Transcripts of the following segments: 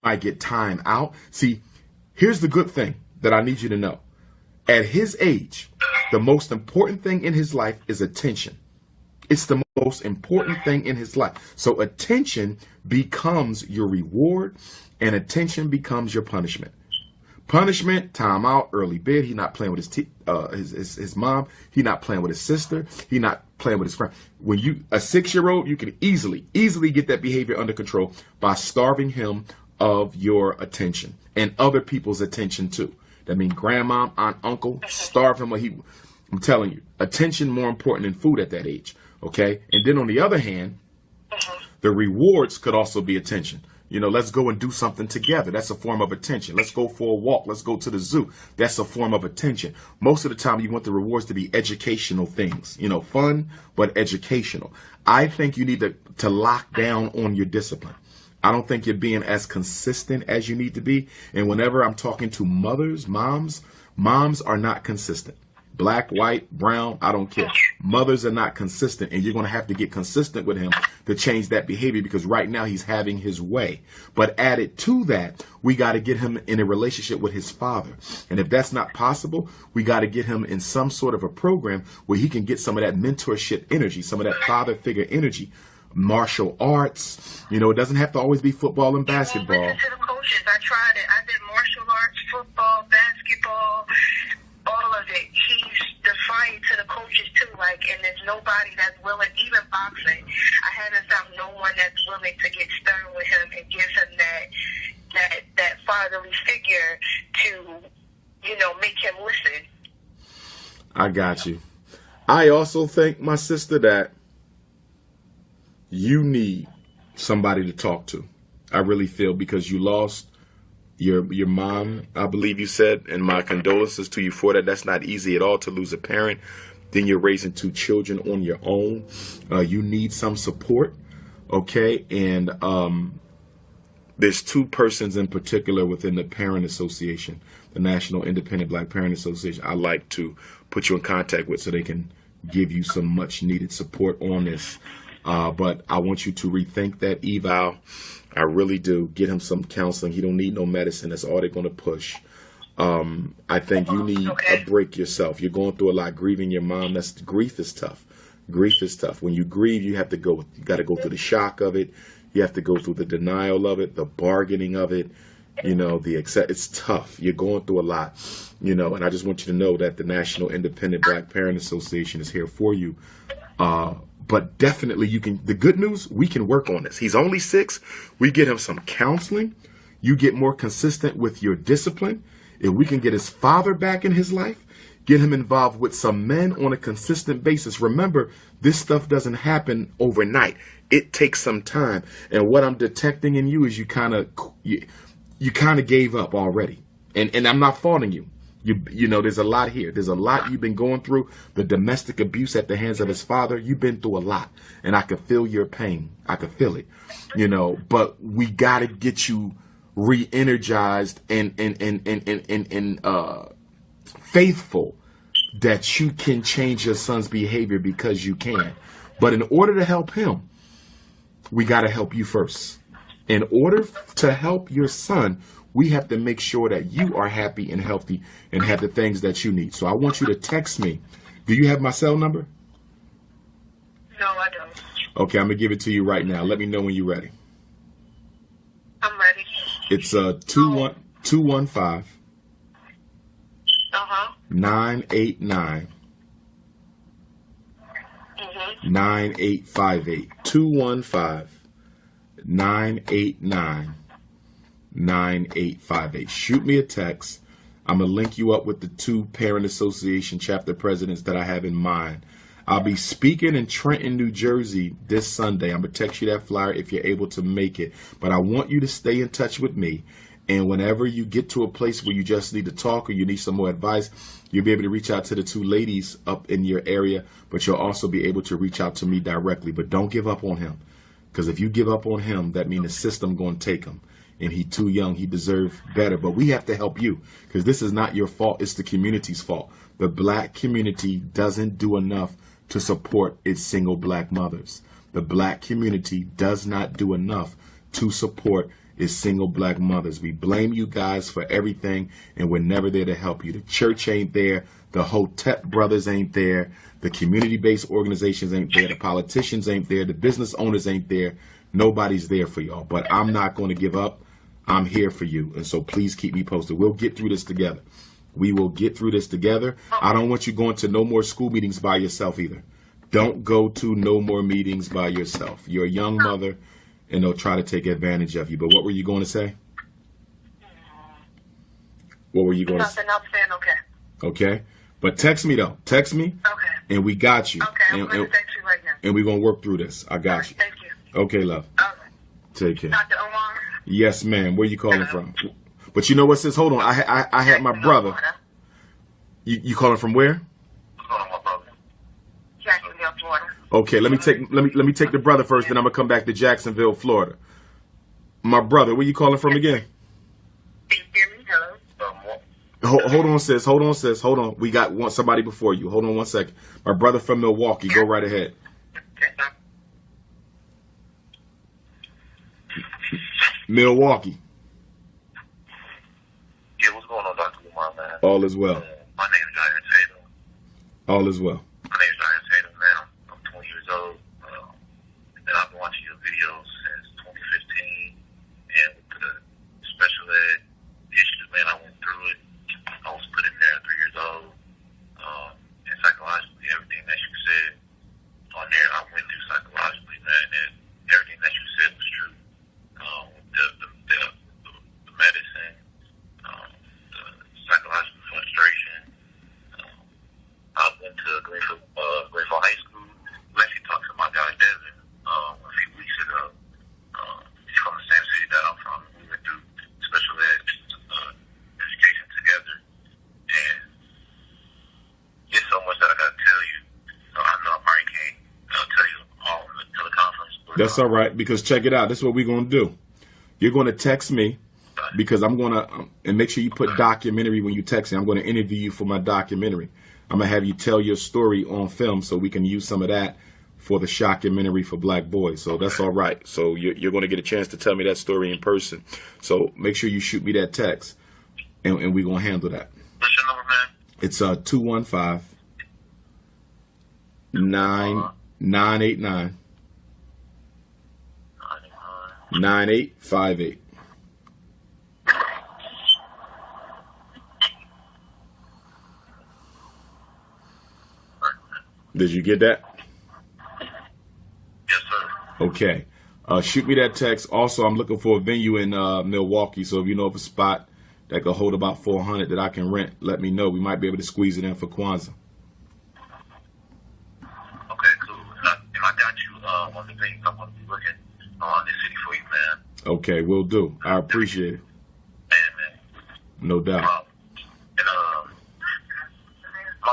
might get time out. See, here's the good thing that I need you to know. At his age, the most important thing in his life is attention. It's the most important thing in his life. So attention becomes your reward and attention becomes your punishment. Punishment, time out, early bed. He not playing with his mom. He not playing with his sister. He not playing with his friend. When you, a 6-year-old, you can easily get that behavior under control by starving him of your attention and other people's attention too. That means grandma, aunt, uncle, starve him. I'm telling you, attention more important than food at that age. Okay. And then on the other hand, the rewards could also be attention. You know, let's go and do something together. That's a form of attention. Let's go for a walk. Let's go to the zoo. That's a form of attention. Most of the time, you want the rewards to be educational things, you know, fun, but educational. I think you need to lock down on your discipline. I don't think you're being as consistent as you need to be. And whenever I'm talking to mothers, moms are not consistent. Black, white, brown, I don't care. Mothers are not consistent, and you're going to have to get consistent with him to change that behavior, because right now he's having his way. But added to that, we got to get him in a relationship with his father. And if that's not possible, we got to get him in some sort of a program where he can get some of that mentorship energy, some of that father figure energy, martial arts. You know, it doesn't have to always be football and basketball. Listen to the coaches. I tried it. I did martial arts, football, basketball, all of it. He's defiant to the coaches too, and there's nobody that's willing, even boxing. I haven't found no one that's willing to get stern with him and give him that fatherly figure to, make him listen. I got you. I also think, my sister, that you need somebody to talk to. I really feel, because you lost your mom, I believe you said, and my condolences to you for that. That's not easy at all, to lose a parent. Then you're raising 2 children on your own. You need some support, okay? And there's 2 persons in particular within the Parent Association, the National Independent Black Parent Association, I like to put you in contact with so they can give you some much needed support on this. But I want you to rethink that eval. I really do. Get him some counseling. He don't need no medicine. That's all they're going to push. I think you need a break yourself. You're going through a lot, grieving your mom. Grief is tough. Grief is tough. When you grieve, you got to go through the shock of it. You have to go through the denial of it, the bargaining of it. It's tough. You're going through a lot, and I just want you to know that the National Independent Black Parent Association is here for you. But definitely the good news, we can work on this. He's only 6. We get him some counseling. You get more consistent with your discipline. If we can get his father back in his life, get him involved with some men on a consistent basis. Remember, this stuff doesn't happen overnight. It takes some time. And what I'm detecting in you is you kind of gave up already. And I'm not faulting you. There's a lot here. There's a lot you've been going through. The domestic abuse at the hands of his father. You've been through a lot, and I could feel your pain. I could feel it, but we got to get you re-energized and faithful that you can change your son's behavior, because you can. But in order to help him, we got to help you first. In order to help your son, we have to make sure that you are happy and healthy and have the things that you need. So I want you to text me. Do you have my cell number? No, I don't. Okay, I'm going to give it to you right now. Let me know when you're ready. I'm ready. It's 215 989 9858. 215 989 9858. Shoot me a text. I'm going to link you up with the 2 Parent Association chapter presidents that I have in mind. I'll be speaking in Trenton, New Jersey this Sunday. I'm going to text you that flyer if you're able to make it. But I want you to stay in touch with me. And whenever you get to a place where you just need to talk or you need some more advice, you'll be able to reach out to the 2 ladies up in your area. But you'll also be able to reach out to me directly. But don't give up on him. Because if you give up on him, that means the system going to take him. And he's too young. He deserves better. But we have to help you, because this is not your fault. It's the community's fault. The black community doesn't do enough to support its single black mothers. The black community does not do enough to support is single black mothers. We blame you guys for everything, and we're never there to help you. The church ain't there. The Hotep brothers ain't there. The community-based organizations ain't there. The politicians ain't there. The business owners ain't there. Nobody's there for y'all. But I'm not going to give up. I'm here for you. And so please keep me posted. We'll get through this together. We will get through this together. I don't want you going to no more school meetings by yourself either. Don't go to no more meetings by yourself. You're a young mother, and they'll try to take advantage of you. But what were you going to say? What were you going to say? Nothing else saying, okay. Okay. But text me, though. Text me. Okay. And we got you. Okay, I'm going to text you right now. And we're going to work through this. I got you. Thank you. Okay, love. Okay. Take care. Dr. Umar? Yes, ma'am. Where you calling from? But you know what, sis? Hold on. I had my brother. You calling from where? Jacksonville, Florida. Okay, let me take the brother first, then I'm gonna come back to Jacksonville, Florida. My brother, where you calling from again? Hold on, sis. Hold on. We got somebody before you. Hold on 1 second. My brother from Milwaukee. Go right ahead. Milwaukee. Yeah, what's going on, Dr. Umar, man? All is well. My name is Jair Tatum. All is well. My name is Jair Tatum, man. I'm 20 years old, and I've been watching your videos since 2015. And with the special ed issues, man, I went through it. I was put in there at 3 years old. And psychologically, everything that you said on there, I went through psychologically, man. And everything that you said was true. The medicine, the psychological frustration. I went to Grateful High School. We actually talked to my guy Devin a few weeks ago. He's from the same city that I'm from. We went through special ed education together, and there's so much that I gotta tell you. I know I probably can't tell you all in the teleconference. That's all right, because check it out. This is what we're gonna do. You're gonna text me. Because I'm going to, and make sure you put documentary when you text me. I'm going to interview you for my documentary. I'm going to have you tell your story on film so we can use some of that for the shockumentary for black boys. So that's all right. So you're going to get a chance to tell me that story in person. So make sure you shoot me that text, and we're going to handle that. What's your number, man? It's 215-989-9858. Did you get that? Yes, sir. Okay. Shoot me that text. Also, I'm looking for a venue in Milwaukee. So if you know of a spot that could hold about 400 that I can rent, let me know. We might be able to squeeze it in for Kwanzaa. Okay, cool. And I got you one of the things I'm going to be looking on this city for you, man. Okay, will do. I appreciate it. Man. No doubt. And my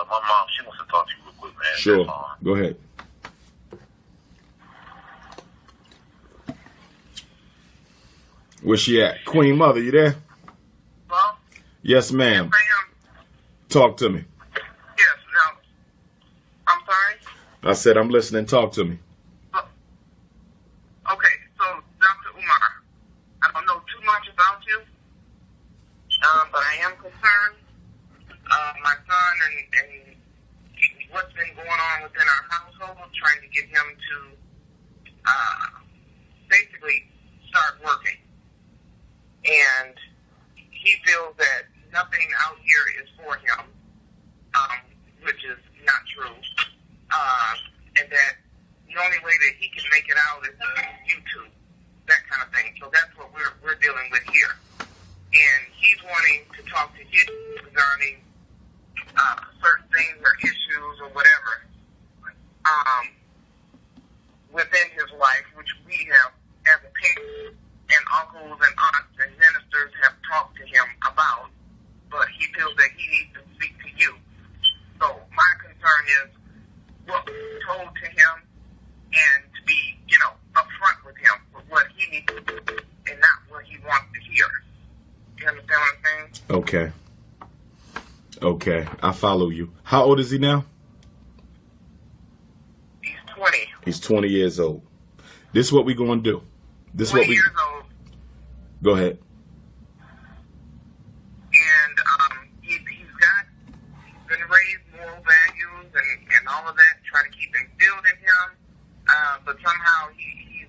mom, she wants to talk to you real quick, man. Sure. Go ahead. Where's she at? Queen Mother, you there? Well, Yes, ma'am. I am. Talk to me. Yes, no. I'm sorry. I said I'm listening. Talk to me. Okay, so Dr. Umar, I don't know too much about you, but I am concerned. My son and what's been going on within our household, trying to get him to basically start working. And he feels that nothing out here is for him, which is not true. And that the only way that he can make it out is YouTube, that kind of thing. So that's what we're dealing with here. And he's wanting to talk to you regarding certain things or issues or whatever within his life, which we have, as a parent and uncles and aunts and ministers, have talked to him about. But he feels that he needs to speak to you. So my concern is what was told to him, and to be, upfront with him with what he needs to do and not what he wants to hear. You understand what I'm saying? Okay, I follow you. How old is he now? He's 20. He's 20 years old. This is what we're going to do. This is 20 what we. years old. Go ahead. And he's been raised moral values and all of that, try to keep instilled in him. But somehow he's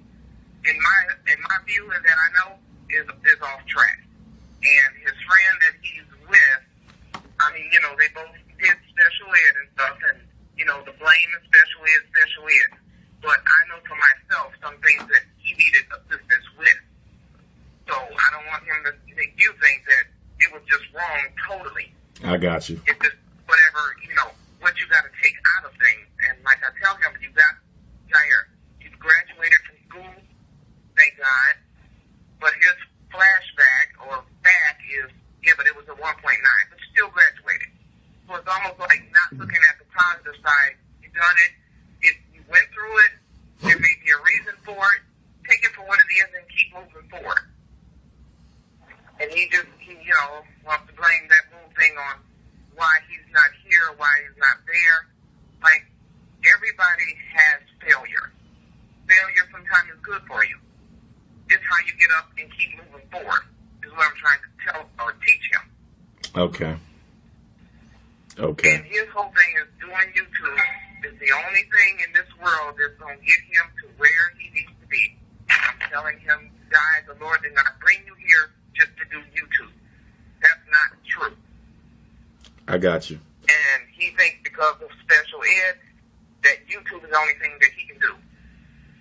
in my view, and that I know is off track. And his friend that he's with, I mean, they both did special ed and stuff, and the blame is special ed. But I know for myself some things that he needed assistance with. So I don't want him to make you think that it was just wrong totally. I got you. It's just whatever, what you got to take out of things. And like I tell him, you graduated from school, thank God. But his flashback or back is, but it was a 1.9, but still graduated. So it's almost like not looking at the positive side. You done it. If you went through it, there may be a reason for it. Take it for what it is and keep moving forward. And he wants to blame that whole thing on why he's not here, why he's not there. Like, everybody has failure. Failure sometimes is good for you. It's how you get up and keep moving forward, is what I'm trying to tell or teach him. Okay. And his whole thing is doing YouTube is the only thing in this world that's going to get him to where he needs to be. I'm telling him, guys, the Lord did not bring you here just to do YouTube. That's not true. I got you. And he thinks because of special ed that YouTube is the only thing that he can do.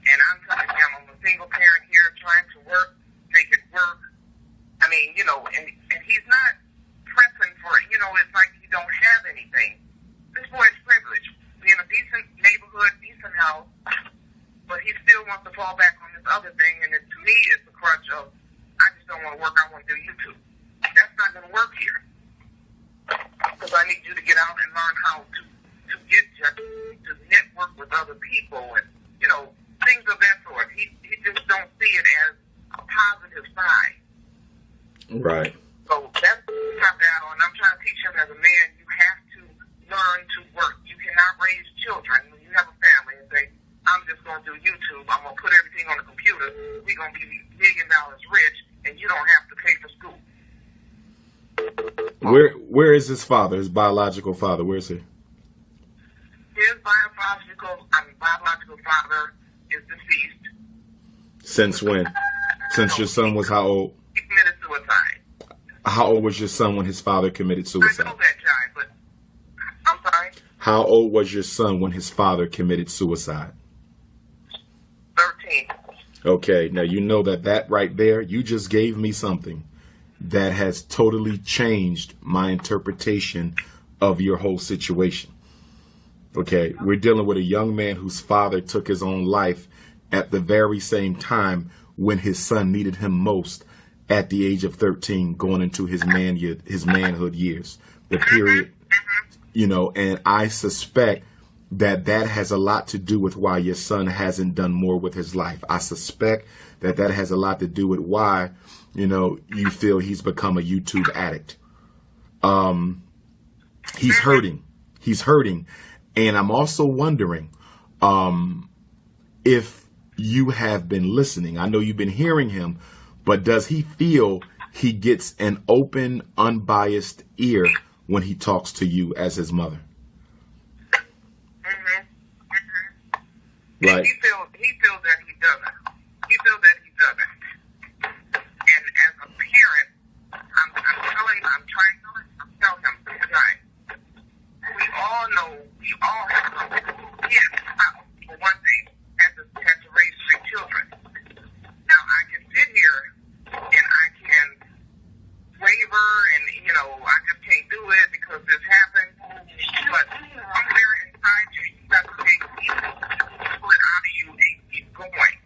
And I'm telling him, I'm a single parent here trying to work, make it work. I mean, and he's not pressing for it. It's like he don't have anything. This boy is privileged. Be in a decent neighborhood, decent house, but he still wants to fall back on this other thing. And to me, it's a crutch of, I just don't want to work, I want to do YouTube. That's not going to work here. Because I need you to get out and learn how to get to network with other people and, things of that sort. He just don't see it as a positive side. Right. So that's not that on. I'm trying to teach him as a man, you have to learn to work. You cannot raise children when you have a family and say, I'm just going to do YouTube. I'm going to put everything on the computer. We're going to be $1 million rich, and you don't have to pay for school. Where is his father, his biological father? Where is he? His biological father is deceased. Since when? Since your son was how old? He committed suicide. How old was your son when his father committed suicide? I know that guy, but I'm sorry? How old was your son when his father committed suicide? 13. Okay, now you know that right there, you just gave me something that has totally changed my interpretation of your whole situation. Okay, we're dealing with a young man whose father took his own life at the very same time when his son needed him most at the age of 13, going into his manhood years, the period, and I suspect that has a lot to do with why your son hasn't done more with his life. I suspect that has a lot to do with why, you feel he's become a YouTube addict. He's hurting. And I'm also wondering if you have been listening. I know you've been hearing him, but does he feel he gets an open, unbiased ear when he talks to you as his mother? Right. He feels that he doesn't. And as a parent, I'm telling him sometimes. We all know, we all have something. Yes, for one thing, has to raise 3 children. Now, I can sit here and I can waver and, I just can't do it because this happened. But somewhere inside you, you got to take pull it out of you and keep going.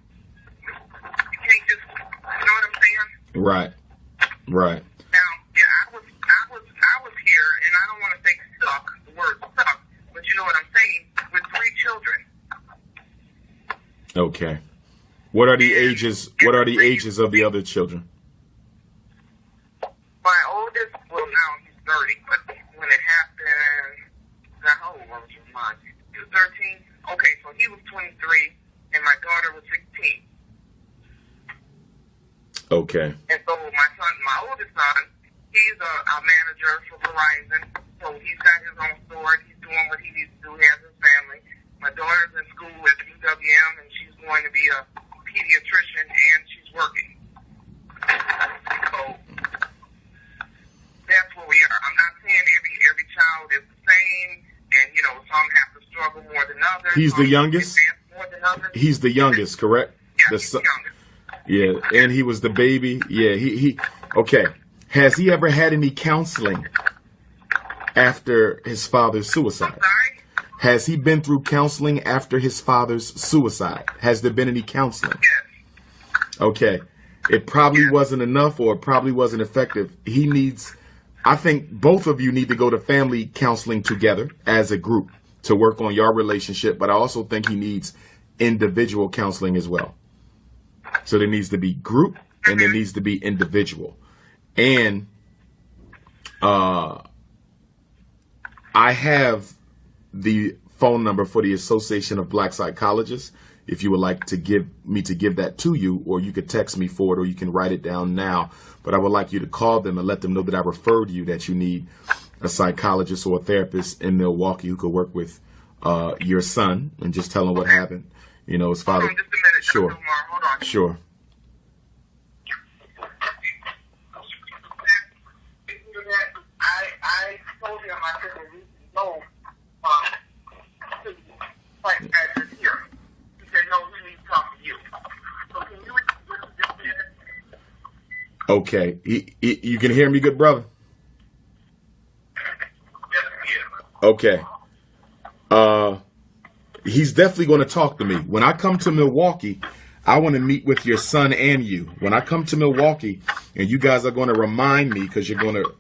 You can't just, you know what I'm saying? Right. Now, yeah, I was here, and I don't want to say suck, the word suck, but you know what I'm saying, with 3 children. Okay. What are the ages of the other children? My oldest, well, now he's 30, but when it happened, how old was your mom? He was 13? Okay, so he was 23, and my daughter was 16. Okay. And so my oldest son, he's a manager for Verizon. So he's got his own store. He's doing what he needs to do. He has his family. My daughter's in school at UWM, and she's going to be a pediatrician, and she's working. So that's where we are. I'm not saying every child is the same, and some have to struggle more than others. He's the youngest. More than others. He's the youngest, correct? Yeah, he's the youngest. Yeah, and he was the baby. Yeah, he. Okay. Has he ever had any counseling after his father's suicide? I'm sorry? Has he been through counseling after his father's suicide? Has there been any counseling? Yes. Okay. It probably wasn't enough, or it probably wasn't effective. I think both of you need to go to family counseling together as a group to work on your relationship, but I also think he needs individual counseling as well. So there needs to be group and there needs to be individual. And I have the phone number for the Association of Black Psychologists. If you would like to give that to you, or you could text me for it, or you can write it down now. But I would like you to call them and let them know that I referred you, that you need a psychologist or a therapist in Milwaukee who could work with your son, and just tell him what happened. His father. Hold on just a minute. Sure. Umar, hold on. Sure. I told him, I said, well, we know psychiatrist here. He said, no, we need to talk to you. So can you just Okay. You can hear me, good brother? Yes, Okay. He's definitely going to talk to me. When I come to Milwaukee, I want to meet with your son and you. When I come to Milwaukee, and you guys are going to remind me, because you're going to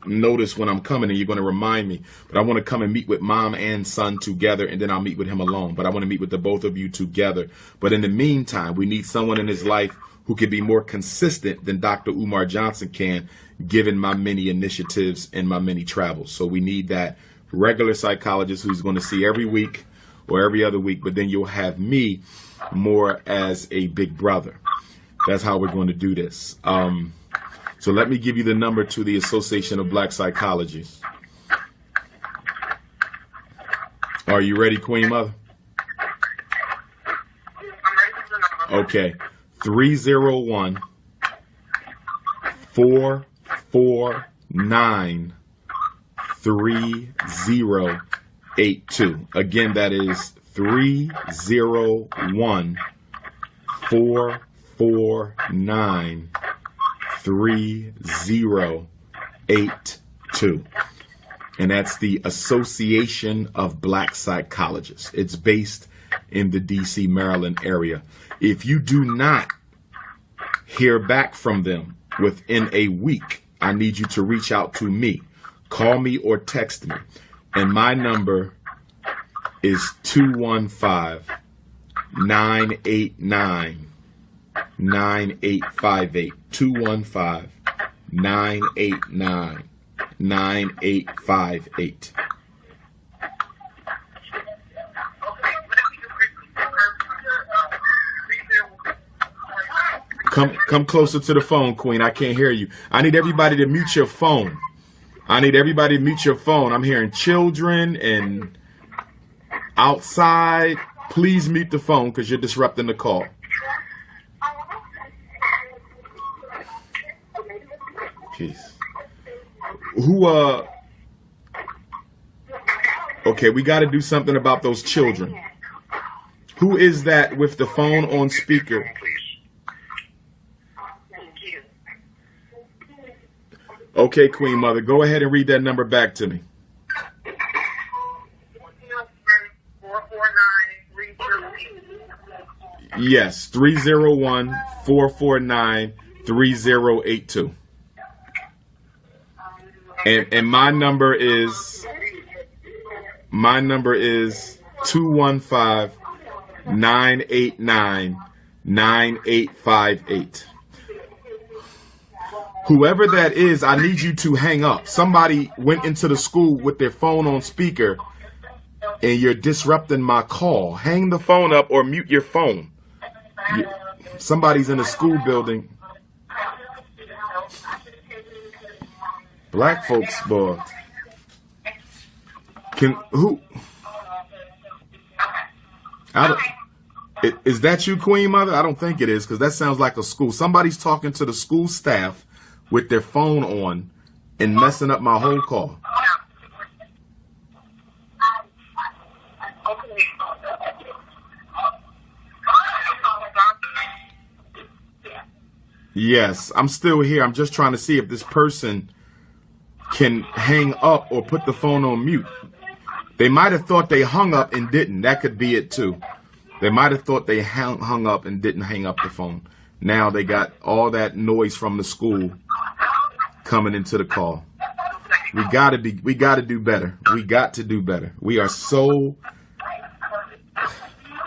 notice when I'm coming and you're going to remind me, but I want to come and meet with mom and son together, and then I'll meet with him alone. But I want to meet with the both of you together. But in the meantime, we need someone in his life who can be more consistent than Dr. Umar Johnson can, given my many initiatives and my many travels. So we need that regular psychologist who's going to see every week or every other week, but then you'll have me more as a big brother. That's how we're going to do this. So let me give you the number to the Association of Black Psychologists. Are you ready, Queen Mother? Okay. 301 449 3082. Again, that is 301 449 3082. And that's the Association of Black Psychologists. It's based in the DC, Maryland area. If you do not hear back from them within a week, I need you to reach out to me. Call me or text me. And my number is 215-989-9858. 215-989-9858. Come closer to the phone, Queen. I can't hear you. I need everybody to mute your phone. I'm hearing children and outside. Please mute the phone because you're disrupting the call. Jeez. Okay, we got to do something about those children. Who is that with the phone on speaker? Okay, Queen Mother, go ahead and read that number back to me. Yes, 301-449-3082. And my number is 215-989-9858. Whoever that is, I need you to hang up. Somebody went into the school with their phone on speaker and you're disrupting my call. Hang the phone up or mute your phone. Somebody's in a school building. Black folks, boy. Who? Is that you, Queen Mother? I don't think it is, because that sounds like a school. Somebody's talking to the school staff with their phone on and messing up my whole call. Yes, I'm still here. I'm just trying to see if this person can hang up or put the phone on mute. They might have thought they hung up and didn't. That could be it too. They might have thought they hung up and didn't hang up the phone. Now they got all that noise from the school coming into the call. We gotta do better. We got to do better. We are so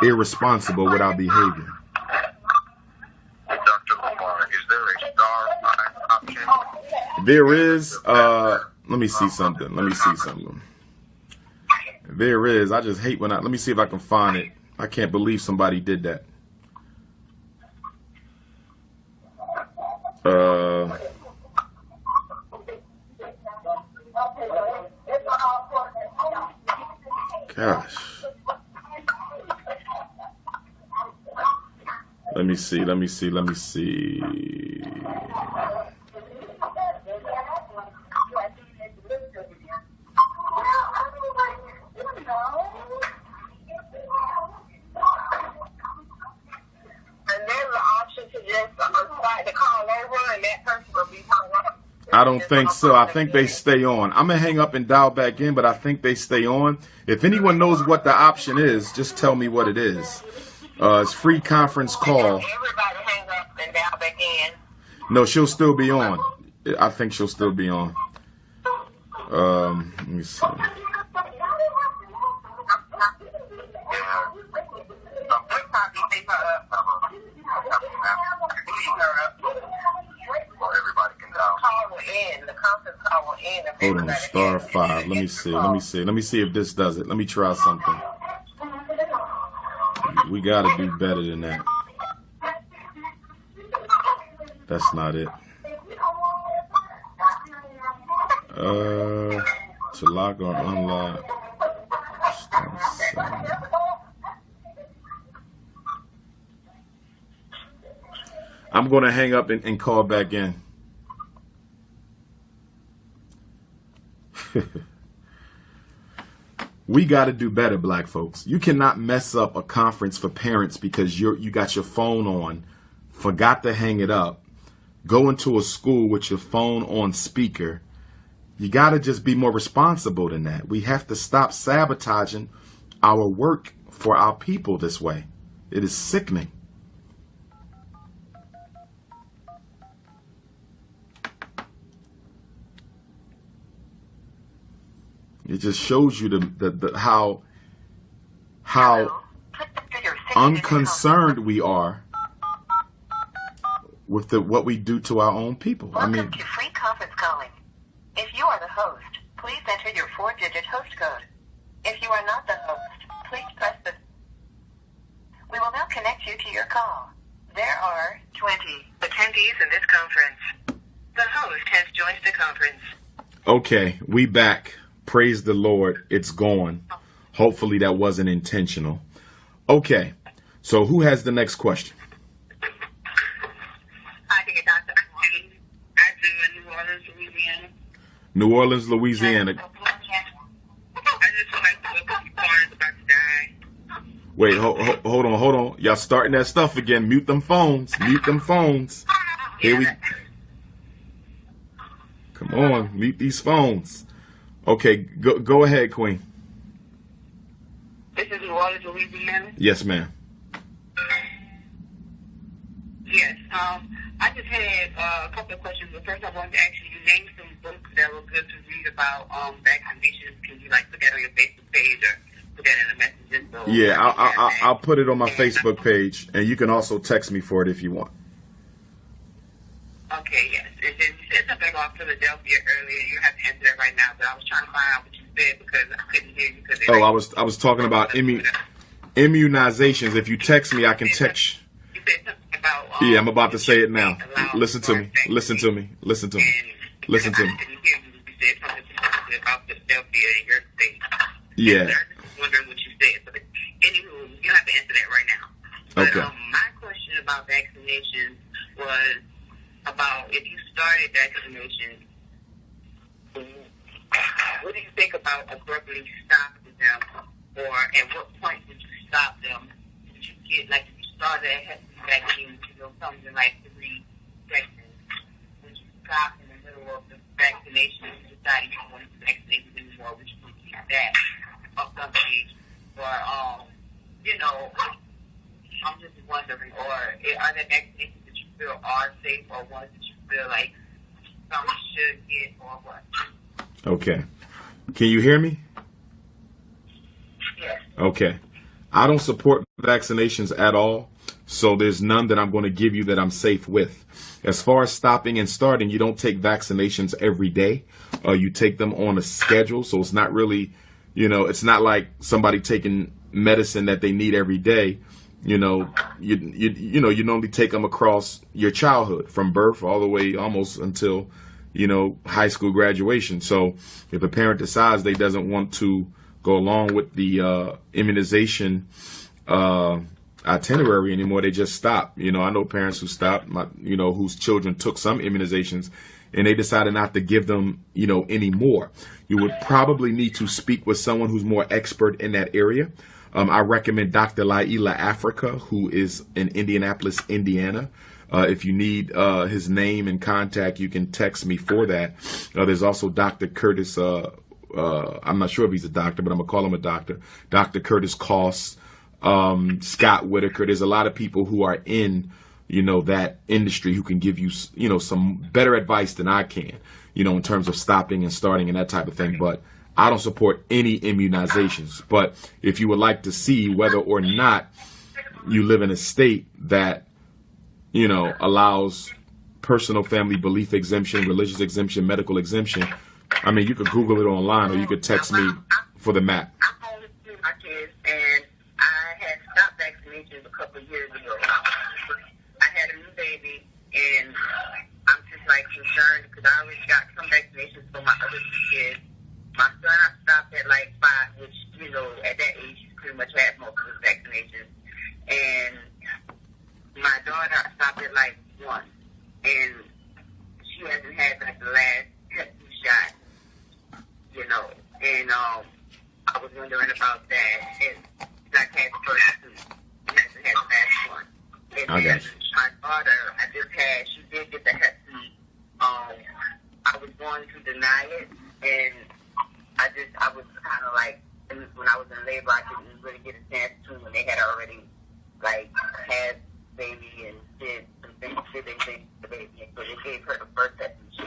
irresponsible with our behavior. Dr. Umar, is there a star option? There is, let me see something. There is. I just hate when let me see if I can find it. I can't believe somebody did that. Gosh. Let me see. I don't think so. I think they stay on. I'm going to hang up and dial back in, but I think they stay on. If anyone knows what the option is, just tell me what it is. It's free conference call. Everybody hang up and dial back in. No, she'll still be on. I think she'll still be on. Let me see. Hold on, *5. Let me see if this does it. Let me try something. We gotta do better than that. That's not it. To lock or unlock. I'm gonna hang up and call back in. We got to do better, black folks. You cannot mess up a conference for parents because you got your phone on, forgot to hang it up, go into a school with your phone on speaker. You got to just be more responsible than that. We have to stop sabotaging our work for our people this way. It is sickening. It just shows you how unconcerned we are with what we do to our own people. Welcome to free conference calling. If you are the host, please enter your 4-digit host code. If you are not the host, please press the... We will now connect you to your call. There are 20 attendees in this conference. The host has joined the conference. Okay, we back. Praise the Lord, it's gone. Hopefully that wasn't intentional. Okay, so who has the next question? I think it's Dr. I do in New Orleans, Louisiana. New Orleans, Louisiana. I just feel like the corn is about to die. Wait, hold on. Y'all starting that stuff again. Mute them phones. Here we... Come on, mute these phones. Okay, go ahead, Queen. This is New Orleans, Louisiana? Yes, ma'am. Yes. I just had a couple of questions. But first, I wanted to ask you name some books that were good to read about bad conditions. Can you put that on your Facebook page or put that in the messages? So yeah, I'll put it on my Facebook page, and you can also text me for it if you want. Okay, yes. And then you said something about Philadelphia earlier. You have to answer that right now, but I was trying to find out what you said because I couldn't hear you. I was talking about immunizations. If you text me, I can text. You said something about... yeah, I'm about to say it now. Listen to me. Philadelphia in your state. Yeah. And I was just wondering what you said. But anywho, you don't have to answer that right now. But Okay. my question about vaccinations was about if you started vaccinations, what do you think about abruptly stopping them, or at what point did you stop them? Did you get, like, if you started a Hep C vaccine, something like 3 seconds, would you stop in the middle of the vaccination and you decided you don't want to vaccinate anymore, would you keep that or something? Or, I'm just wondering, or are there vaccinations that you feel are safe, or ones that you feel like some should get, or what? Okay. Can you hear me? Yes. Okay. I don't support vaccinations at all, so there's none that I'm going to give you that I'm safe with. As far as stopping and starting, you don't take vaccinations every day. You take them on a schedule, so it's not really, it's not like somebody taking medicine that they need every day. You normally take them across your childhood from birth all the way almost until, high school graduation. So if a parent decides they doesn't want to go along with the immunization itinerary anymore, they just stop. I know parents who stopped, whose children took some immunizations and they decided not to give them, anymore. You would probably need to speak with someone who's more expert in that area. I recommend Dr. Laila Africa, who is in Indianapolis, Indiana. If you need his name and contact, you can text me for that. There's also Dr. Curtis. I'm not sure if he's a doctor, but I'm going to call him a doctor. Dr. Curtis Koss, Scott Whitaker. There's a lot of people who are in, that industry who can give you, some better advice than I can, in terms of stopping and starting and that type of thing. But I don't support any immunizations. But if you would like to see whether or not you live in a state that, allows personal family belief exemption, religious exemption, medical exemption, I mean, you could Google it online or you could text me for the map. I'm home with my kids, and I had stopped vaccinations a couple of years ago. I had a new baby, and I'm just concerned because I already got some vaccinations for my other 2 kids. My son, I stopped at 5, which, at that age, he's pretty much had most of his vaccinations. And my daughter, I stopped at 1. And she hasn't had the last Hep C shot, And I was wondering about that. And I had the first 2. She hasn't had the last one. And I got you. my daughter, she did get the Hep C. I was going to deny it, and I was kind of when I was in labor, I didn't really get a chance to, when they had already, had baby and did some things to the baby. And so they gave her the first Hep C.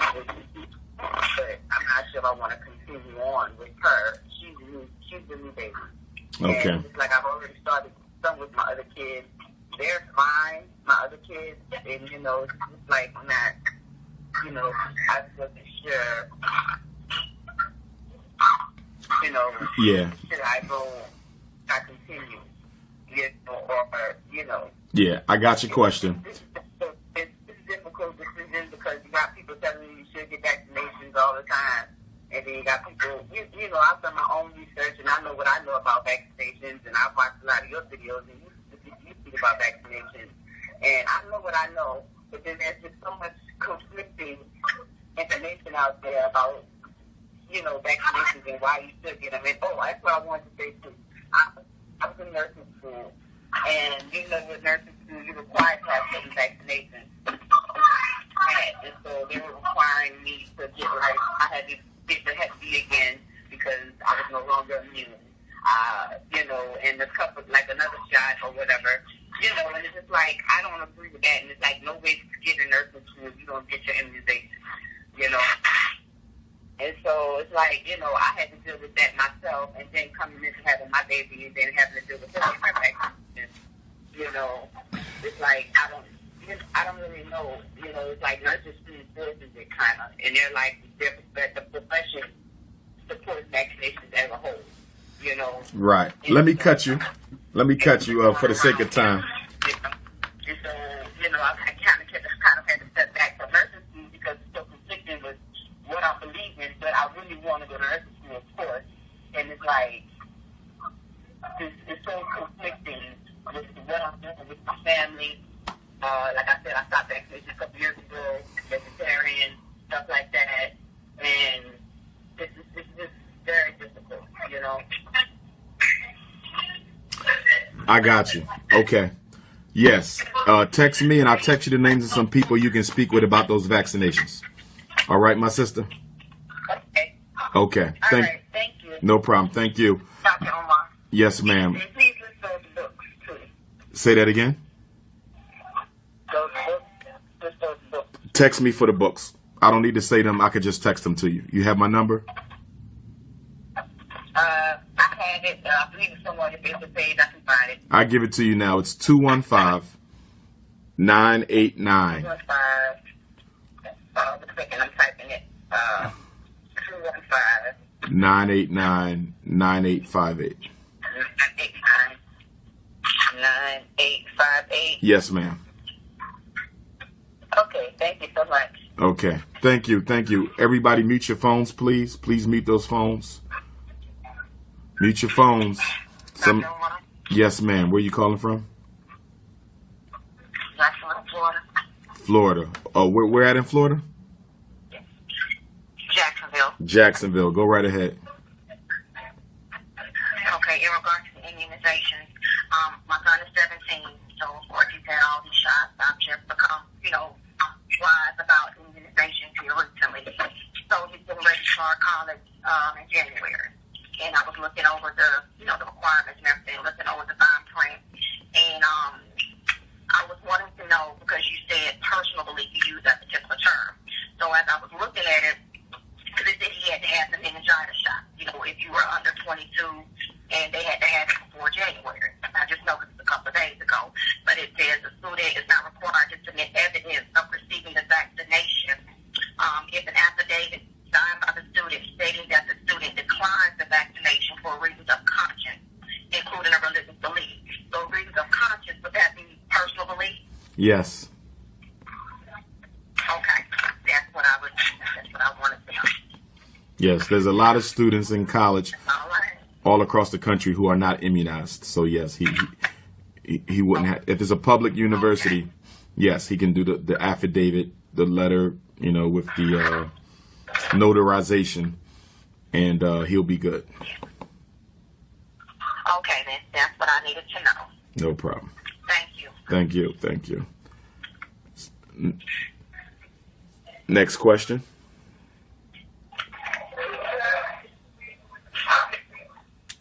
But I'm not sure if I want to continue on with her. She's the new baby. Okay. And it's I've already started some with my other kids. They're fine, my other kids. And, it's just not, I wasn't sure. Yeah. Should I continue? Yeah, I got your question. It's difficult decision because you got people telling you should get vaccinations all the time. And then you got people, I've done my own research and I know what I know about vaccinations, and I've watched a lot of your videos and you speak about vaccinations. And I know what I know, but then there's just so much conflicting information out there about, vaccinations and why you should get them. And that's what I wanted to say too. I was in nursing school, and with nursing school, you're required to have certain vaccinations. And so they were requiring me to get, I had to get the Hep C again because I was no longer immune. And a couple, another shot or whatever. And it's just I don't agree with that. And it's no way to get in nursing school if you don't get your immunization, And so it's I had to deal with that myself, and then coming into having my baby and then having to deal with her vaccinations, it's I don't really know, it's nurses forces it kind of, and they're the profession supports vaccinations as a whole, Right. Let me cut you for the sake of time. And so, I kind of had to step back from nursing school because it's so conflicting with what I believe in, but I really want to go to nursing school, of I got you. Okay. Yes. Text me and I'll text you the names of some people you can speak with about those vaccinations. All right, my sister? Okay. Okay. All right. Thank you. No problem. Thank you. Dr. Umar. Yes, ma'am. And please list those books, too. Say that again. Those books. List those books. Text me for the books. I don't need to say them. I could just text them to you. You have my number? I have it. I believe it's somewhere on the Facebook page. I can find it. I give it to you now. It's 215-989. 215. I'm typing it. 215. 989-9858. 9858. Yes, ma'am. Okay, thank you so much. Okay. Thank you. Thank you. Everybody mute your phones, please. Please mute those phones. Mute your phones. Yes, ma'am. Where you calling from? Jacksonville, Florida. Florida. Oh, where at in Florida? Jacksonville. Jacksonville. Go right ahead. Okay, in regards to immunizations, my son is 17, so of course he's had all these shots. I've just become, wise about immunizations here recently. So he's getting ready to start college in January. And I was looking over the requirements and everything, looking over the fine print. And I was wanting to know, because you said personal belief, you used that particular term. So as I was looking at it, because it said he had to have the meningitis shot, if you were under 22, and they had to have it before January. I just noticed a couple of days ago. But it says the student is not required to submit evidence of receiving the vaccination if an affidavit signed by the student stating that the student declines the vaccination for reasons of conscience, including a religious belief. So reasons of conscience, would that be personal belief? Yes. Okay. That's what I wanted to know. Yes, there's a lot of students in college All right. all across the country who are not immunized. So yes, he wouldn't have. If it's a public university, yes, he can do the affidavit, the letter, with the notarization, and he'll be good. Okay, then. That's what I needed to know. No problem. Thank you. Thank you. Thank you. Next question.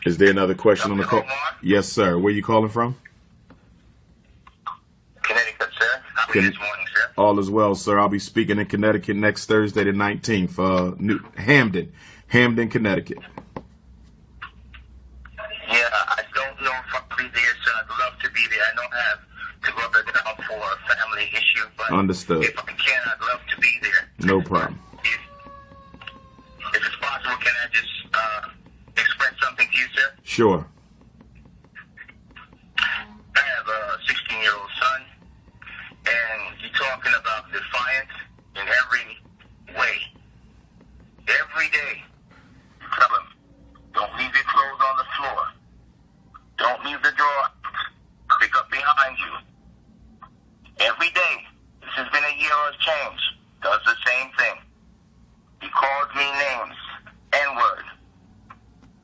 Is there another question on the call? Yes, sir. Where are you calling from? Connecticut, sir. How are you this morning, sir? All is well, sir. I'll be speaking in Connecticut next Thursday, the 19th, Hamden, Connecticut. Yeah, I don't know if I'll be there, sir. I'd love to be there. I don't have to go down for a family issue, but Understood. if I can, I'd love to be there. No problem. If it's possible, can I just express something to you, sir? Sure. I have a 16-year-old son, and you're talking about defiance in every way. Every day, you tell him, don't leave your clothes on the floor. Don't leave the drawer. Pick up behind you. Every day, this has been a year of change, does the same thing. He calls me names, N-word.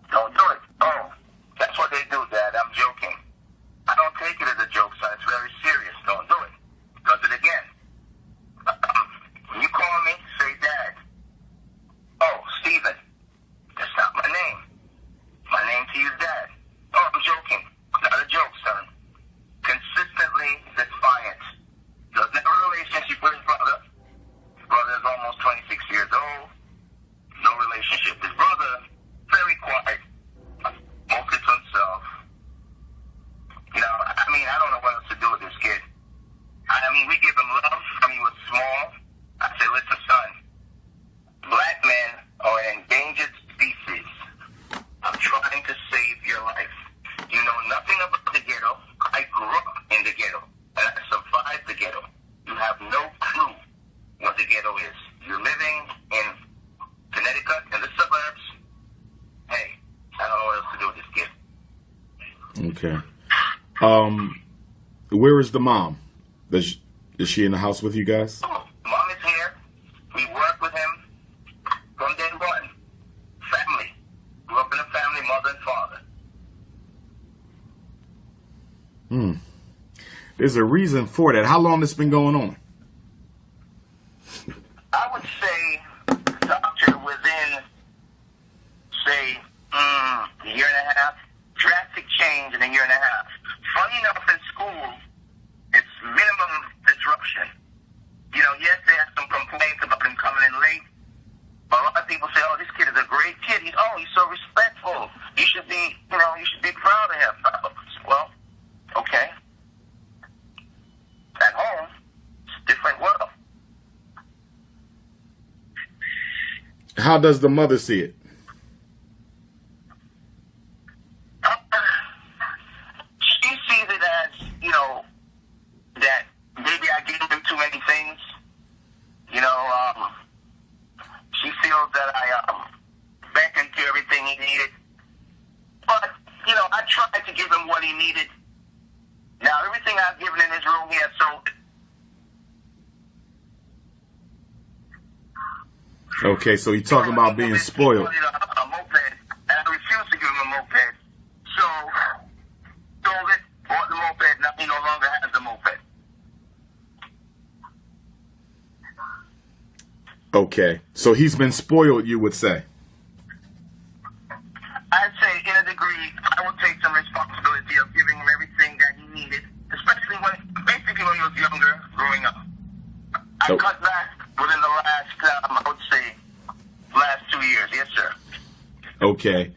Don't do it. Oh, that's what they do, Dad. I'm joking. I don't take it as a joke, son. It's very serious. Don't do it. Does it again. When you call me, say Dad. Oh, Stephen. That's not my name. My name to you is Dad. Oh, I'm joking. Not a joke, son. Consistently defiant. Doesn't have a relationship with his brother. His brother is almost 26 years old. No relationship. His brother, very quiet. Focused on himself. I don't know what else to do with this kid. We give him love when he was small. I say, listen, son, black men are an endangered species. I'm trying to save your life. You know nothing about the ghetto. I grew up in the ghetto, and I survived the ghetto. You have no clue what the ghetto is. You're living in Connecticut, in the suburbs. Hey, I don't know what else to do with this kid. Okay. Where is the mom? Is she in the house with you guys? Mom is here. We work with him from day one. Family. Grew up in a family, mother and father. is a reason for that. How long has this been going on? I would say, doctor, within, say, a year and a half, drastic change in a year and a half. Funny enough, in school, it's minimum disruption. You know, yes, they have some complaints about him coming in late, but a lot of people say, oh, this kid is a great kid. He's so respectful. You should be proud of him. Well, okay. At home, it's a different world. How does the mother see it? She sees it as, you know, that maybe I gave him too many things. You know, she feels that I beckoned to everything he needed. But, you know, I tried to give him what he needed. Now, everything I've given in his room, he has sold. Okay, so you're talking about being spoiled. He wanted a moped, and I refused to give him a moped. So, sold it, bought the moped, now he no longer has the moped. Okay, so he's been spoiled, you would say. I'd say, in a degree, I would take some responsibility of giving him everything that he needed, especially when he was younger, growing up. I cut back within the last, I would say, last 2 years. Yes, sir. Okay,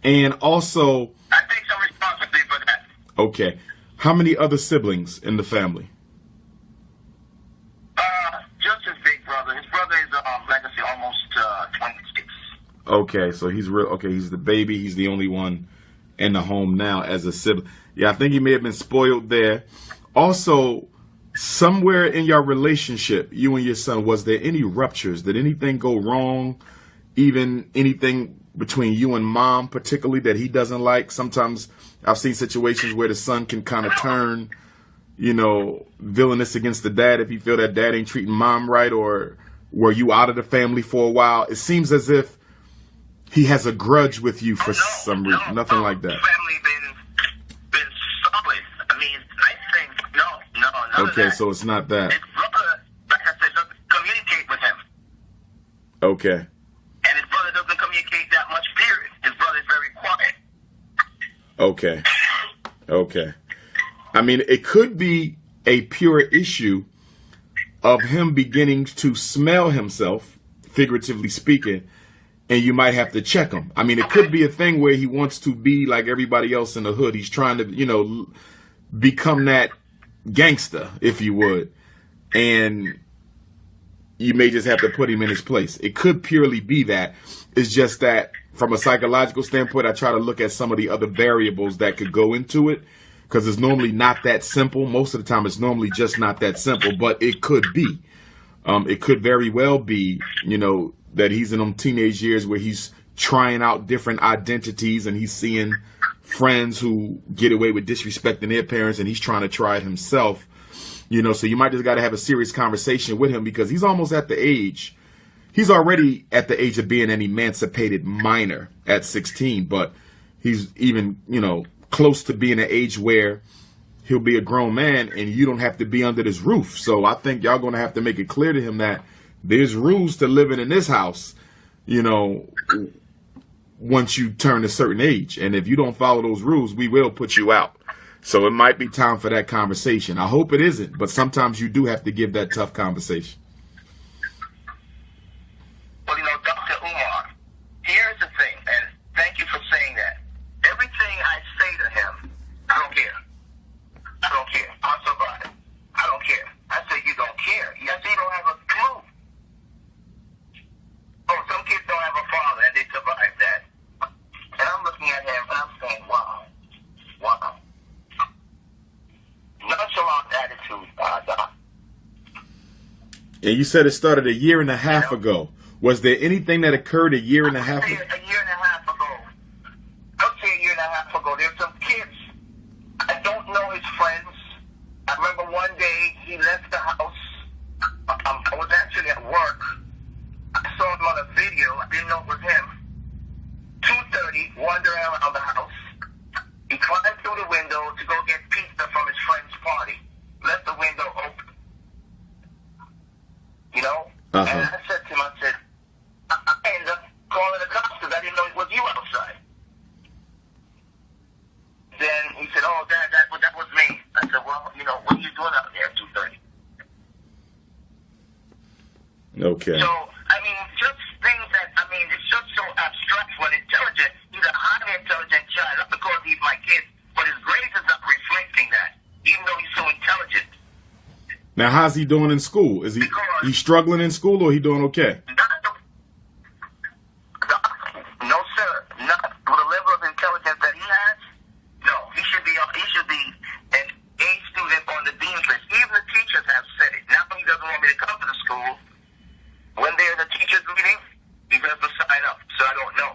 and also, I take some responsibility for that. okay, how many other siblings in the family? Just his big brother. His brother is, like I said, almost 26. Okay, so he's real. Okay, he's the baby. He's the only one in the home now as a sibling. Yeah, I think he may have been spoiled there. Also, somewhere in your relationship, you and your son, was there any ruptures? Did anything go wrong? Even anything between you and mom, particularly, that he doesn't like? Sometimes I've seen situations where the son can kind of turn, you know, villainous against the dad if you feel that dad ain't treating mom right, or were you out of the family for a while? It seems as if he has a grudge with you for some reason. Nothing like that. Family been solid. I mean, I think none Okay, of that. so it's not that. His brother, like I said, doesn't communicate with him, Okay. and his brother doesn't communicate that much. Period. His brother is very quiet. Okay. Okay. I mean, it could be a pure issue of him beginning to smell himself, figuratively speaking, and you might have to check him. I mean, it could be a thing where he wants to be like everybody else in the hood. He's trying to, you know, become that gangster, if you would. And you may just have to put him in his place. It could purely be that. It's just that from a psychological standpoint, I try to look at some of the other variables that could go into it, because it's normally not that simple. Most of the time, it's normally just not that simple, but it could be. It could very well be, you know, that he's in them teenage years where he's trying out different identities and he's seeing friends who get away with disrespecting their parents and he's trying to try it himself. You know, so you might just got to have a serious conversation with him, because he's almost at the age. He's already at the age of being an emancipated minor at 16, but he's even, you know, close to being an age where he'll be a grown man and you don't have to be under this roof. So I think y'all going to have to make it clear to him that there's rules to living in this house, you know, once you turn a certain age. And if you don't follow those rules, we will put you out. So it might be time for that conversation. I hope it isn't, but sometimes you do have to give that tough conversation. Well, you know, Dr. Umar, here's the thing, and thank you for saying that. Everything I say to him, I don't care. I don't care. I'll survive. I don't care. I say, you don't care. Yes, you don't have a clue. Oh, some kids don't have a father and they survive that. And I'm looking at him and I'm saying, wow. Nonchalant attitude, Doc. And you said it started a year and a half ago. Was there anything that occurred a year and a half ago? A year and a half ago. I'll say a year and a half ago. There's some kids. I don't know his friends. I remember one day he left the house. I was actually at work. I saw him on a video. I didn't know it was him. 2:30, wandering around the house. He climbed through the window to go get pizza from his friend's party. Okay. So, I mean, just things that, I mean, it's just so abstract when intelligent. He's a highly intelligent child, not because he's my kid, but his grades is not reflecting that, even though he's so intelligent. Now, how's he doing in school? Is he struggling in school, or he doing okay? No, sir. Not with the level of intelligence that he has. No, he should be an A student on the dean's list. Even the teachers have said it. Now he doesn't want me to come to the school. When there's a teacher's meeting, he doesn't sign up, so I don't know.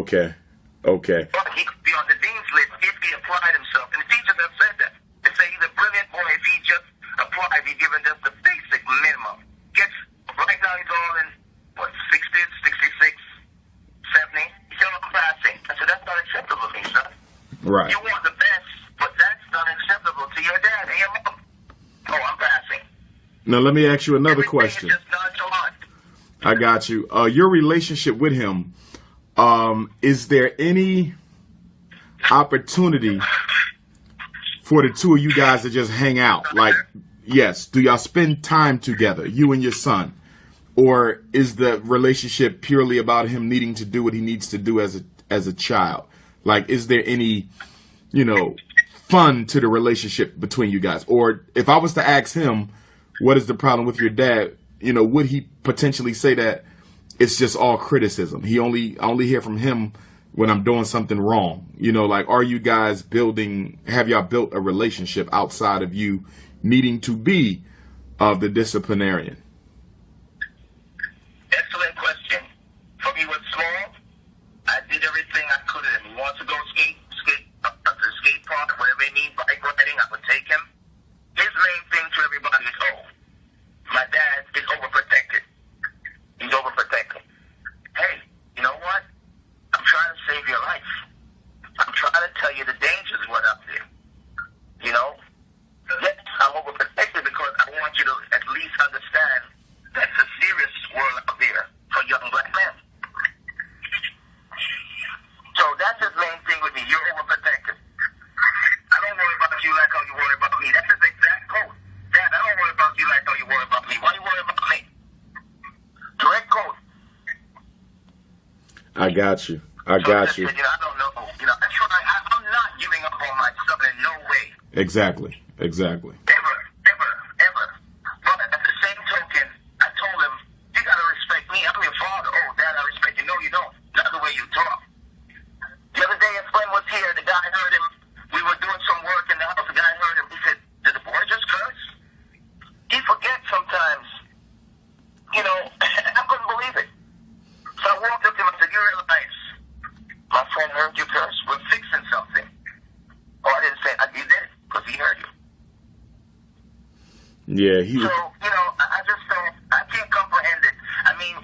Okay. Okay. But he could be on the dean's list if he applied himself. And the teachers have said that. They say he's a brilliant boy if he just applied, he's given just the basic minimum. Right now he's all in, 60, 66, 70? He said, I'm passing. I said, that's not acceptable to me, son. Right. You want the best, but that's not acceptable to your dad and your mom. Oh, I'm passing. Now, let me ask you another question. Is just nonchalant. I got you. Your relationship with him, is there any opportunity for the two of you guys to just hang out? Like, yes, do y'all spend time together, you and your son? Or is the relationship purely about him needing to do what he needs to do as a child? Like, is there any, fun to the relationship between you guys? Or if I was to ask him, what is the problem with your dad? Would he potentially say that it's just all criticism? I only hear from him when I'm doing something wrong. Like, are you guys have y'all built a relationship outside of you needing to be the disciplinarian? Excellent question. For me, was small, I did everything I could. If he wants to go skate up to the skate park, whatever he needs, bike riding, I would take him. His main thing to everybody is, my dad is overprotected. He's overprotected. Hey, you know what? I'm trying to save your life. I'm trying to tell you the dangers of what up there. Yes, I'm overprotected because I want you to at least understand that's a serious world out there for young black men. So that's his main thing with me. You're overprotected. I don't worry about you like how you worry about me. That's his exact quote. Dad, I don't worry about you like how you worry about me. Why do you worry about me? Direct quote. I got you. I got you. I don't know. I'm not giving up on my son in no way. Exactly. Ever. But at the same token, I told him, you got to respect me. I'm your father. Oh, Dad, I respect you. No, you don't. Not the way you talk. The other day, his friend was here. The guy heard him. We were doing some work in the house. The guy heard him. He said, did the boy just curse? He forgets sometimes. I couldn't believe it. So I walked up to him and said, you realize my friend heard you curse? We're fixing something. Oh, I didn't say, you did it, because he heard you. Yeah, So, I just don't, I can't comprehend it. I mean,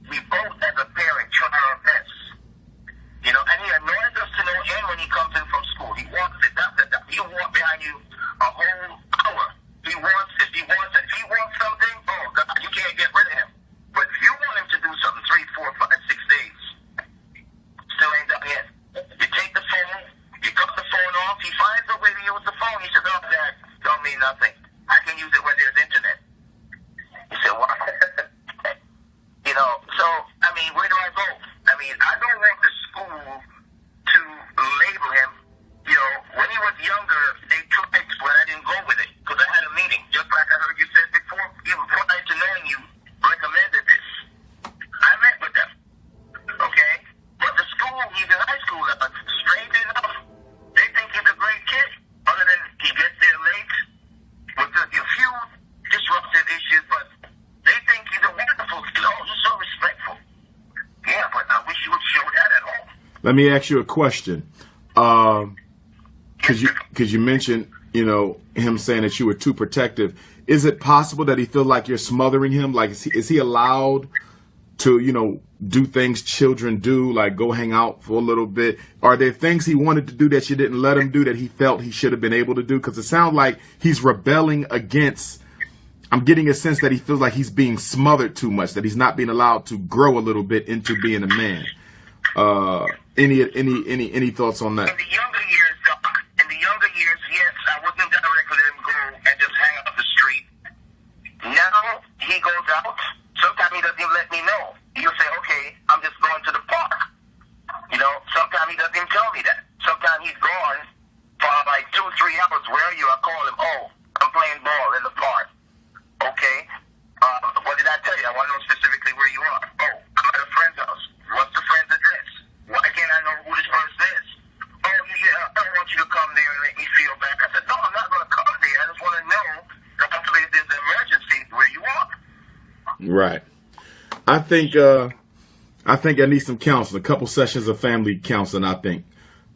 we both as a parent try our best. And he annoys us to no end when he comes in from school. He wants it, he'll walk behind you a whole hour. He wants it, If he wants something, oh God, you can't get rid of him. But if you want him to do something 3, 4, 5, 6 days, still ain't done yet. You take the phone, you cut the phone off, he finds a way to use the phone. He says, oh, Dad, don't mean nothing. I can use it when there's internet. He said, what? So, I mean, where do I go? I mean, I don't want the school to label him. When he was younger, they tried, but I didn't go with it because I had a meeting. Just like I heard you said before, even prior to knowing you recommended this. I met with them. Okay? But the school, he's in high school, strange enough, they think he's a great kid. Other than he gets there late with a few disruptive issues, but they think he's a wonderful kid. Oh, he's so respectful. Yeah, but I wish you would show that at home. Let me ask you a question. Because you mentioned, him saying that you were too protective. Is it possible that he feels like you're smothering him? Like, is he allowed to, do things children do, like go hang out for a little bit? Are there things he wanted to do that you didn't let him do that he felt he should have been able to do? Because it sounds like he's rebelling against, I'm getting a sense that he feels like he's being smothered too much, that he's not being allowed to grow a little bit into being a man. Any thoughts on that? In the younger years, Doc, yes, I wasn't directly let him go and just hang out the street. Now he goes he doesn't even let me know. He'll say, okay, I'm just going to the park. You know, sometimes he doesn't even tell me that. Sometimes he's gone for like 2 or 3 hours. Where are you? I call him, oh, I'm playing ball in the park. Okay. What did I tell you? I want to know specifically where you are. Oh, I'm at a friend's house. What's the friend's address? Why can't I know who this person is? Oh, yeah, I don't want you to come there and make me feel bad. I said, no, I'm not going to come there. I just want to know that hopefully if there's an emergency, where you are. Right. I think I need some counseling, a couple sessions of family counseling. I think,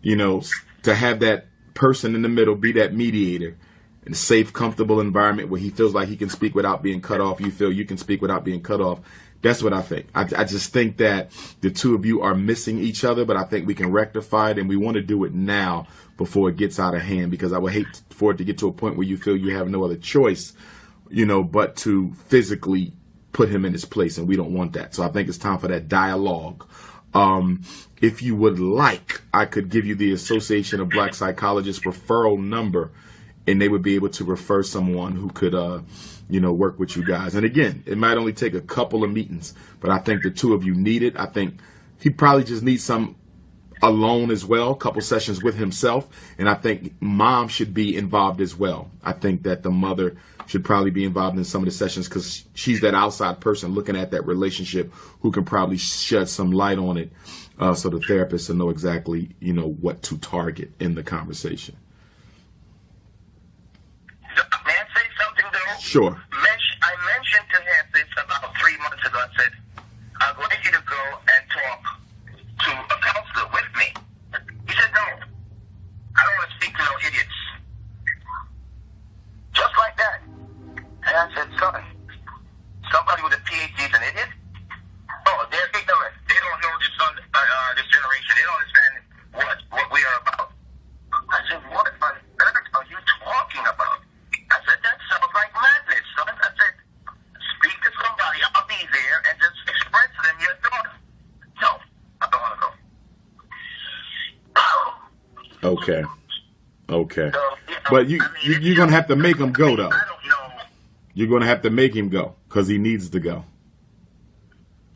you know, to have that person in the middle, be that mediator in a safe, comfortable environment where he feels like he can speak without being cut off. You feel you can speak without being cut off. That's what I think. I just think that the two of you are missing each other, but I think we can rectify it, and we want to do it now before it gets out of hand, because I would hate for it to get to a point where you feel you have no other choice, you know, but to physically put him in his place, and we don't want that. So I think it's time for that dialogue. If you would like, I could give you the Association of Black Psychologists referral number, and they would be able to refer someone who could, you know, work with you guys. And again, it might only take a couple of meetings, but I think the two of you need it. I think he probably just needs some alone as well, a couple sessions with himself. And I think mom should be involved as well. I think that the mother should probably be involved in some of the sessions, because she's that outside person looking at that relationship who can probably shed some light on it, so the therapist will know exactly, you know, what to target in the conversation. May I say something, though? Sure. I mentioned to him this about 3 months ago. I said, I'd like you to go and talk to a counselor with me. He said, no, I don't want to speak to no idiots. Just like that. And I said, son, somebody with a PhD is an idiot? Oh, they're ignorant. They don't know this generation. They don't understand what we are about. I said, what on earth are you talking about? I said, that sounds like madness, son. I said, speak to somebody. I'll be there and just express to them your thoughts. No, I don't want to go. Okay. Okay. So, you know, But you're going to have to make him go, though. I don't know. You're going to have to make him go, because he needs to go.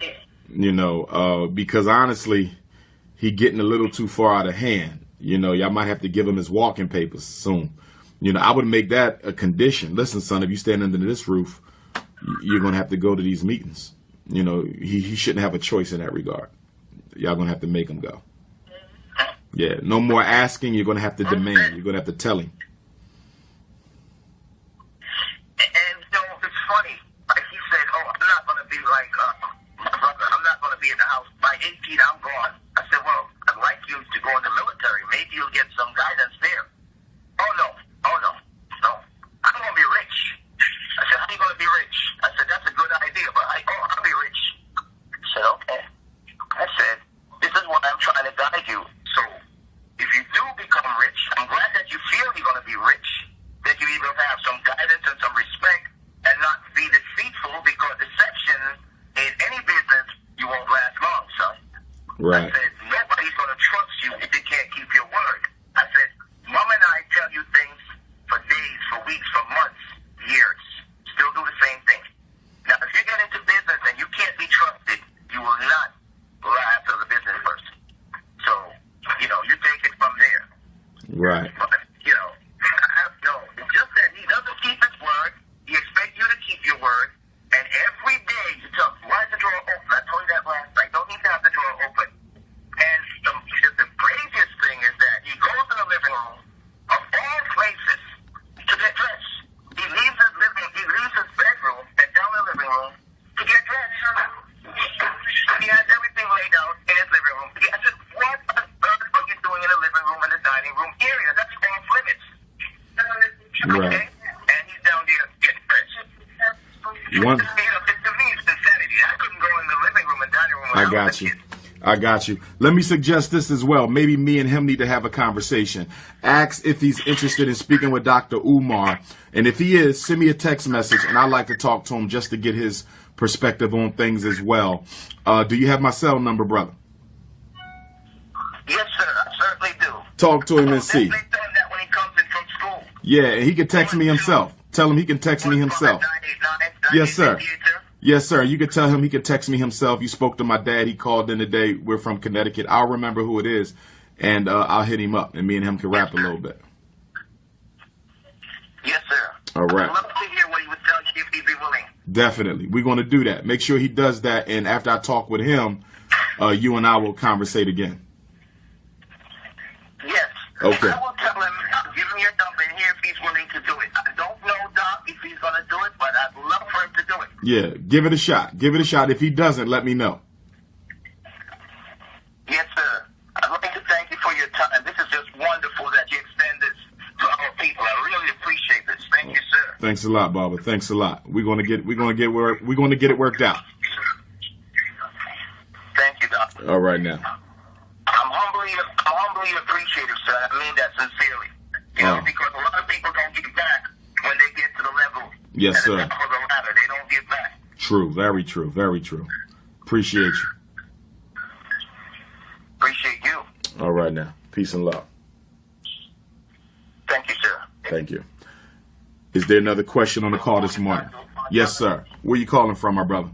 Yeah. You know, because honestly, he getting a little too far out of hand. You know, y'all might have to give him his walking papers soon. You know, I would make that a condition. Listen, son, if you stand under this roof, you're going to have to go to these meetings. You know, he shouldn't have a choice in that regard. Y'all going to have to make him go. Yeah, no more asking. You're going to have to demand. You're going to have to tell him. And, you know, it's funny. Like he said, oh, I'm not going to be like my brother. I'm not going to be in the house. By 18, I'm gone. I said, well, I'd like you to go in the military. Maybe you'll get some guidance there. Oh, no. Oh, no. No. I don't want to be rich. I said, how are you going to be rich? I said, that's a good idea, but I'll be rich. I said, okay. I said, this is what I'm trying to guide you. So, if you do become rich, I'm glad that you feel you're going to be rich, that you even have some guidance and some respect, and not be deceitful, because deception in any business, you won't last long, son. Right. I said, nobody's going to trust you if they can't keep your word. I said, Mom and I tell you things for days, for weeks, for months, years. Still do the same thing. Now, if you get into business and you can't be trusted, you will not last as a business person. So, you know, you take it from there. Right. But, you know, it's just that he doesn't keep his word. He expects you to keep your word. And every day you tell him, why is the drawer open? I told you that last night. Don't need to have the drawer open. And the craziest thing is that he goes to the living room of all places to get dressed. He leaves his bedroom and down the living room to get dressed. He has everything laid out in his living room. I said, what on earth are you doing in the living room and the dining room area? That's off limits. Right. Okay? And he's down there getting dressed. One. To me, it's insanity. I couldn't go in the living room and dining room. I got you. I got you. Let me suggest this as well. Maybe me and him need to have a conversation. Ask if he's interested in speaking with Dr. Umar. And if he is, send me a text message, and I'd like to talk to him just to get his perspective on things as well. Do you have my cell number, brother? Yes, sir. I certainly do. Talk to him and see. Definitely done that when he comes in from school. Yeah, and he can text me himself. Tell him he can text me himself. Yes, sir. Yes, sir. You could tell him he could text me himself. You spoke to my dad. He called in today. We're from Connecticut. I'll remember who it is, and I'll hit him up, and me and him can rap a little bit. Yes, sir. All right. I'd love to hear what he would tell you if he'd be willing. Definitely. We're going to do that. Make sure he does that, and after I talk with him, you and I will conversate again. Yes. Okay. I will tell him, I'll give him your number and hear if he's willing to do it. I don't know, Doc, if he's going to do it, but I'd love for him to do it. Yeah, give it a shot. Give it a shot. If he doesn't, let me know. Yes, sir. I'd like to thank you for your time. This is just wonderful that you extend this to our people. I really appreciate this. Thank you, sir. Thanks a lot, Barbara. Thanks a lot. We're gonna get it worked out. Thank you, Doc. All right now. I'm humbly appreciative, sir. I mean that sincerely. You know, because a lot of people don't get back when they get to the level. Yes, at the sir. top of the ladder. They don't get back. True. Very true. Very true. Appreciate you. Appreciate you. All right now. Peace and love. Thank you, sir. Thank you. Is there another question on the call this morning? Yes, sir. Where you calling from, my brother?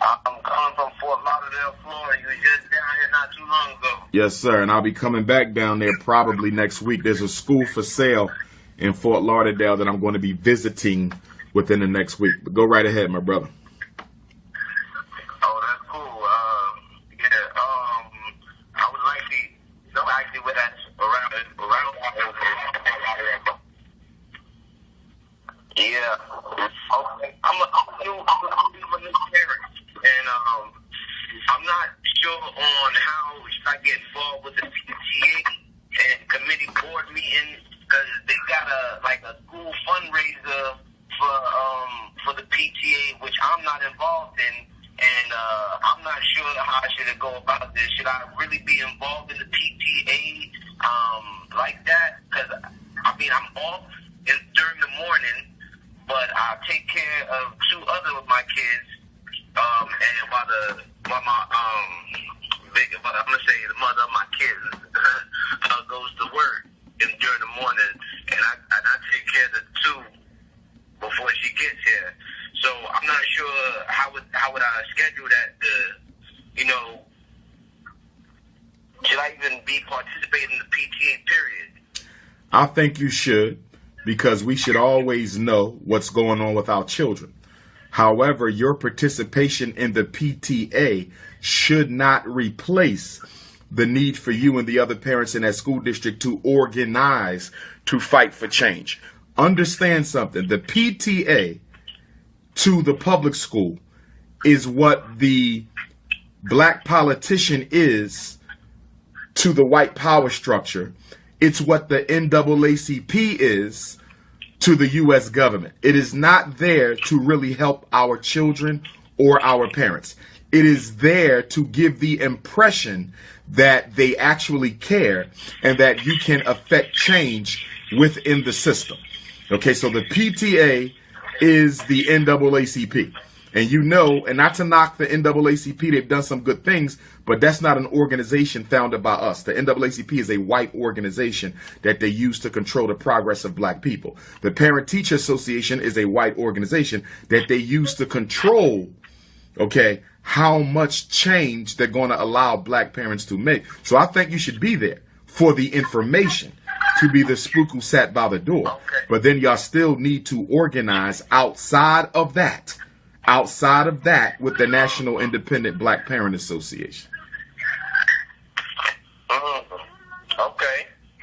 I'm calling from Fort Lauderdale, Florida. You were just down here not too long ago. Yes, sir. And I'll be coming back down there probably next week. There's a school for sale in Fort Lauderdale that I'm going to be visiting within the next week. But go right ahead, my brother. Oh, that's cool. I would like to know actually where that's around. Yeah. Okay. I'm a new parent, and I'm not sure on how should I get involved with the PTA and committee board meeting because they got a school fundraiser for the PTA, which I'm not involved in, and I'm not sure how I should go about this. Should I really be involved in the PTA like that? Because I'm off during the morning, but I take care of two other of my kids, and while I'm gonna say the mother of my kids goes to work during the morning, and I take care of the two before she gets here. So I'm not sure how would I schedule that should I even be participating in the PTA period? I think you should, because we should always know what's going on with our children. However, your participation in the PTA should not replace the need for you and the other parents in that school district to organize to fight for change. Understand something. The PTA to the public school is what the black politician is to the white power structure. It's what the NAACP is to the U.S. government. It is not there to really help our children or our parents. It is there to give the impression that they actually care and that you can affect change within the system. Okay, so the PTA is the NAACP. And and not to knock the NAACP, they've done some good things, but that's not an organization founded by us. The NAACP is a white organization that they use to control the progress of black people. The Parent Teacher Association is a white organization that they use to control, how much change they're going to allow black parents to make. So I think you should be there for the information, to be the spook who sat by the door. Okay. But then y'all still need to organize outside of that with the National Independent Black Parent Association.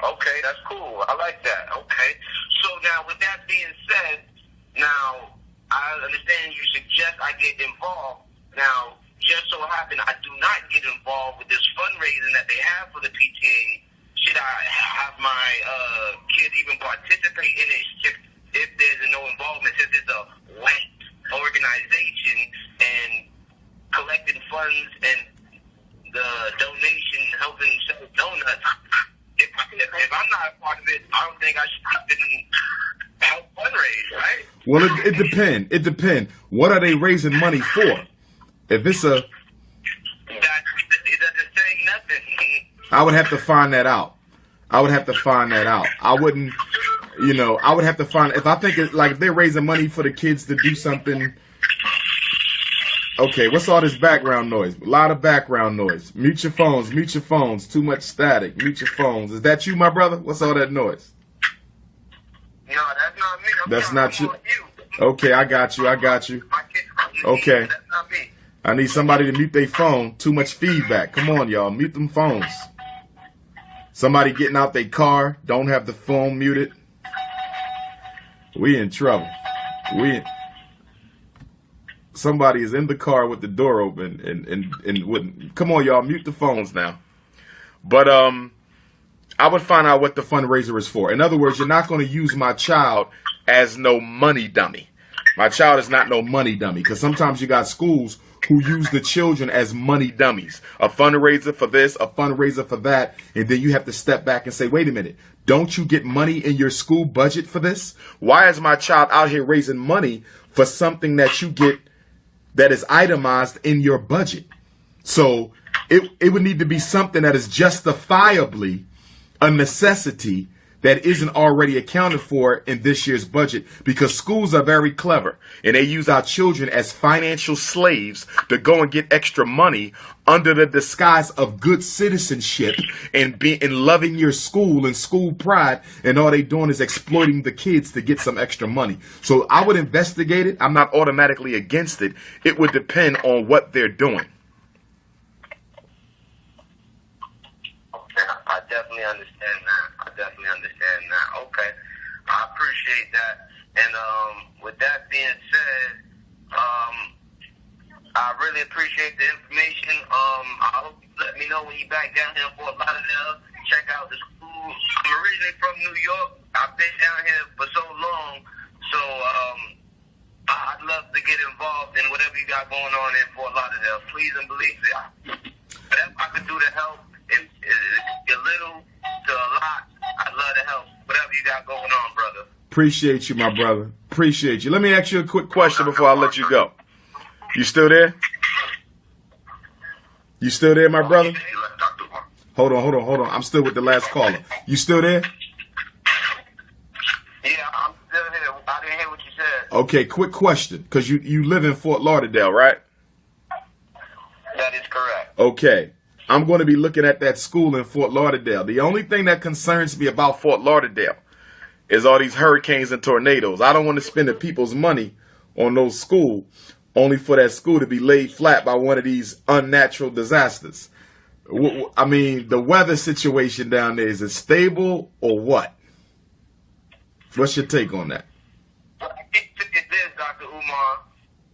Okay, that's cool. I like that. Okay. So now, with that being said, now I understand you suggest I get involved. Now, just so happen I do not get involved with this fundraising that they have for the PTA. Should I have my kid even participate in it if there's no involvement, since it's a white organization and collecting funds and the donation helping sell donuts? If I'm not a part of it, I don't think I should even help fundraise, right? Well, it depends. It depends. What are they raising money for? If it's it doesn't say nothing. I would have to find that out. I wouldn't. You know, I would have to find, if I think it's like if they're raising money for the kids to do something. Okay, what's all this background noise? A lot of background noise. Mute your phones, mute your phones. Too much static. Mute your phones. Is that you, my brother? What's all that noise? No, that's not me. That's not you. Okay, I got you. Okay. That's not me. I need somebody to mute their phone. Too much feedback. Come on, y'all. Mute them phones. Somebody getting out their car. Don't have the phone muted. We in trouble. Somebody is in the car with the door open and wouldn't. Come on, y'all. Mute the phones now. But I would find out what the fundraiser is for. In other words, you're not going to use my child as no money dummy. My child is not no money dummy, because sometimes you got schools who use the children as money dummies. A fundraiser for this, a fundraiser for that, and then you have to step back and say, wait a minute, don't you get money in your school budget for this? Why is my child out here raising money for something that you get that is itemized in your budget? So it would need to be something that is justifiably a necessity that isn't already accounted for in this year's budget, because schools are very clever and they use our children as financial slaves to go and get extra money under the disguise of good citizenship and loving your school and school pride, and all they doing is exploiting the kids to get some extra money. So I would investigate it. I'm not automatically against it. It would depend on what they're doing. I definitely understand that. Okay. I appreciate that. And with that being said, I really appreciate the information. I hope you let me know when you back down here in Fort Lauderdale. Check out the school. I'm originally from New York. I've been down here for so long. So I'd love to get involved in whatever you got going on in Fort Lauderdale. Please and believe it. Whatever I can do to help, if a little to a lot, I'd love to help. Whatever you got going on, brother. Appreciate you, my brother. Appreciate you. Let me ask you a quick question before I let you go. You still there? You still there, my brother? Hold on. I'm still with the last caller. You still there? Yeah, I'm still here. I didn't hear what you said. Okay, quick question, because you live in Fort Lauderdale, right? That is correct. Okay. I'm going to be looking at that school in Fort Lauderdale. The only thing that concerns me about Fort Lauderdale is all these hurricanes and tornadoes. I don't want to spend the people's money on those schools only for that school to be laid flat by one of these unnatural disasters. I mean, the weather situation down there, is it stable or what? What's your take on that? Well, I think look at this, Dr. Umar.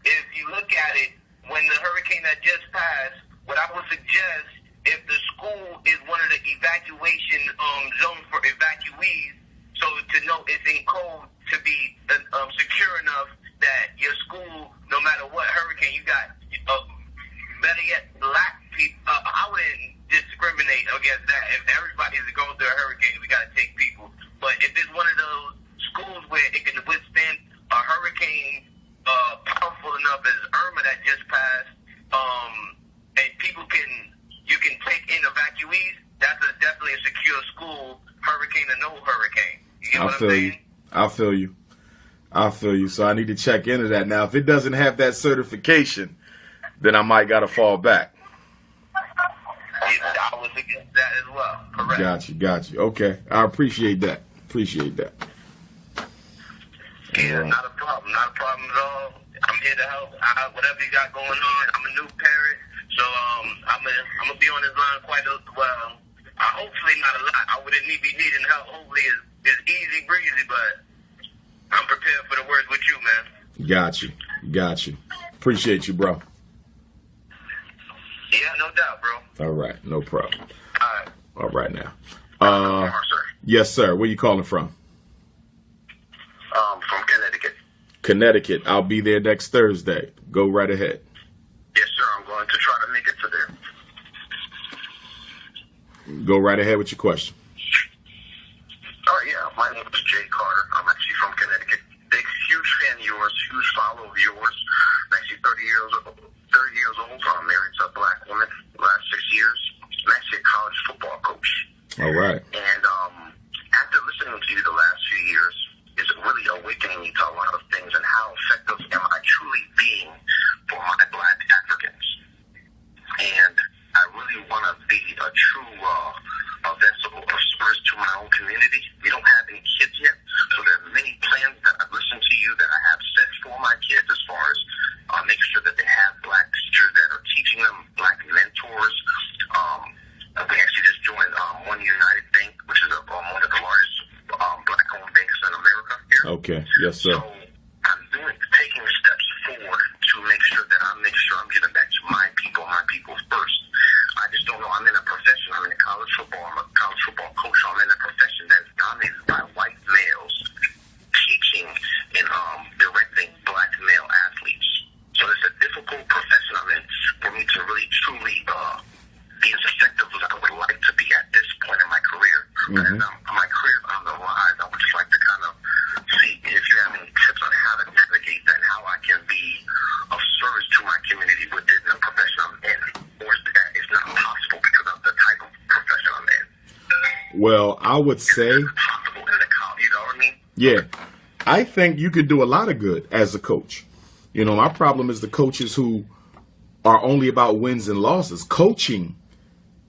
If you look at it, when the hurricane that just passed, what I would suggest, if the school is one of the evacuation zones for evacuees, so to know it's in code to be secure enough that your school, no matter what hurricane you got, better yet, black people, I wouldn't discriminate against that. If everybody's going through a hurricane, we got to take people. But if it's one of those schools where it can withstand a hurricane powerful enough as Irma that just passed, and you can take in evacuees, that's definitely a secure school, hurricane or no hurricane. You get what I'm saying? I feel you. So I need to check into that. Now, if it doesn't have that certification, then I might got to fall back. I was against that as well. Correct. Got you. Okay. I appreciate that. Yeah, not a problem at all. I'm here to help. Whatever you got going on, I'm a new parent, so I'm gonna be on this line quite well. Hopefully not a lot. I wouldn't be needing help. Hopefully it's easy breezy, but I'm prepared for the words with you, man. Got you. Appreciate you, bro. Yeah, no doubt, bro. All right, no problem. All right now. Sir. Yes, sir. Where you calling from? From Connecticut. Connecticut. I'll be there next Thursday. Go right ahead. Yes, sir. I'm going to try to make it to there. Go right ahead with your question. Yeah. My name is Jay Carter. I'm actually from Connecticut. Huge fan of yours. Huge follower of yours. I'm actually 30 years old. I'm married to a black woman the last 6 years. I'm actually a college football coach. All right. And after listening to you the last few years, Okay. Yes, sir. So I'm taking steps forward to make sure that I'm giving back to my people first. I just don't know. I'm in a profession. I'm in college football. I'm a college football coach. So I'm in a profession that's dominated by white males teaching and directing black male athletes. So it's a difficult profession I'm in for me to really truly be as effective as I would like to be at this point in my career. But as my career is on the rise, I would just like to kind of see if you have any tips on how to navigate that and how I can be of service to my community within the profession I'm in. Or is that it's not possible because of the type of profession I'm in? Well, I would say, It's possible in the college, you know what I mean? yeah, I think you could do a lot of good as a coach. You know, my problem is the coaches who are only about wins and losses. Coaching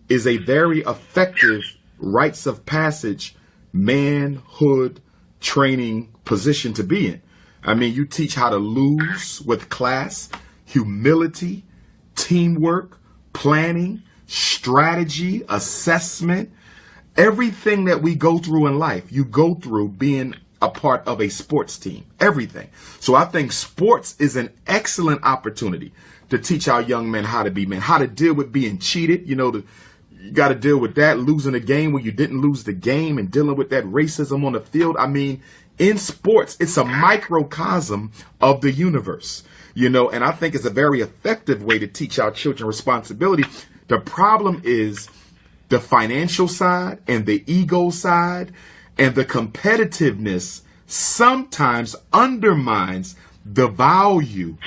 is a very effective rites of passage, manhood training position to be in. I mean, you teach how to lose with class, humility, teamwork, planning, strategy, assessment. Everything that we go through in life, you go through being a part of a sports team. Everything. So I think sports is an excellent opportunity to teach our young men how to be men, how to deal with being cheated. You know, you got to deal with that, losing a game when you didn't lose the game, and dealing with that racism on the field. I mean, in sports, it's a microcosm of the universe, you know, and I think it's a very effective way to teach our children responsibility. The problem is the financial side and the ego side and the competitiveness sometimes undermines the value,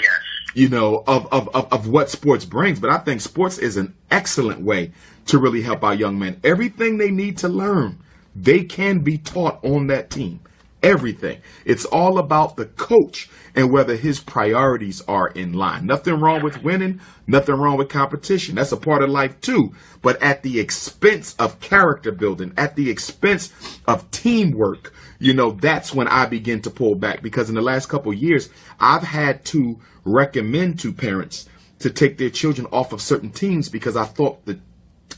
you know, of what sports brings. But I think sports is an excellent way to really help our young men. Everything they need to learn, they can be taught on that team. Everything. It's all about the coach and whether his priorities are in line. Nothing wrong with winning, nothing wrong with competition. That's a part of life too. But at the expense of character building, at the expense of teamwork, you know, that's when I begin to pull back. Because in the last couple of years, I've had to recommend to parents to take their children off of certain teams because I thought the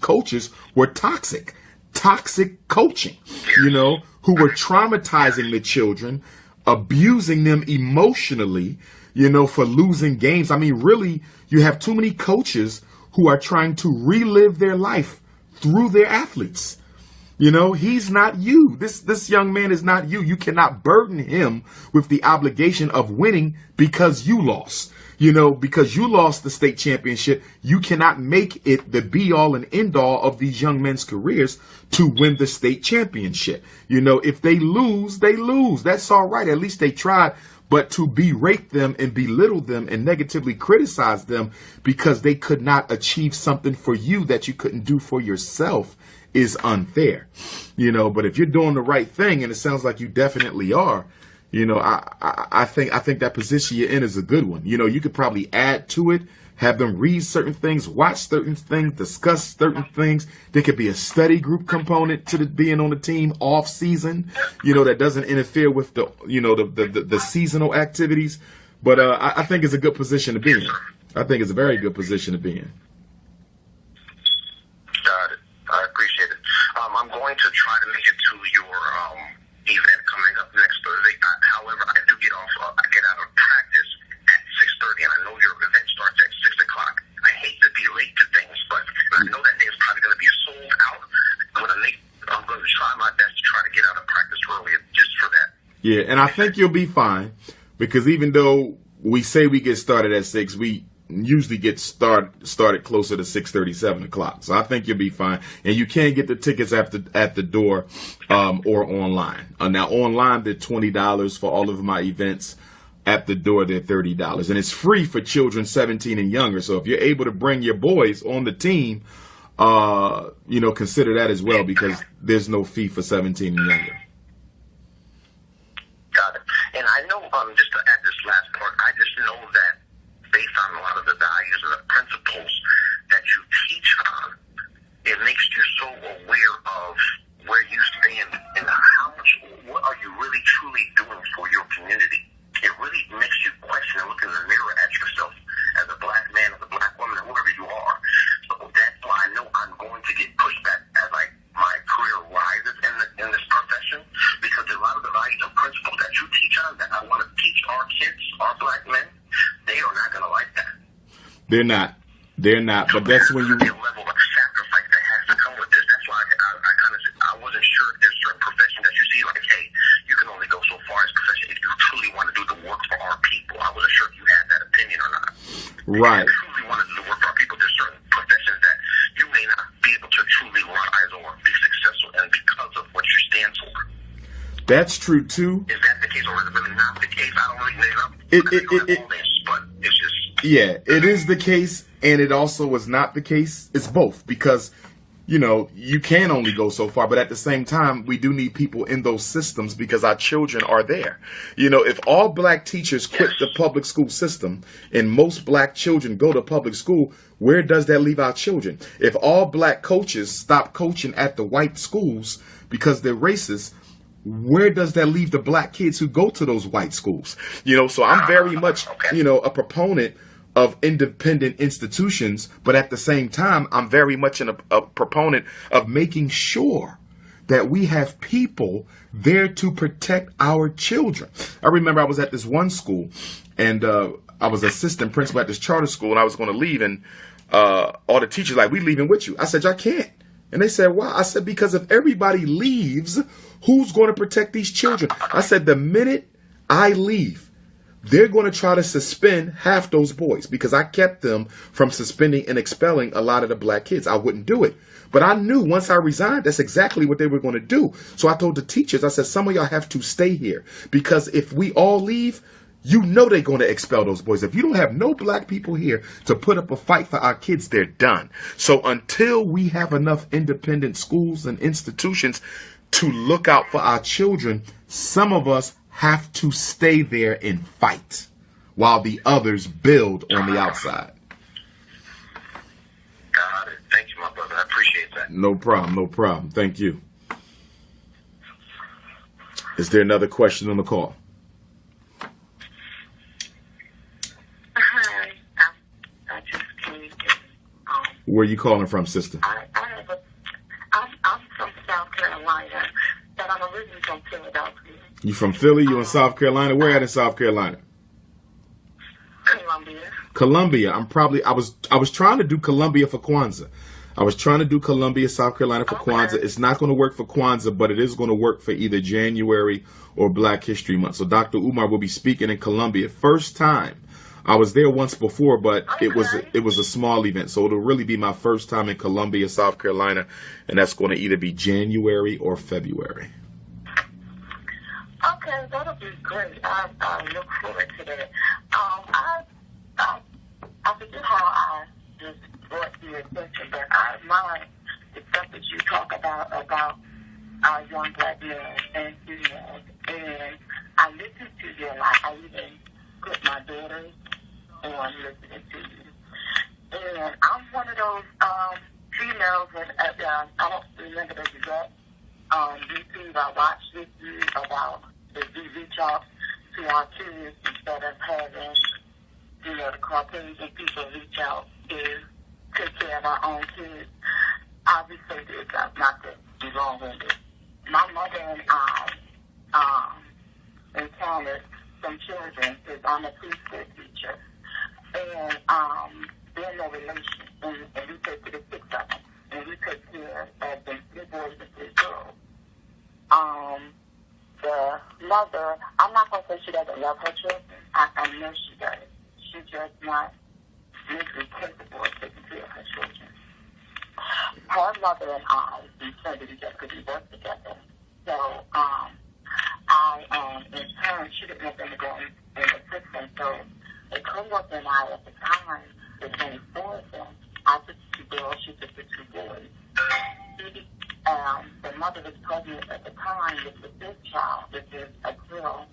coaches were toxic coaching, you know, who were traumatizing the children, abusing them emotionally, you know, for losing games. I mean, really, you have too many coaches who are trying to relive their life through their athletes. You know, he's not you. This young man is not you. You cannot burden him with the obligation of winning because you lost. You know, because you lost the state championship, you cannot make it the be all and end all of these young men's careers to win the state championship. You know, if they lose, they lose. That's all right. At least they tried. But to berate them and belittle them and negatively criticize them because they could not achieve something for you that you couldn't do for yourself is unfair. You know, but if you're doing the right thing, and it sounds like you definitely are, you know, I think that position you're in is a good one. You know, you could probably add to it, have them read certain things, watch certain things, discuss certain things. There could be a study group component to being on the team off season, you know, that doesn't interfere with the, you know, the seasonal activities. But I think it's a good position to be in. I think it's a very good position to be in. Got it. I appreciate it. I'm going to try to make it to your event coming up next Thursday. However, I do get off. I get out of practice at 6:30, and I know your event starts at 6 o'clock. I hate to be late to things, but I know that day is probably going to be sold out. I'm going to try my best to try to get out of practice early just for that. Yeah, and I think you'll be fine because even though we say we get started at 6, we usually get started closer to 6:30, 7 o'clock. So I think you'll be fine. And you can get the tickets at the door or online. Now, online, they're $20 for all of my events. At the door, they're $30. And it's free for children 17 and younger. So if you're able to bring your boys on the team, you know, consider that as well because there's no fee for 17 and younger. Got it. And I know, just to add this last part, I just know that based on a lot of the values and the principles that you teach on, it makes you so aware of where you stand and what are you really truly doing for your community. It really makes you question and look in the mirror at yourself as a black man, as a black woman, or whoever you are. So that's why I know I'm going to get pushed back as my career rises in this profession because a lot of the values and principles that you teach on They're not. But that's when you. A level of sacrifice that has to come with this. That's why I wasn't sure if there's certain professions that you see like, hey, you can only go so far as profession if you truly want to do the work for our people. I wasn't sure if you had that opinion or not. Right. If you truly want to do the work for our people, there's certain professions that you may not be able to truly rise or be successful in because of what you stand for. That's true too. Is that the case, or is it really not the case? I don't really know. But it's just. Yeah, it is the case, and it also is not the case. It's both, because, you know, you can only go so far, but at the same time, we do need people in those systems because our children are there. You know, if all black teachers quit the public school system and most black children go to public school, where does that leave our children? If all black coaches stop coaching at the white schools because they're racist, where does that leave the black kids who go to those white schools? You know, so I'm very much, you know, a proponent of independent institutions, but at the same time, I'm very much a proponent of making sure that we have people there to protect our children. I remember I was at this one school, and I was assistant principal at this charter school, and I was going to leave, and all the teachers like, we leaving with you. I said, I can't. And they said, why? I said, because if everybody leaves, who's going to protect these children? I said, the minute I leave, they're going to try to suspend half those boys because I kept them from suspending and expelling a lot of the black kids. I wouldn't do it. But I knew once I resigned, that's exactly what they were going to do. So I told the teachers, I said, some of y'all have to stay here because if we all leave, you know they're going to expel those boys. If you don't have no black people here to put up a fight for our kids, they're done. So until we have enough independent schools and institutions to look out for our children, some of us have to stay there and fight while the others build on the outside. Got it. Thank you, my brother. I appreciate that. No problem. Thank you. Is there another question on the call? Hi, I just came. Where are you calling from, sister? I'm from South Carolina, but I'm originally from Philadelphia. You from Philly? You in South Carolina? Where at in South Carolina? Columbia. I was trying to do Columbia for Kwanzaa. I was trying to do Columbia, South Carolina for Kwanzaa. It's not going to work for Kwanzaa, but it is going to work for either January or Black History Month. So Dr. Umar will be speaking in Columbia. First time. I was there once before, but it was a small event. So it'll really be my first time in Columbia, South Carolina, and that's going to either be January or February. Okay, that'll be great. I look forward to that. I forget how I just brought your attention, but I admire the stuff that you talk about our young black men and females. And I listen to you a lot. I even put my daughters on listening to you. And I'm one of those females that I don't remember the exact YouTube I watched with you about if we reach out to our kids instead of having, you know, the Caucasian people reach out to take care of our own kids. I'll just say this, not to be long-winded. My mother and I encountered some children because I'm a preschool teacher. And they're in no relation. And we take care of 6 of them. And we take care of them 3 boys and 3 girls. The mother, I'm not going to say she doesn't love her children. I know she does. She's just not mentally capable of taking care of her children. Her mother and I befriended each other because we worked together. So, in turn, she didn't want them to go in the system. So, a co-worker and I at the time, there's only 4 of them. I took the 2 girls, she took the 2 boys. The mother was pregnant at the time with the 5th child, which is a girl,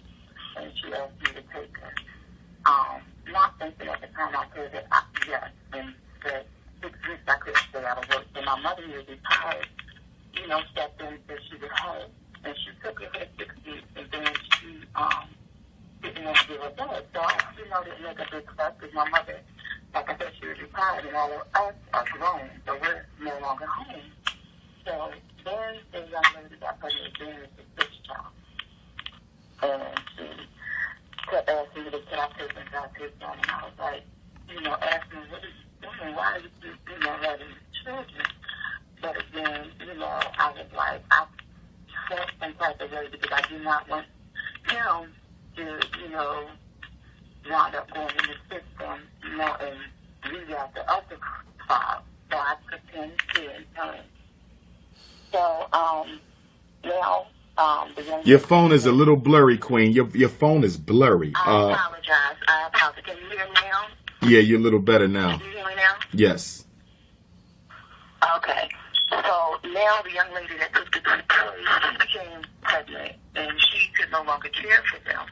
and she asked me to take her. Not thinking at the time I could that yes, and the 6 weeks I couldn't stay out of work. So my mother, who was retired, you know, stepped in so she would help. And she took her for 6 weeks, and then she didn't want to give her back. So I, you know, didn't make a big fuss because my mother, like I said, she was retired, and all of us are grown, so we're no longer home. So then the young lady got pregnant again with the 6th child. And she kept asking me to get our kids and our kids down. And I was like, you know, asking, what do way because I do not want him to, wind up going in the system, and leave out the other five. So I pretend to in turn. So, now, the young Your phone is a little blurry, Queen. Your phone is blurry. I apologize. Can you hear me now? Yeah, you're a little better now. Can you hear me now? Yes. Okay. So now the young lady that took the two boys, she became pregnant, and she could no longer care for them.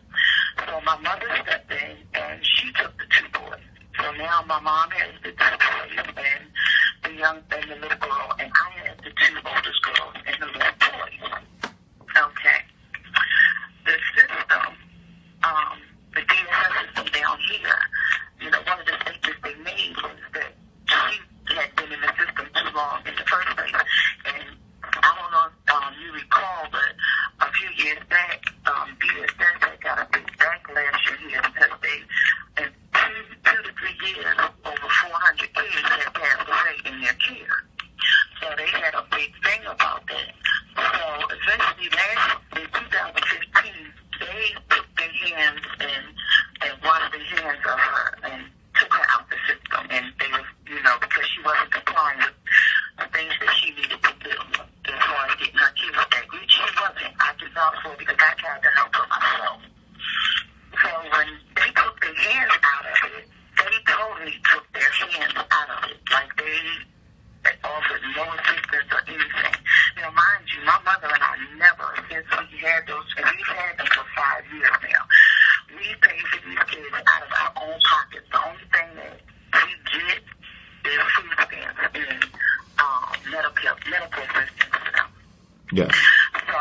So my mother stepped in, and she took the two boys. So now my mom has the two boys, and the little girl, and I have the two oldest girls and the little boys. Okay. The system, the DSS system down here, one of the statements they made was that she had been in the system too long in the first place. And I don't know if you recall, but a few years back, DSS had got a big backlash in here because they, in 2 to 3 years, over 400 kids had passed away in their care. So they had a big thing about that. So eventually, in 2015, they took their hands and washed their hands of her and took her out the system. And they was, because she wasn't complying with the things that she needed to do as far as getting her kids back, which she wasn't. I can vouch for because I tried to help her myself. So when they took their hands out of it, they totally took their hands out of it. Like they offered no assistance or anything. Mind you, my mother and I never, since we had those, and we've had them for 5 years now, we pay for these kids out of our own pockets. The only thing that we get is food stamps and medical assistance to them. Yes. So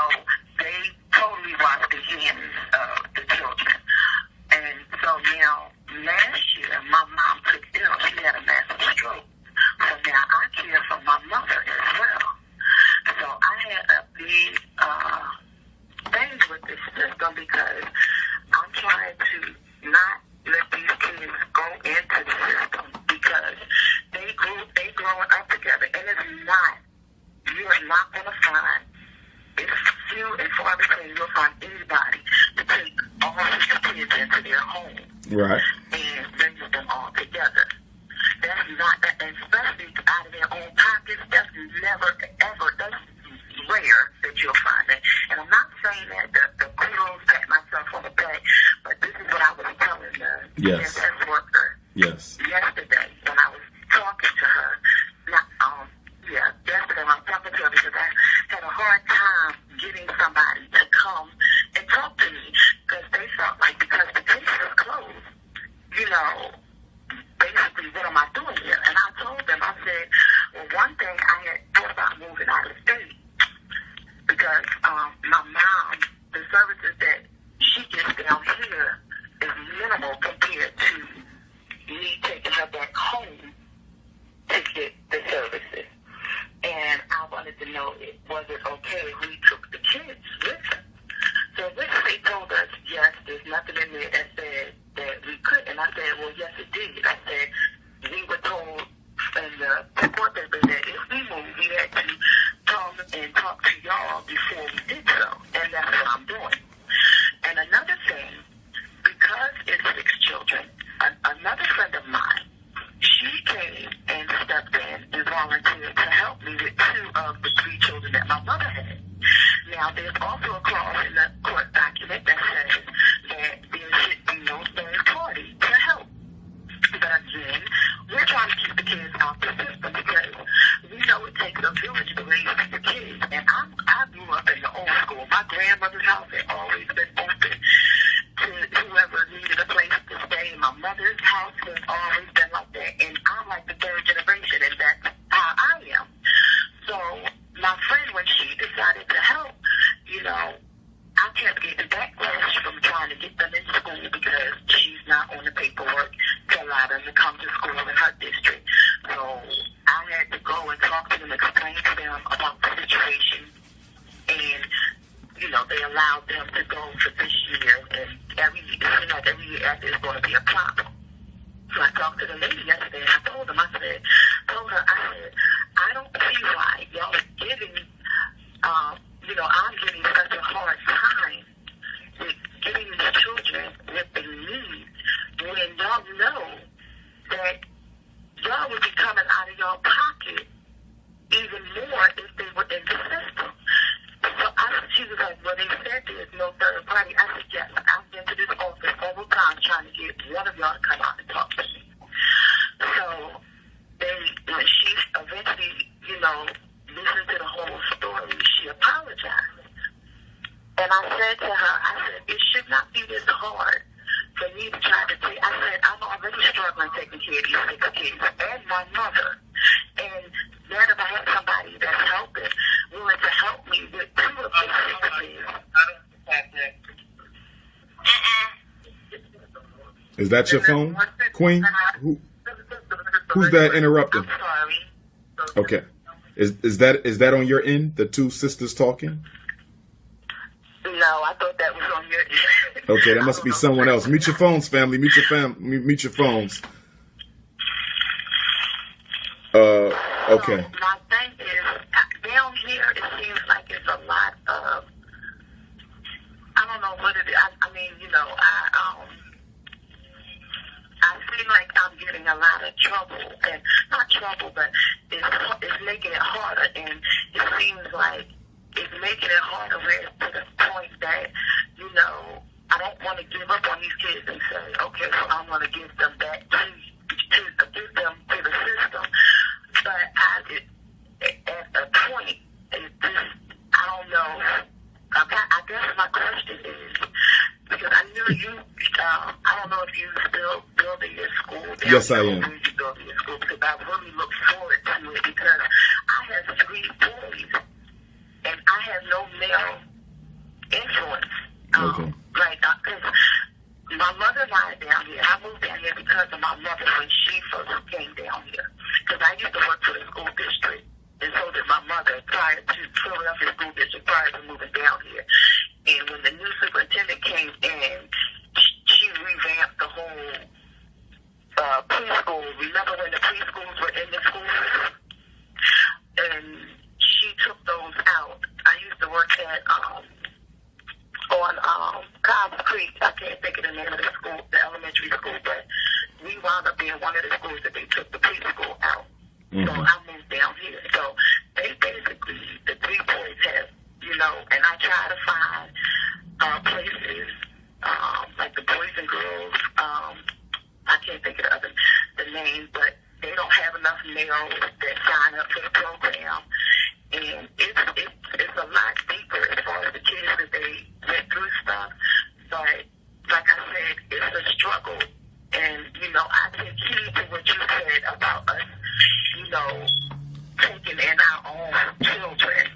they totally washed the hands of the children. And so now, last year, my mom took ill. She had a massive stroke. So now I care for my mother as well. So I had a big thing with this system because I'm trying to not let these kids go into the system because they growing up together, and you're not going to find, it's few and far between you'll find anybody to take all these kids into their home. Right. And raise them all together. That's not that, especially out of their own pockets. That's never, ever, that's rare that you'll find that. And I'm not saying that the kudos pat myself on the back, but this is what I was telling the DSS worker yesterday when I was talking to her. Yesterday when I was talking to her because I had a hard time getting somebody to come and talk to me because they felt like because the case was closed, basically, what am I doing here? And I told them, I said, well, one thing I had thought about moving out of state because my mom, the services that she gets down here is minimal compared to me taking her back home to get the services. And I wanted to know, was it okay if we took the kids with us? So which they told us, yes, there's nothing in there that said that we could. And I said, well, yes, it did. I said, we were told in the report paper that if we moved, we had to come and talk to y'all before we did so. And that's what I'm doing. And another thing, because it's 6 children, another friend of mine, she came and stepped in and volunteered to help me with 2 of the 3 children that my mother had. Now, there's also a clause in the court document that says that there should be no third party to help. But again, we're trying to keep the kids out the system because we know it takes a village to raise the kids. And I grew up in the old school. My grandmother's house had always been open to whoever needed a place to stay. My mother's house has always been like that. And I'm like the 3rd generation, and that's how I am. So my friend, when she decided to help, I kept getting backlash from trying to get them in school because she's not on the paperwork to allow them to come to school in her district. So I had to go and talk to them, explain to them about the situation, and they allowed them to go for this year, and every year after it's going to be a problem. So I talked to the lady yesterday, and I told her, I said, I don't see why y'all are giving, I'm getting such a hard time my mother. And now that I have somebody that's helping, willing to help me with 2 of the 6 Is that your phone, Queen? Who's that interrupting? I'm sorry. Okay. Is that on your end? The 2 sisters talking? No, I thought that was on your end. Okay, that must be someone else. Mute your phones, family. Mute your phones. Okay. So my thing is, down here, it seems like it's a lot of, I don't know what it is. I mean, you know, I feel like I'm getting a lot of trouble, and not trouble, but it's making it harder, and it seems like it's making it harder to the point that, you know, I don't want to give up on these kids and say, okay, so I'm going to give them back to give them to the system. But at a point, I don't know. I guess my question is, because I knew you, I don't know if you still building your school. Yes, I am. You building your school, because I really look forward to it, because I have 3 boys, and I have no male influence. Okay. Like, because my mother and I are down here. I moved down here because of my mother when she first came down here. Because I used to work for the school district, and so did my mother prior to Philadelphia School District, prior to moving down here. And when the new superintendent came in, she revamped the whole preschool. Remember when the preschools were in the schools? And she took those out. I used to work at on Cobbs Creek. I can't think of the name of the school, the elementary school, but we wound up being one of the schools that they took the preschool out. Mm-hmm. So I moved down here. So they basically, the 3 boys have, you know, and I try to find places like the Boys and Girls. I can't think of the name, but they don't have enough males that sign up for the program. And it's a lot deeper as far as the kids that they went through stuff. But like I said, it's a struggle. And, you know, I take heed to what you said about us, you know, taking in our own children.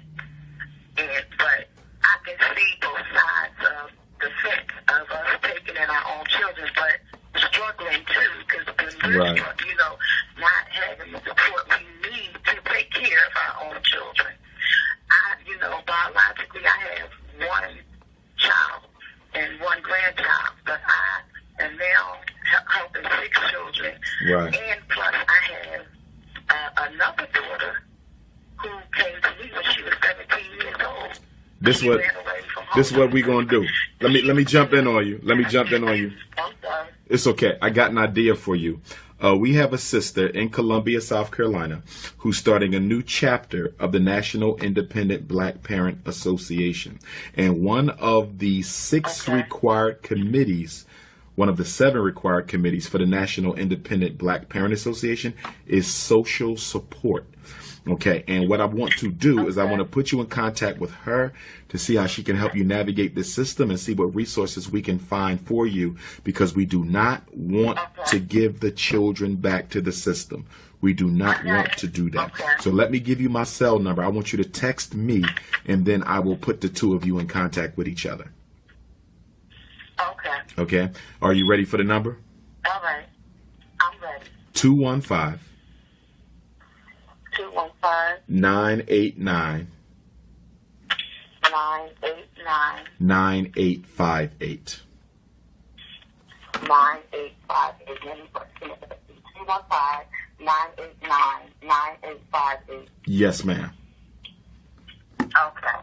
But I can see both sides of the fence of us taking in our own children, but struggling too, because we're, right, you know, not having the support we need to take care of our own children. You know, biologically, I have 1 child and 1 grandchild, but I am now helping 6 children. Right. And plus, I have another daughter who came to me when she was 17 years old. This is what we gonna do. Let me jump in on you. I'm sorry. It's okay. I got an idea for you. We have a sister in Columbia, South Carolina, who's starting a new chapter of the National Independent Black Parent Association. And one of the 6 required committees, one of the 7 required committees for the National Independent Black Parent Association is social support. Okay, and what I want to do is I want to put you in contact with her to see how she can help you navigate this system and see what resources we can find for you, because we do not want to give the children back to the system. We do not want to do that. So let me give you my cell number. I want you to text me, and then I will put the 2 of you in contact with each other. Okay. Are you ready for the number? All right. I'm ready. 215 989 9858. 215-989-9858. Yes, ma'am. Okay.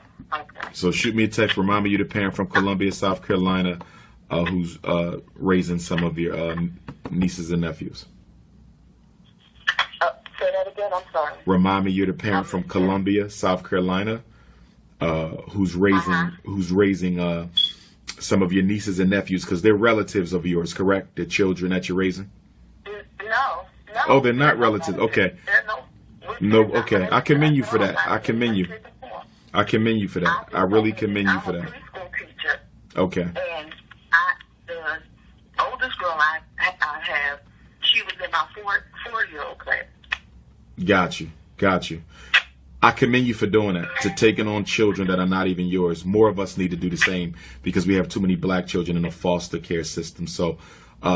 So shoot me a text. Remind me you're the parent from Columbia, South Carolina, who's raising some of your nieces and nephews. Say that again. I'm sorry. Remind me you're the parent from Columbia, South Carolina, who's raising some of your nieces and nephews, because they're relatives of yours, correct? The children that you're raising? No. Oh, they're not relatives. Okay. No. Okay. I commend you for that. I commend you for that. I really commend you for that. I'm a preschool teacher. Okay. And the oldest girl I have, she was in my 4-year-old class. Got you. Got you. I commend you for doing that, to taking on children that are not even yours. More of us need to do the same because we have too many black children in the foster care system. So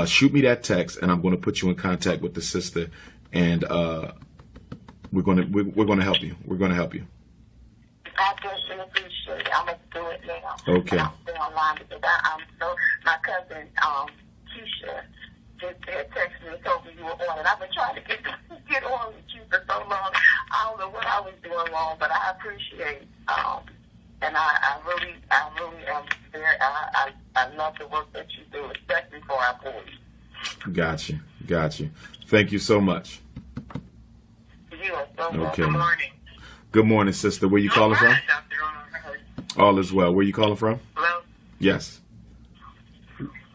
shoot me that text, and I'm going to put you in contact with the sister, and we're going to help you. We're going to help you. I definitely appreciate it. I'm going to do it now. Okay. I'll stay online because I'm so, my cousin, Keisha, just texted me and told me you were on, and I've been trying to get on with you for so long. I don't know what I was doing wrong, but I appreciate, and I really am very, I love the work that you do, especially for our boys. Got you. Thank you so much. You are so welcome. Okay. Good morning. Good morning, sister. Where you calling from? All is well. Where you calling from? Hello? Yes.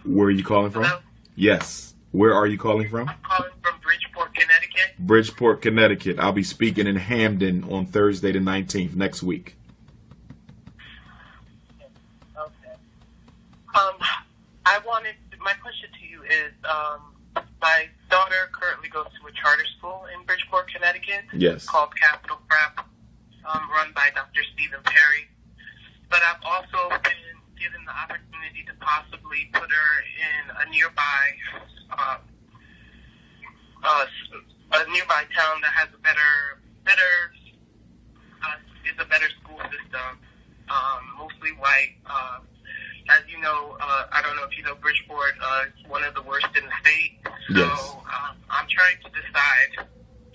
Where are you calling from? Hello? Yes. Where are you calling from? I'm calling from Bridgeport, Connecticut. Bridgeport, Connecticut. I'll be speaking in Hamden on Thursday the 19th next week. Okay. My question to you is, my daughter currently goes to a charter school in Bridgeport, Connecticut. Yes. Called Capital Prep, run by Dr. Stephen Perry. But I've also been given the opportunity to possibly put her in a nearby town that has a better school system, mostly white. As you know, I don't know if you know Bridgeport, it's one of the worst in the state. So Yes. I'm trying to decide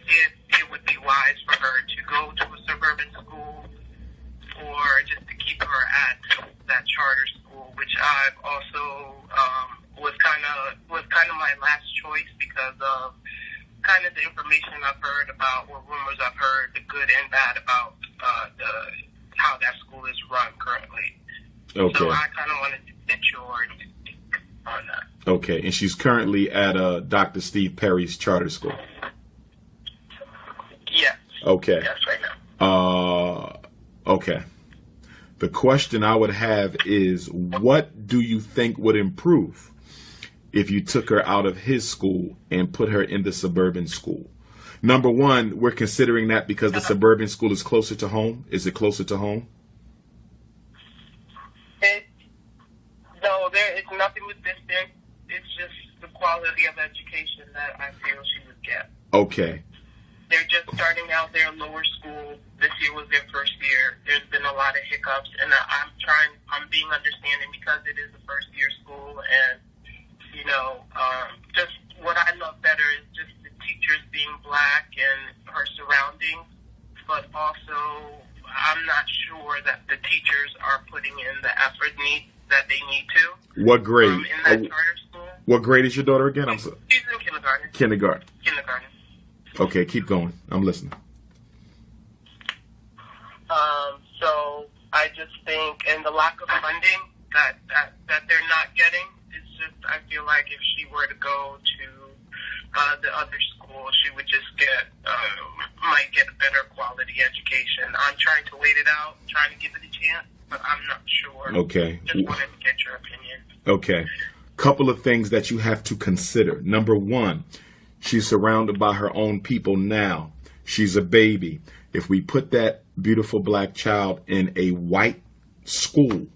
if it would be wise for her to go to a suburban school or just to keep her at that charter school, which I've also was kind of my last choice because of kind of the information I've heard about, or rumors I've heard, the good and bad about how that school is run currently. Okay. So I kind of wanted to get your on that. Okay. And she's currently at Dr. Steve Perry's charter school. Yes. Okay. Yes, right now. Okay. The question I would have is, what do you think would improve if you took her out of his school and put her in the suburban school? Number one, we're considering that because the suburban school is closer to home. Is it closer to home? No, there is nothing with distance. It's just the quality of education that I feel she would get. Okay. They're just starting out their lower school. This year was their first year. There's been a lot of hiccups, and I'm being understanding because it is a first year school, and just what I love better is just the teachers being black and her surroundings, but also I'm not sure that the teachers are putting in the effort that they need to. What grade? In that charter school. What grade is your daughter again? She's in kindergarten. Kindergarten. Okay, keep going. I'm listening. So I just think, and the lack of funding that they're not getting, it's just, I feel like if she were to go to the other school, she would just might get a better quality education. I'm trying to wait it out, trying to give it a chance, but I'm not sure. Okay. Just wanted to get your opinion. Okay. Couple of things that you have to consider. Number one, she's surrounded by her own people now. She's a baby. If we put that beautiful black child in a white school,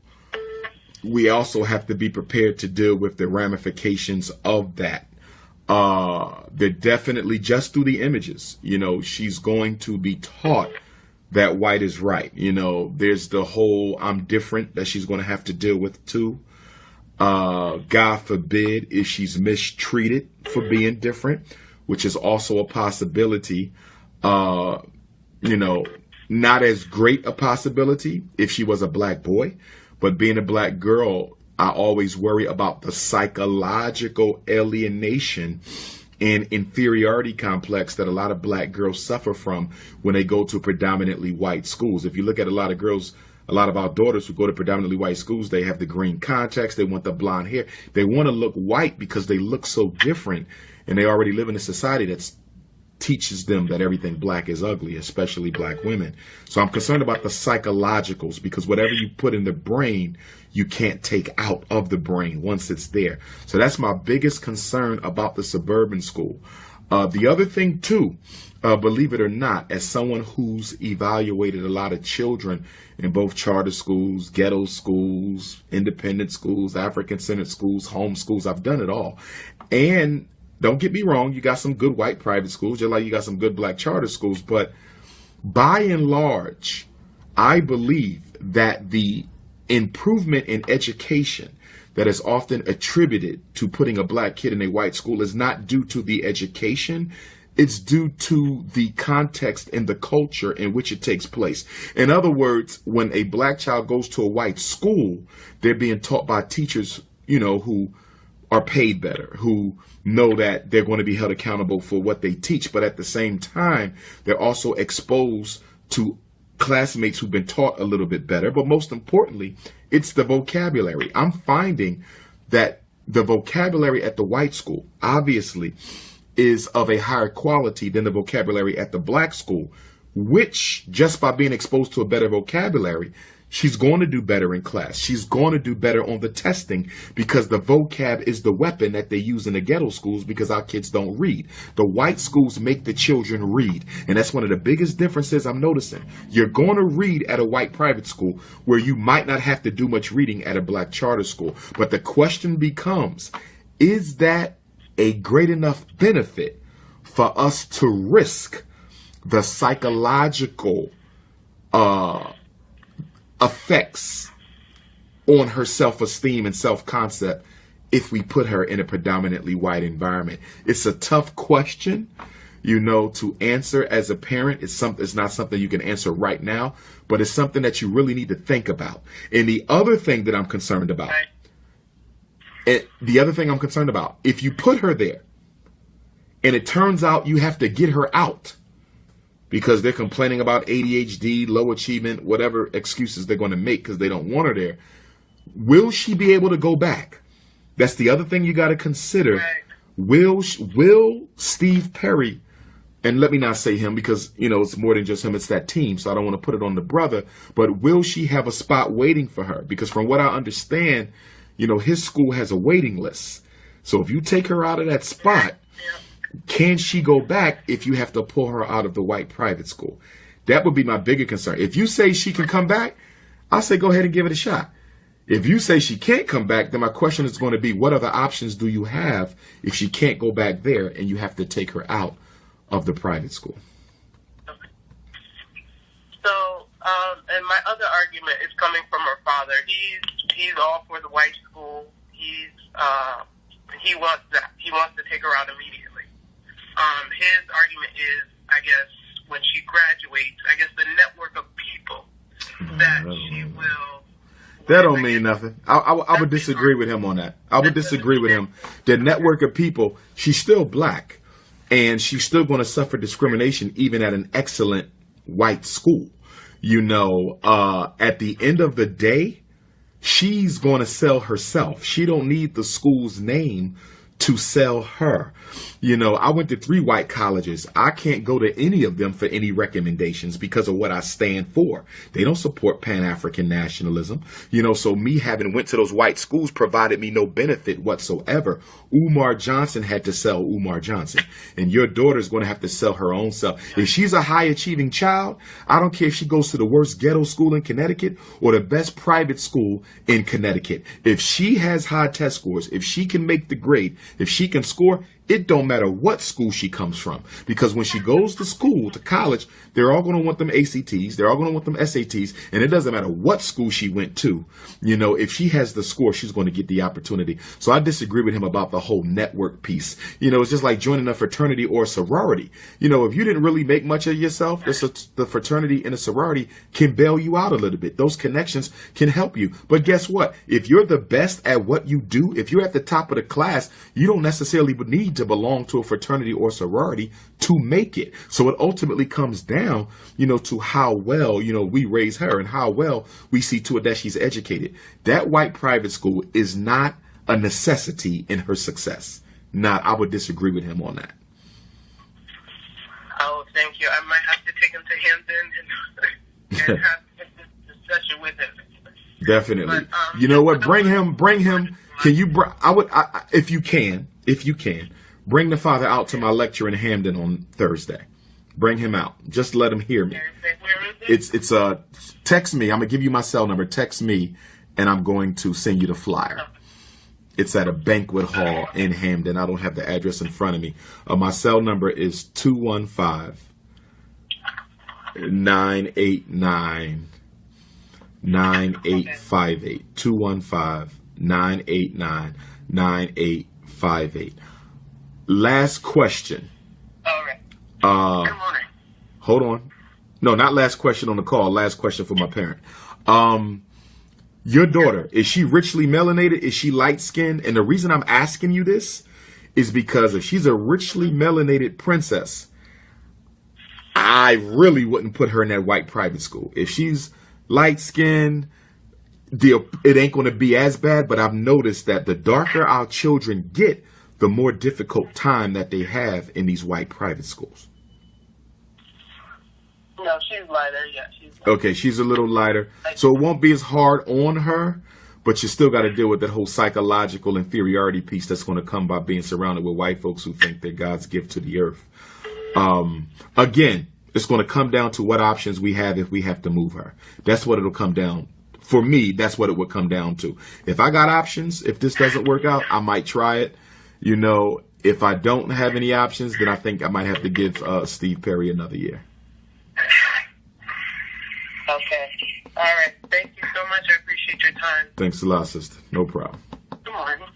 we also have to be prepared to deal with the ramifications of that. They're definitely, just through the images, she's going to be taught that white is right. There's the whole I'm different that she's going to have to deal with too. God forbid if she's mistreated for being different, which is also a possibility. Not as great a possibility if she was a black boy, but being a black girl, I always worry about the psychological alienation and inferiority complex that a lot of black girls suffer from when they go to predominantly white schools. If you look at a lot of girls, a lot of our daughters who go to predominantly white schools, they have the green contacts, they want the blonde hair, they want to look white because they look so different, and they already live in a society that teaches them that everything black is ugly, especially black women. So I'm concerned about the psychologicals, because whatever you put in the brain, you can't take out of the brain once it's there. So that's my biggest concern about the suburban school. The other thing too, believe it or not, as someone who's evaluated a lot of children in both charter schools, ghetto schools, independent schools, African-centered schools, home schools, I've done it all. And don't get me wrong, you got some good white private schools, just like you got some good black charter schools. But by and large, I believe that the improvement in education that is often attributed to putting a black kid in a white school is not due to the education. It's due to the context and the culture in which it takes place. In other words, when a black child goes to a white school, they're being taught by teachers, who are paid better, who know that they're going to be held accountable for what they teach. But at the same time, they're also exposed to classmates who've been taught a little bit better. But most importantly, it's the vocabulary. I'm finding that the vocabulary at the white school, obviously, is of a higher quality than the vocabulary at the black school, which just by being exposed to a better vocabulary, she's going to do better in class. She's going to do better on the testing because the vocab is the weapon that they use in the ghetto schools because our kids don't read. The white schools make the children read. And that's one of the biggest differences I'm noticing. You're going to read at a white private school where you might not have to do much reading at a black charter school. But the question becomes, is that a great enough benefit for us to risk the psychological effects on her self-esteem and self-concept if we put her in a predominantly white environment? It's a tough question, to answer as a parent. It's not something you can answer right now, but it's something that you really need to think about. And the other thing that I'm concerned about, if you put her there and it turns out you have to get her out because they're complaining about ADHD, low achievement, whatever excuses they're going to make because they don't want her there, will she be able to go back? That's the other thing you got to consider. Right. Will Steve Perry, and let me not say him because, it's more than just him, it's that team, so I don't want to put it on the brother, but will she have a spot waiting for her? Because from what I understand, his school has a waiting list. So if you take her out of that spot, can she go back if you have to pull her out of the white private school? That would be my bigger concern. If you say she can come back, I say go ahead and give it a shot. If you say she can't come back, then my question is going to be, what other options do you have if she can't go back there and you have to take her out of the private school? Okay. So, and my other argument is coming from her father. He's all for the white school. He wants to take her out immediately. His argument is, I guess, when she graduates, the network of people that she will. That don't mean nothing. I would disagree with him on that. I would disagree with him. The network of people, she's still black, and she's still going to suffer discrimination even at an excellent white school. At the end of the day, she's going to sell herself. She don't need the school's name to sell her. I went to 3 white colleges. I can't go to any of them for any recommendations because of what I stand for. They don't support Pan-African nationalism. So me having went to those white schools provided me no benefit whatsoever. Umar Johnson had to sell Umar Johnson. And your daughter's going to have to sell her own self. If she's a high achieving child, I don't care if she goes to the worst ghetto school in Connecticut or the best private school in Connecticut. If she has high test scores, if she can make the grade, if she can score, it don't matter what school she comes from, because when she goes to school, to college, they're all going to want them ACTs. They're all going to want them SATs. And it doesn't matter what school she went to. If she has the score, she's going to get the opportunity. So I disagree with him about the whole network piece. It's just like joining a fraternity or a sorority. If you didn't really make much of yourself, the fraternity and a sorority can bail you out a little bit. Those connections can help you. But guess what? If you're the best at what you do, if you're at the top of the class, you don't necessarily need to belong to a fraternity or sorority to make it. So it ultimately comes down, to how well, we raise her and how well we see to it that she's educated. That white private school is not a necessity in her success. I would disagree with him on that. Oh, thank you. I might have to take him to Hampton and have this discussion with him. Definitely. But, you know what? Bring him. Can you? If you can, Bring the father out to my lecture in Hamden on Thursday. Bring him out. Just let him hear me. Where is it? It's text me. I'm gonna give you my cell number. Text me, and I'm going to send you the flyer. It's at a banquet hall in Hamden. I don't have the address in front of me. My cell number is 215-989-9858. 215-989-9858. Last question. All right. Good morning. Hold on. No, not last question on the call. Last question for my parent. Your daughter, is she richly melanated? Is she light-skinned? And the reason I'm asking you this is because if she's a richly melanated princess, I really wouldn't put her in that white private school. If she's light-skinned, it ain't going to be as bad, but I've noticed that the darker our children get, the more difficult time that they have in these white private schools. No, she's lighter. Yeah, she's lighter. Okay, she's a little lighter. So it won't be as hard on her, but you still got to deal with that whole psychological inferiority piece that's going to come by being surrounded with white folks who think they're God's gift to the earth. Again, it's going to come down to what options we have if we have to move her. That's what it'll come down. For me, that's what it would come down to. If I got options, if this doesn't work out, I might try it. You know, if I don't have any options, then I think I might have to give Steve Perry another year. Okay. All right. Thank you so much. I appreciate your time. Thanks a lot, sister. No problem. Good morning.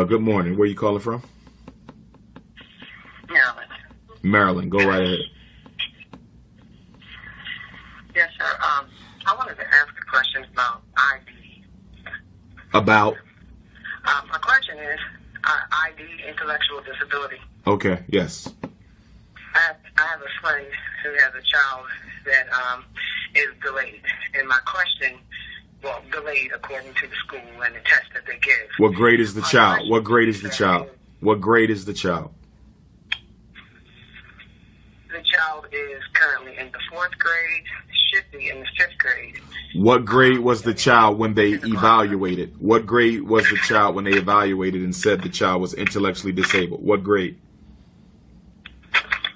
Good morning. Where you calling from? Maryland. Maryland. Go right ahead. Yes, sir. I wanted to ask a question about ID. About? My question is ID, intellectual disability. Okay. Yes. I have a friend who has a child that is delayed. And my question, well, delayed according to the school and the test that they give. What grade is the child? What grade is the child? What grade is the child? The child is currently in the 4th grade, should be in the 5th grade. What grade was the child when they evaluated? What grade was the child when they evaluated and said the child was intellectually disabled? What grade?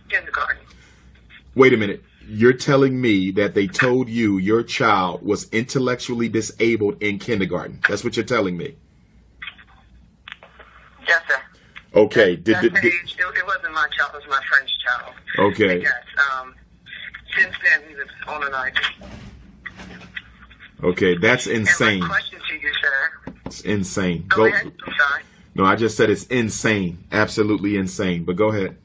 Kindergarten. Wait a minute. You're telling me that they told you your child was intellectually disabled in kindergarten. That's what you're telling me. Yes, sir. Okay. It wasn't my child. It was my friend's child. Okay. Yes. Since then, he was on an ID. Okay, that's insane. And my question to you, sir. It's insane. Go ahead. I'm sorry. No, I just said it's insane. Absolutely insane. But go ahead.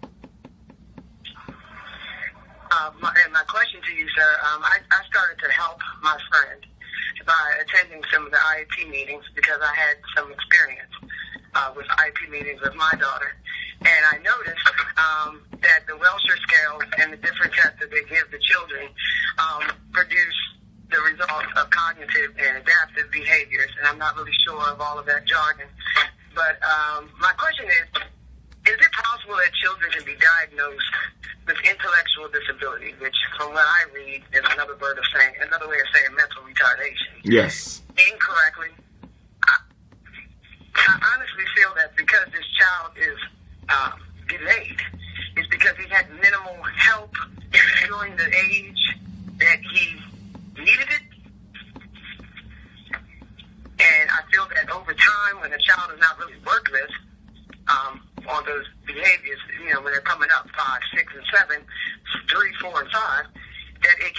My question to you, sir, I started to help my friend by attending some of the IEP meetings because I had some experience with IEP meetings with my daughter. And I noticed that the Welcher scales and the different tests that they give the children produce the results of cognitive and adaptive behaviors. And I'm not really sure of all of that jargon. But my question is it possible that children can be diagnosed with intellectual disability, which from what I read is another way of saying mental retardation? Yes. Incorrectly. I honestly feel that because this child is delayed, it's because he had minimal help during the age that he needed it. And I feel that over time, when a child is not really worthless on those behaviors, you know, when they're coming up 5, 6, and 7, 3, 4, and 5, that it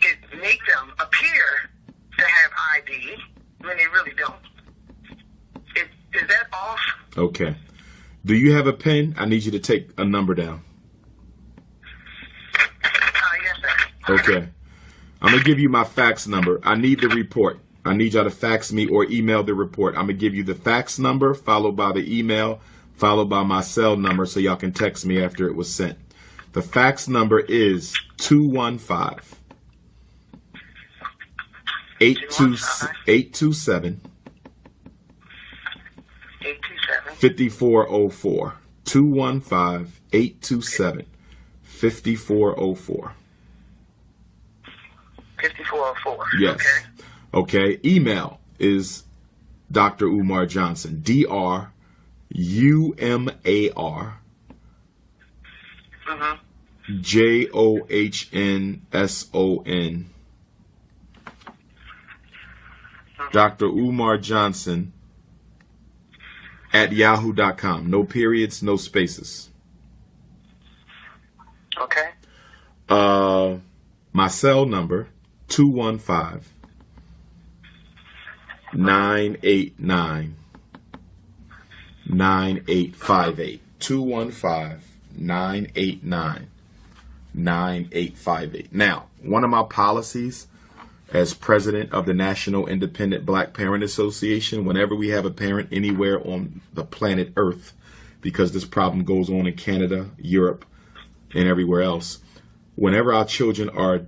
could make them appear to have ID when they really don't. Is that off? Okay. Do you have a pen? I need you to take a number down. Yes, sir. Okay. I'm going to give you my fax number. I need the report. I need y'all to fax me or email the report. I'm going to give you the fax number, followed by the email, followed by my cell number, so y'all can text me after it was sent. The fax number is 215-827 5404. 215-827 5404. 5404. Yes. Okay. Email is Dr. Umar Johnson. Dr. UMAR JOHNSON. Dr. Umar Johnson at yahoo.com. No periods, no spaces. Okay. My cell number 215-989-9858. 215-989-9858. Now, one of my policies as president of the National Independent Black Parent Association, whenever we have a parent anywhere on the planet Earth, because this problem goes on in Canada, Europe, and everywhere else, whenever our children are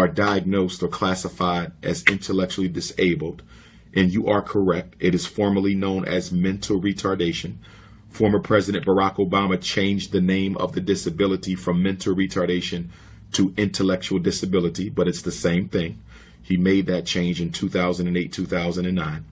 diagnosed or classified as intellectually disabled, and you are correct, it is formally known as mental retardation. Former President Barack Obama changed the name of the disability from mental retardation to intellectual disability, but it's the same thing. He made that change in 2008, 2009.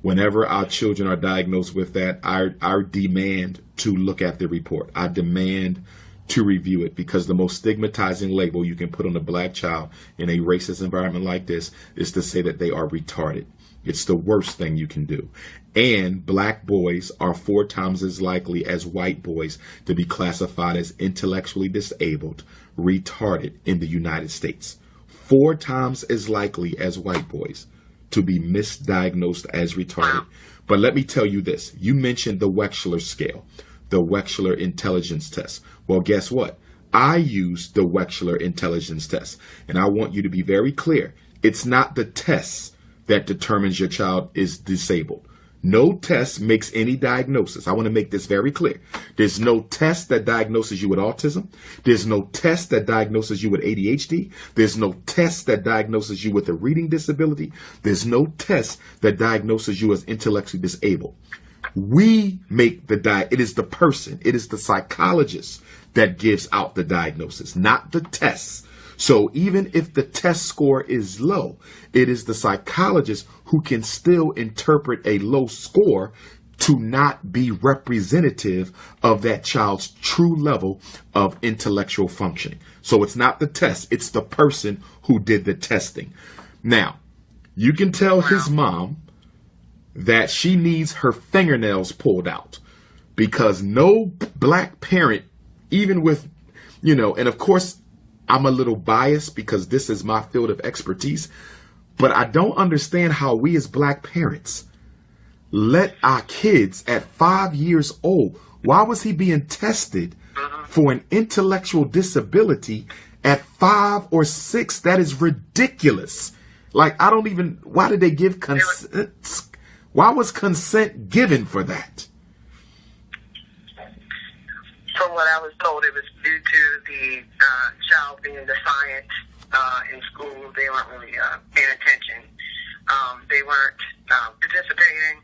Whenever our children are diagnosed with that, I demand to look at the report. I demand to review it, because the most stigmatizing label you can put on a black child in a racist environment like this is to say that they are retarded. It's the worst thing you can do. And black boys are 4 times as likely as white boys to be classified as intellectually disabled, retarded in the United States. 4 times as likely as white boys to be misdiagnosed as retarded. But let me tell you this. You mentioned the Wechsler scale, the Wechsler intelligence test. Well, guess what? I use the Wechsler intelligence test. And I want you to be very clear. It's not the test that determines your child is disabled. No test makes any diagnosis. I want to make this very clear. There's no test that diagnoses you with autism. There's no test that diagnoses you with ADHD. There's no test that diagnoses you with a reading disability. There's no test that diagnoses you as intellectually disabled. We make the it is the person, it is the psychologist that gives out the diagnosis, not the tests. So even if the test score is low, it is the psychologist who can still interpret a low score to not be representative of that child's true level of intellectual functioning. So it's not the test, it's the person who did the testing. Now, you can tell his mom that she needs her fingernails pulled out, because no black parent, even with, and of course, I'm a little biased because this is my field of expertise, but I don't understand how we as black parents let our kids at 5 years old, why was he being tested for an intellectual disability at 5 or 6? That is ridiculous. Like, why did they give consent? Why was consent given for that? From what I was told, it was due to the child being defiant in school. They weren't really paying attention. They weren't participating.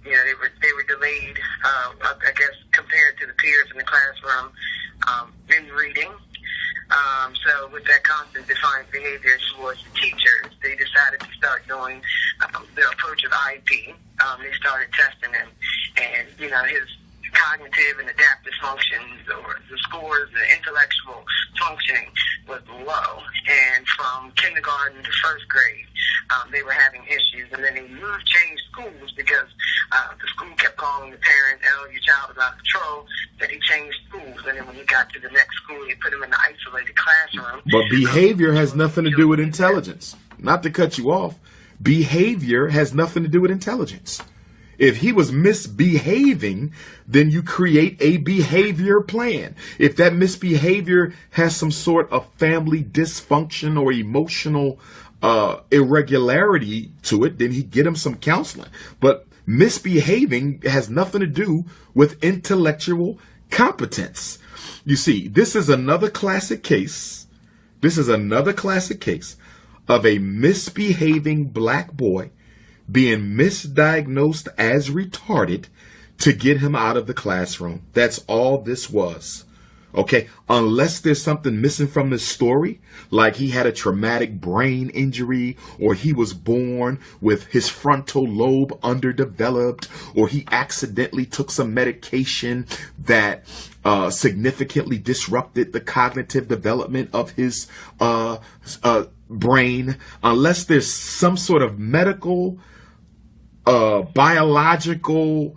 They were delayed, I guess, compared to the peers in the classroom in reading. So with that constant defiant behavior towards the teachers, they decided to start doing the approach of IEP. They started testing him, and his cognitive and adaptive functions, or the scores, the intellectual functioning was low. And from kindergarten to first grade, they were having issues. And then they changed schools because the school kept calling the parent, your child is out of control. Then he changed schools. And then when he got to the next school, he put him in an isolated classroom. But behavior has nothing to do with intelligence. Not to cut you off. Behavior has nothing to do with intelligence. If he was misbehaving, then you create a behavior plan. If that misbehavior has some sort of family dysfunction or emotional irregularity to it, then he get him some counseling. But misbehaving has nothing to do with intellectual competence. You see, this is another classic case. This is another classic case of a misbehaving black boy being misdiagnosed as retarded to get him out of the classroom. That's all this was. Okay, unless there's something missing from his story, like he had a traumatic brain injury, or he was born with his frontal lobe underdeveloped, or he accidentally took some medication that significantly disrupted the cognitive development of his brain. Unless there's some sort of medical, biological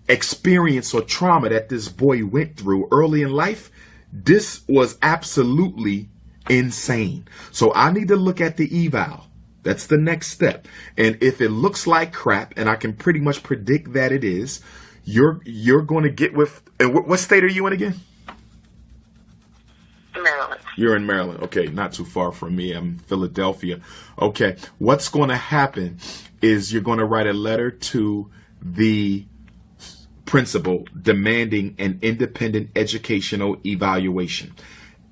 experience or trauma that this boy went through early in life, this was absolutely insane. So I need to look at the eval. That's the next step. And if it looks like crap, and I can pretty much predict that it is, you're going to get with, and what state are you in again? Maryland. You're in Maryland. Okay, not too far from me. I'm in Philadelphia. Okay, what's going to happen is you're going to write a letter to the principal demanding an independent educational evaluation.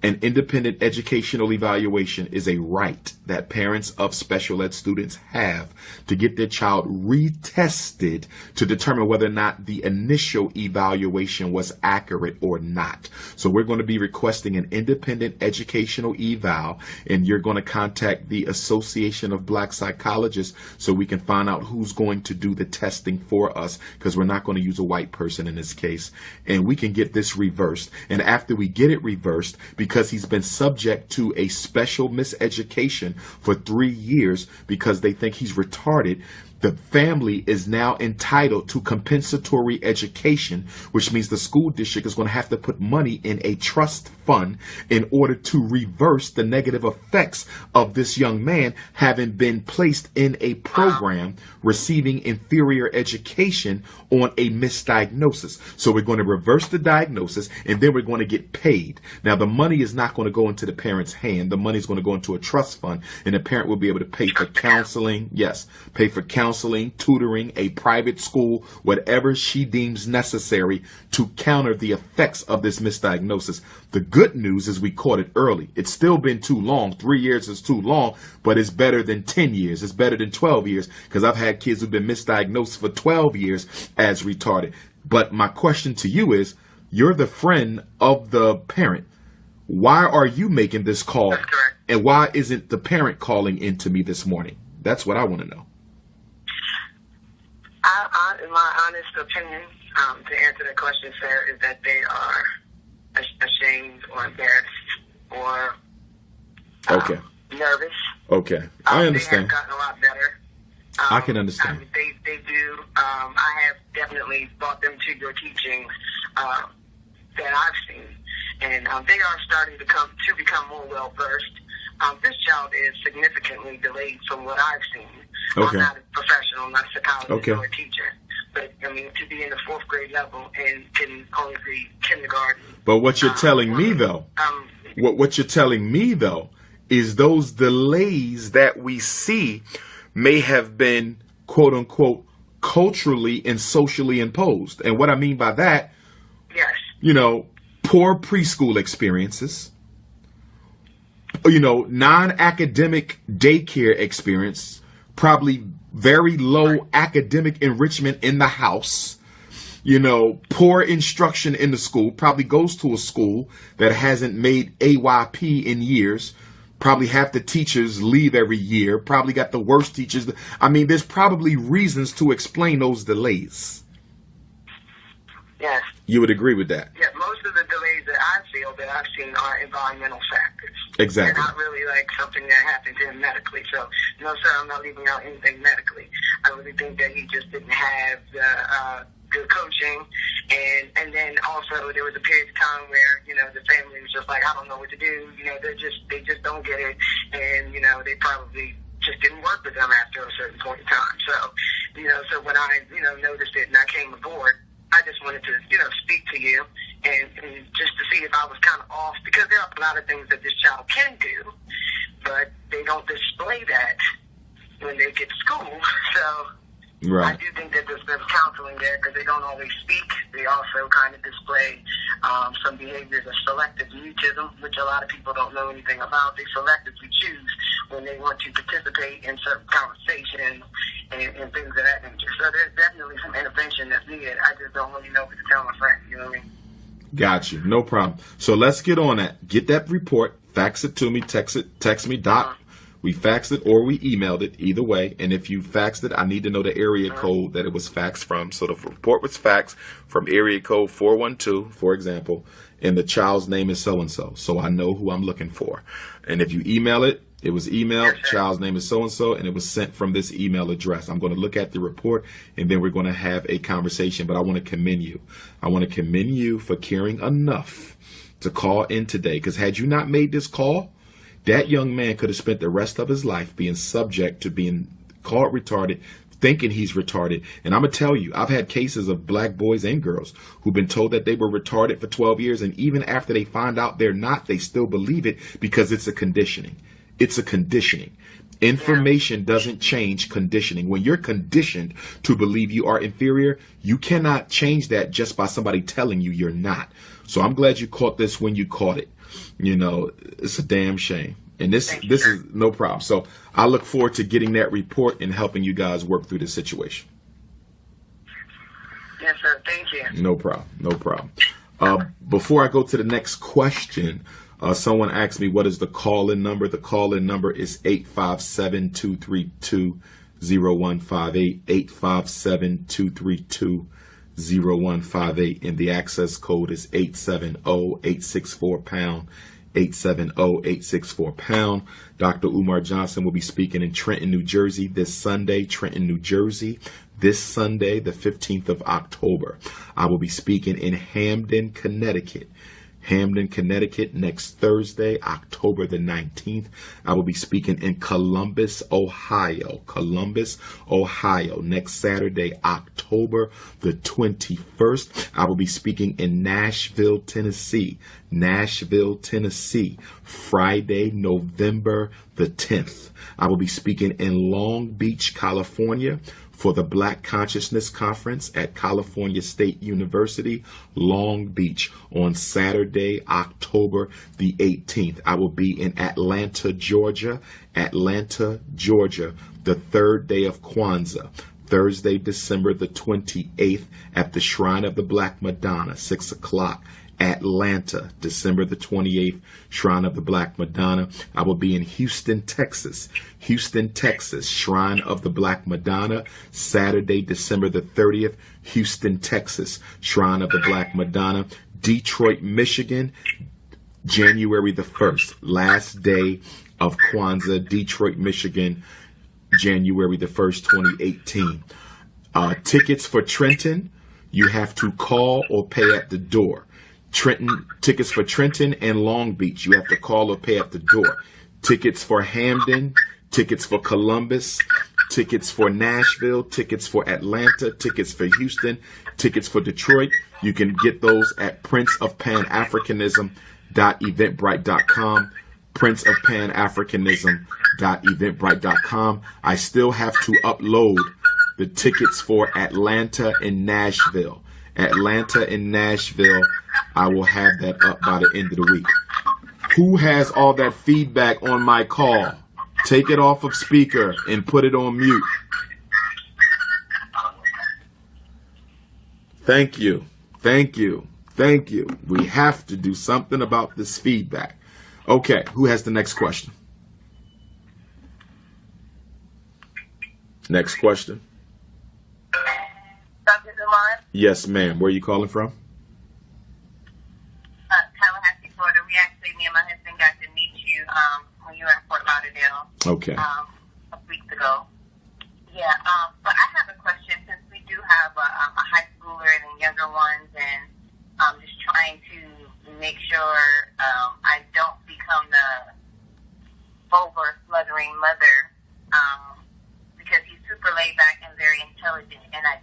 An independent educational evaluation is a right that parents of special ed students have to get their child retested to determine whether or not the initial evaluation was accurate or not. So we're going to be requesting an independent educational eval, and you're going to contact the Association of Black Psychologists so we can find out who's going to do the testing for us, because we're not going to use a white person in this case, and we can get this reversed. And after we get it reversed, because he's been subject to a special miseducation for 3 years because they think he's retarded, the family is now entitled to compensatory education, which means the school district is going to have to put money in a trust fund in order to reverse the negative effects of this young man having been placed in a program receiving inferior education on a misdiagnosis. So we're going to reverse the diagnosis, and then we're going to get paid. Now, the money is not going to go into the parent's hand. The money is going to go into a trust fund, and the parent will be able to pay for counseling. Yes, pay for counseling, tutoring, a private school, whatever she deems necessary to counter the effects of this misdiagnosis. The good news is we caught it early. It's still been too long. 3 years is too long, but it's better than 10 years. It's better than 12 years, because I've had kids who've been misdiagnosed for 12 years as retarded. But my question to you is, you're the friend of the parent. Why are you making this call? That's correct. And why isn't the parent calling into me this morning? That's what I want to know. In my honest opinion, to answer that question, sir, is that they are ashamed or embarrassed or nervous. Okay. I understand. They have gotten a lot better. I can understand. They do. I have definitely brought them to your teachings that I've seen, and they are starting to become more well versed. This child is significantly delayed from what I've seen. Okay. I'm not a professional, I'm not a psychologist or a teacher. But, I mean, to be in the 4th grade level and can only be kindergarten. But what you're telling me, though, what you're telling me, though, is those delays that we see may have been, quote unquote, culturally and socially imposed. And what I mean by that, yes, poor preschool experiences, non-academic daycare experience, probably very low academic enrichment in the house, poor instruction in the school, probably goes to a school that hasn't made AYP in years, probably half the teachers leave every year, probably got the worst teachers. I mean, there's probably reasons to explain those delays. Yes. You would agree with that? Yeah, most of the delays that I feel that I've seen are environmental factors. Exactly. They're not really like something that happened to him medically. So, no, sir, I'm not leaving out anything medically. I really think that he just didn't have the good coaching. And then also there was a period of time where, the family was just like, I don't know what to do. They just don't get it. And, they probably just didn't work with them after a certain point in time. So, so when I, noticed it and I came aboard, I just wanted to, speak to you and just to see if I was kind of off, because there are a lot of things that this child can do, but they don't display that when they get to school. So right. I do think that there's counseling there, because they don't always speak. They also kind of display some behaviors of selective mutism, which a lot of people don't know anything about. They selectively choose when they want to participate in certain conversations and things of that nature. So there's definitely some intervention that's needed. I just don't really know what to tell my friends, you know what I mean? Got you. No problem. So let's get on that. Get that report. Fax it to me. Text me. Doc. We faxed it or we emailed it. Either way. And if you faxed it, I need to know the area code that it was faxed from. So the report was faxed from area code 412, for example, and the child's name is so-and-so. So I know who I'm looking for. And if you email it, it was emailed, child's name is so-and-so, and it was sent from this email address. I'm going to look at the report, and then we're going to have a conversation. But I want to commend you. I want to commend you for caring enough to call in today. Because had you not made this call, that young man could have spent the rest of his life being subject to being called retarded, thinking he's retarded. And I'm going to tell you, I've had cases of black boys and girls who've been told that they were retarded for 12 years. And even after they find out they're not, they still believe it because it's a conditioning. It's a conditioning. Information doesn't change conditioning. When you're conditioned to believe you are inferior, you cannot change that just by somebody telling you you're not. So I'm glad you caught this when you caught it. You know, it's a damn shame. And this is no problem. So I look forward to getting that report and helping you guys work through this situation. Yes, sir. Thank you. No problem. No problem. Before I go to the next question, someone asked me, what is the call-in number? The call-in number is 857-232-0158, 857-232-0158, and the access code is 870-864-POUND, 870-864-POUND. Dr. Umar Johnson will be speaking in Trenton, New Jersey this Sunday, Trenton, New Jersey. This Sunday, the 15th of October. I will be speaking in Hamden, Connecticut. Hamden, Connecticut next Thursday, October the 19th. I will be speaking in Columbus, Ohio. Columbus, Ohio next Saturday, October the 21st. I will be speaking in Nashville, Tennessee. Nashville, Tennessee, Friday, November the 10th. I will be speaking in Long Beach, California, for the Black Consciousness Conference at California State University, Long Beach, on Saturday, October the 18th. I will be in Atlanta, Georgia, the third day of Kwanzaa, Thursday, December the 28th, at the Shrine of the Black Madonna, 6 o'clock. Atlanta, December the 28th, Shrine of the Black Madonna. I will be in Houston, Texas, Shrine of the Black Madonna, Saturday, December the 30th, Houston, Texas, Shrine of the Black Madonna. Detroit, Michigan, January the 1st, last day of Kwanzaa, Detroit, Michigan, January the 1st, 2018. Tickets for Trenton, you have to call or pay at the door. Tickets for Trenton and Long Beach, you have to call or pay at the door. Tickets for Hamden, tickets for Columbus, tickets for Nashville, tickets for Atlanta, tickets for Houston, tickets for Detroit. You can get those at princeofpanafricanism.eventbrite.com, princeofpanafricanism.eventbrite.com. I still have to upload the tickets for Atlanta and Nashville. Atlanta and Nashville, I will have that up by the end of the week. Who has all that feedback on my call? Take it off of speaker and put it on mute. Thank you. Thank you. Thank you. We have to do something about this feedback. Okay, who has the next question? Next question. Dr. Umar? Yes, ma'am. Where are you calling from? Tallahassee, Florida. Me and my husband got to meet you when you were in Fort Lauderdale. Okay. A week ago. Yeah, but I have a question since we do have a high schooler and younger ones, and I'm just trying to make sure I don't become the over-fluttering mother because he's super laid back and very intelligent, and I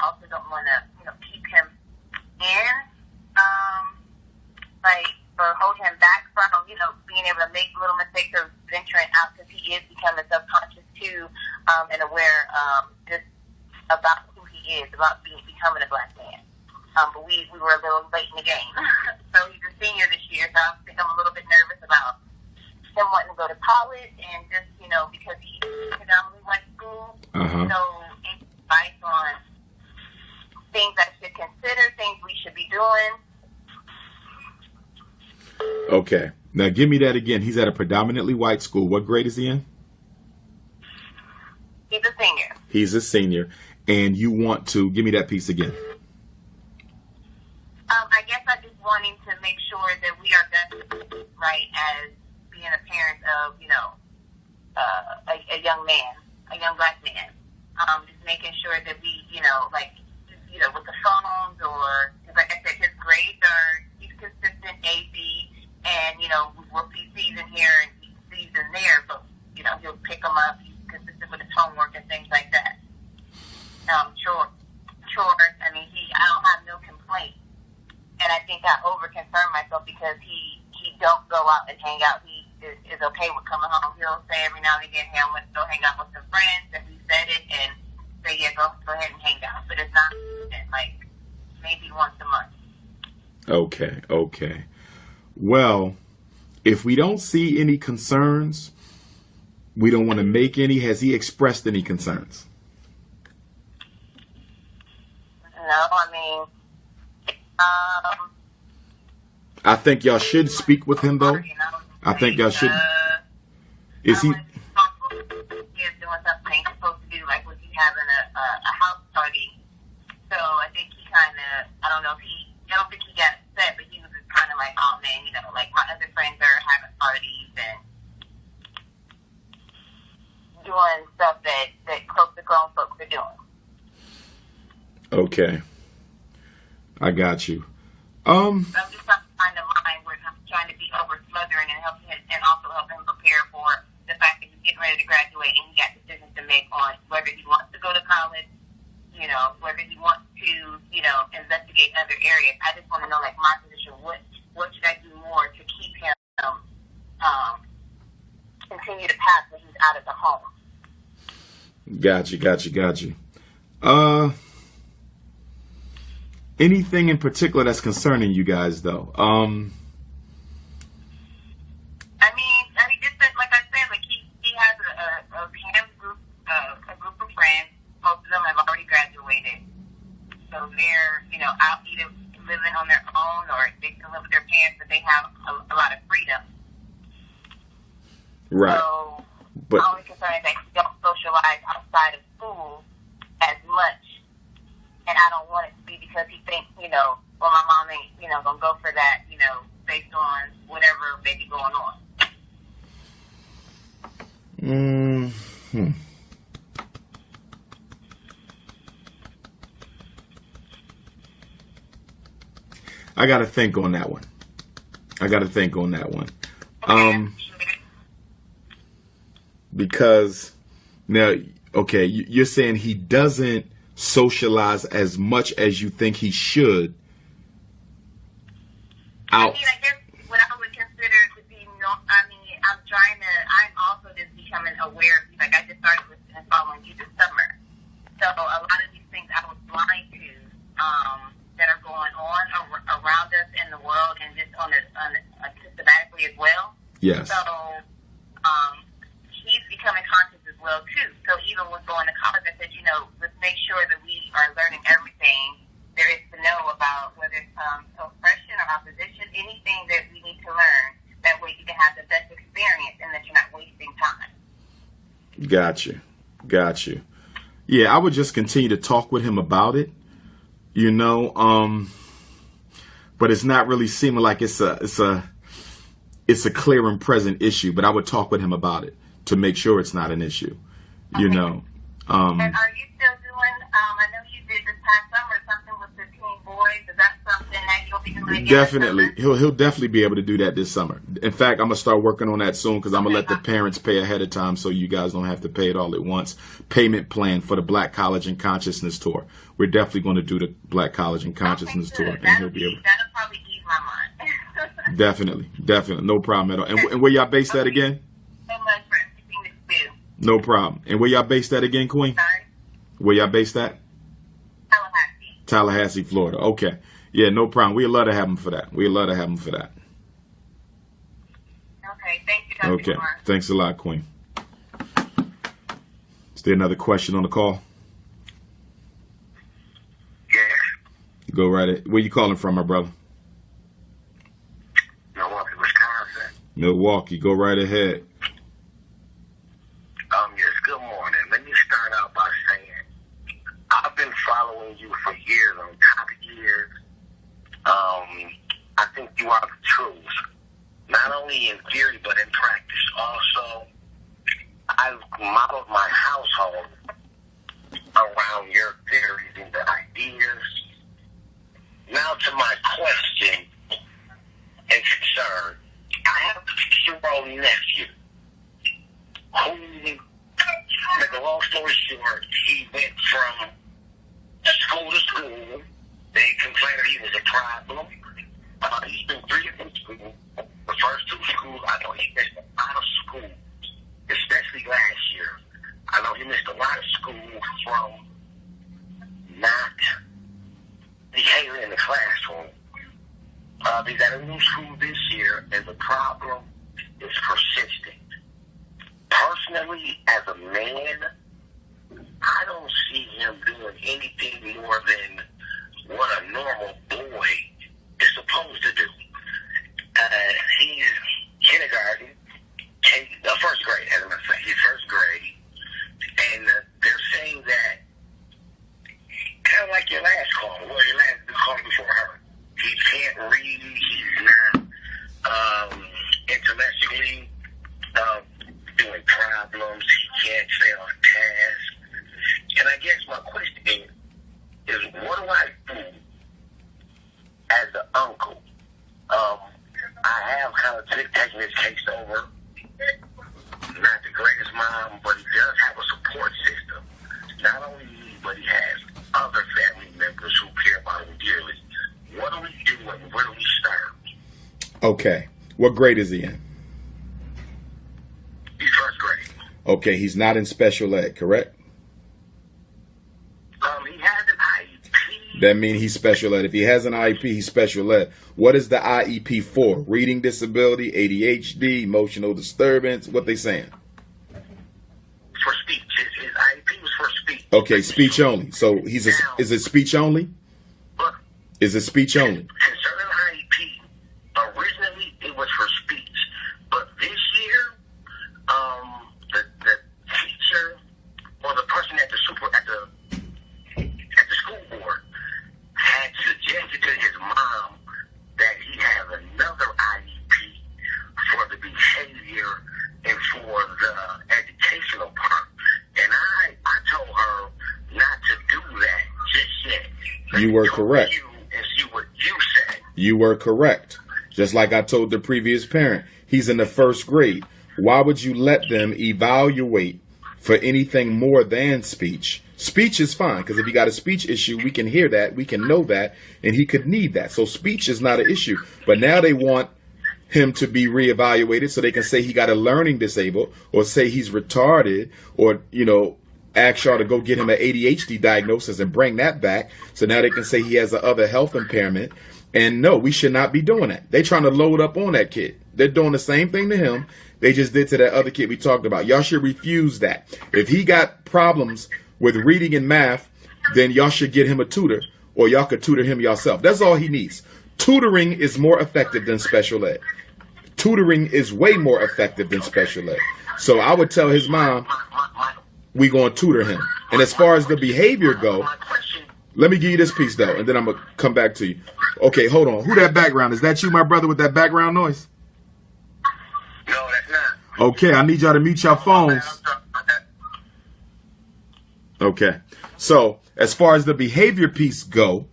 also don't want to, keep him in, or hold him back from, being able to make little mistakes or venturing out because he is becoming subconscious too, and aware just about who he is, about becoming a black man. But we were a little late in the game. So he's a senior this year, so I think I'm a little bit nervous about him wanting to go to college and just, because he predominantly went to school. Uh-huh. So any advice on things I should consider, things we should be doing Okay. Now give me that again. He's at a predominantly white school. What grade is he in? He's a senior. He's a senior. And you want to give me that piece again. I guess I just wanting to make sure that we are done right as being a parent of, a young man, a young black man. Just making sure that we, with the phones or, cause like I said, his grades he's consistent A, B, and, we'll see C's in here and C's in there, but, he'll pick them up. He's consistent with his homework and things like that. Chores, I don't have no complaints. And I think I over-concern myself because he don't go out and hang out. He is okay with coming home. He'll say every now and again, hey, I'm going to go hang out with some friends, and he said it, and say, yeah, go ahead and hang out. But it's not like maybe once a month. Okay. Well, if we don't see any concerns, we don't want to make any. Has he expressed any concerns? No, I think y'all should speak with him, though. I think y'all should. Is he? He is doing something he's supposed to do, like was he having a house party? So I think he kind of, I don't know if I don't think he got upset, but he was just kind of like, oh man, like my other friends are having parties and doing stuff that close to grown folks are doing. Okay. I got you. I'm just trying to find a line where I'm trying to be over smothering and help him, and also help him prepare for the fact that he's getting ready to graduate and he got decisions to make on whether he wants to go to college, whether he wants to, investigate other areas. I just want to know, like, my position, what should I do more to keep him continue to pass when he's out of the home? Got you. Anything in particular that's concerning you guys, though? Just like I said, like he has a group of friends. Most of them have already graduated, so they're out either living on their own or they can live with their parents, but they have a lot of freedom. Right. So but my only concern is that he don't socialize outside of school as much. And I don't want it to be because he thinks, well, my mom ain't, gonna go for that, based on whatever may be going on. I got to think on that one. Because now, okay, you're saying he doesn't socialize as much as you think he should. I guess what I would consider to be, I'm also just becoming aware. Like, I just started following you this summer. So a lot of these things I was blind to that are going on around us in the world and just on a systematically as well. Yes. So he's becoming conscious as well, too. So even with going to college, I said, let's make sure that we are learning everything there is to know about, whether it's oppression or opposition, anything that we need to learn. That way you can have the best experience and that you're not wasting time. Got you. Yeah, I would just continue to talk with him about it, but it's not really seeming like it's a clear and present issue, but I would talk with him about it to make sure it's not an issue, Okay. And are you still doing, I know you did this past summer, something with the teen boys. Is that something that you'll be doing again? Definitely. He'll definitely be able to do that this summer. In fact, I'm going to start working on that soon because I'm going to let the parents pay ahead of time so you guys don't have to pay it all at once. Payment plan for the Black College and Consciousness Tour. We're definitely going to do the Black College and Consciousness Tour. And that'll probably ease my mind. Definitely. No problem at all. And where y'all based at again? So much for everything that you do. No problem. And where y'all based at again, Queen? Sorry? Where y'all based at? Tallahassee, Florida. Okay. Yeah, no problem. We'd love to have him for that. Okay. Thank you, Dr. Okay. Umar. Thanks a lot, Queen. Is there another question on the call? Yeah. Go right ahead. Where you calling from, my brother? Milwaukee, Wisconsin. Milwaukee, go right ahead. Yes, good morning. Let me start out by saying I've been following you for years, on top of years. I think you are the truth, not only in theory but in practice. Also, I've modeled my household around your theories and the ideas. Now to my question and concern. I have a 6-year-old nephew who, make a long story short, he went from school to school. They complained that he was a problem. He's been 3 different schools. The first 2 schools, I know he missed a lot of school, especially last year. I know he missed a lot of school from not behaving in the classroom. He's at a new school this year, and the problem is persistent. Personally, as a man, I don't see him doing anything more than what a normal boy is supposed to do. He's kindergarten, first grade, as a matter of fact. He's first grade, and they're saying that, kind of like your last call, or your last call before her. He can't read. He's not intellectually doing problems. He can't stay on task. And I guess my question is what do I do as the uncle? I have kind of taken this case over. Not the greatest mom, but he does have a support system. Not only me, but he has other family members who care about him dearly. What do we do and where do we start? Okay. What grade is he in? He's first grade. Okay, he's not in special ed, correct? He has an IEP. That means he's special ed. If he has an IEP, he's special ed. What is the IEP for? Reading disability, ADHD, emotional disturbance? What they saying? For speech. His IEP was for speech. Okay, speech only. So is it speech only? Look, Is it speech only? concerning IEP, originally it was for speech, but this year, the teacher or the person at the school board had suggested to his mom that he have another IEP for the behavior and for the educational part, and I told her not to do that just yet. You were correct. And see what you said. You were correct. Just like I told the previous parent, he's in the first grade. Why would you let them evaluate for anything more than speech? Speech is fine, because if he got a speech issue, we can hear that, we can know that, and he could need that. So speech is not an issue. But now they want him to be reevaluated so they can say he got a learning disabled, or say he's retarded, or, ask y'all to go get him an ADHD diagnosis and bring that back. So now they can say he has a other health impairment. And no, we should not be doing that. They're trying to load up on that kid. They're doing the same thing to him they just did to that other kid we talked about. Y'all should refuse that. If he got problems with reading and math, then y'all should get him a tutor, or y'all could tutor him yourself. That's all he needs. Tutoring is more effective than special ed. Tutoring is way more effective than special ed. So I would tell his mom, we going to tutor him. And as far as the behavior go, let me give you this piece, though, and then I'm going to come back to you. Okay, hold on. Who that background? Is that you, my brother, with that background noise? No, that's not. Okay, I need y'all to mute your phones. Okay. So as far as the behavior piece go,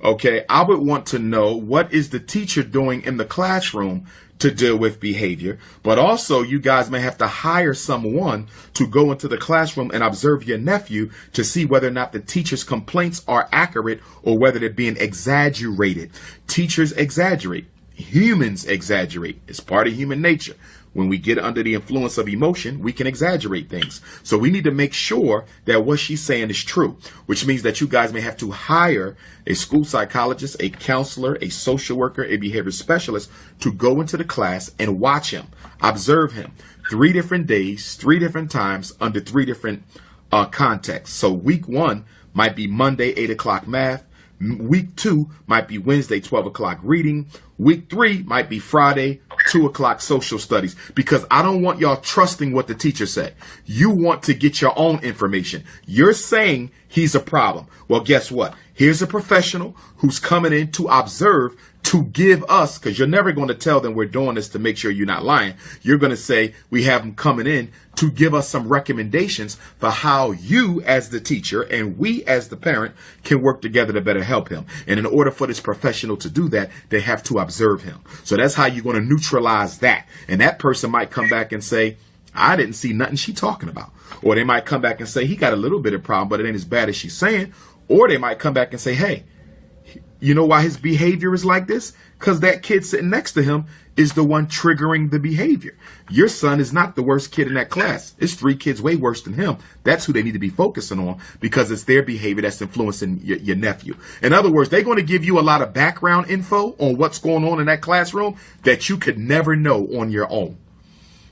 okay, I would want to know what is the teacher doing in the classroom to deal with behavior, but also you guys may have to hire someone to go into the classroom and observe your nephew to see whether or not the teacher's complaints are accurate or whether they're being exaggerated. Teachers exaggerate. Humans exaggerate. It's part of human nature. When we get under the influence of emotion, we can exaggerate things. So we need to make sure that what she's saying is true, which means that you guys may have to hire a school psychologist, a counselor, a social worker, a behavior specialist to go into the class and watch him, observe him 3 different days, 3 different times under 3 different contexts. So week 1 might be Monday, 8 o'clock math. Week 2 might be Wednesday, 12 o'clock reading. Week 3 might be Friday, 2 o'clock social studies, because I don't want y'all trusting what the teacher said. You want to get your own information. You're saying he's a problem. Well, guess what? Here's a professional who's coming in to observe, to give us, because you're never going to tell them we're doing this to make sure you're not lying. You're going to say we have them coming in to give us some recommendations for how you as the teacher and we as the parent can work together to better help him. And in order for this professional to do that, they have to observe him. So that's how you're going to neutralize that. And that person might come back and say, I didn't see nothing she talking about. Or they might come back and say, he got a little bit of problem, but it ain't as bad as she's saying. Or they might come back and say, hey, you know why his behavior is like this? Because that kid sitting next to him is the one triggering the behavior. Your son is not the worst kid in that class. It's 3 kids way worse than him. That's who they need to be focusing on, because it's their behavior that's influencing your nephew. In other words, they're going to give you a lot of background info on what's going on in that classroom that you could never know on your own.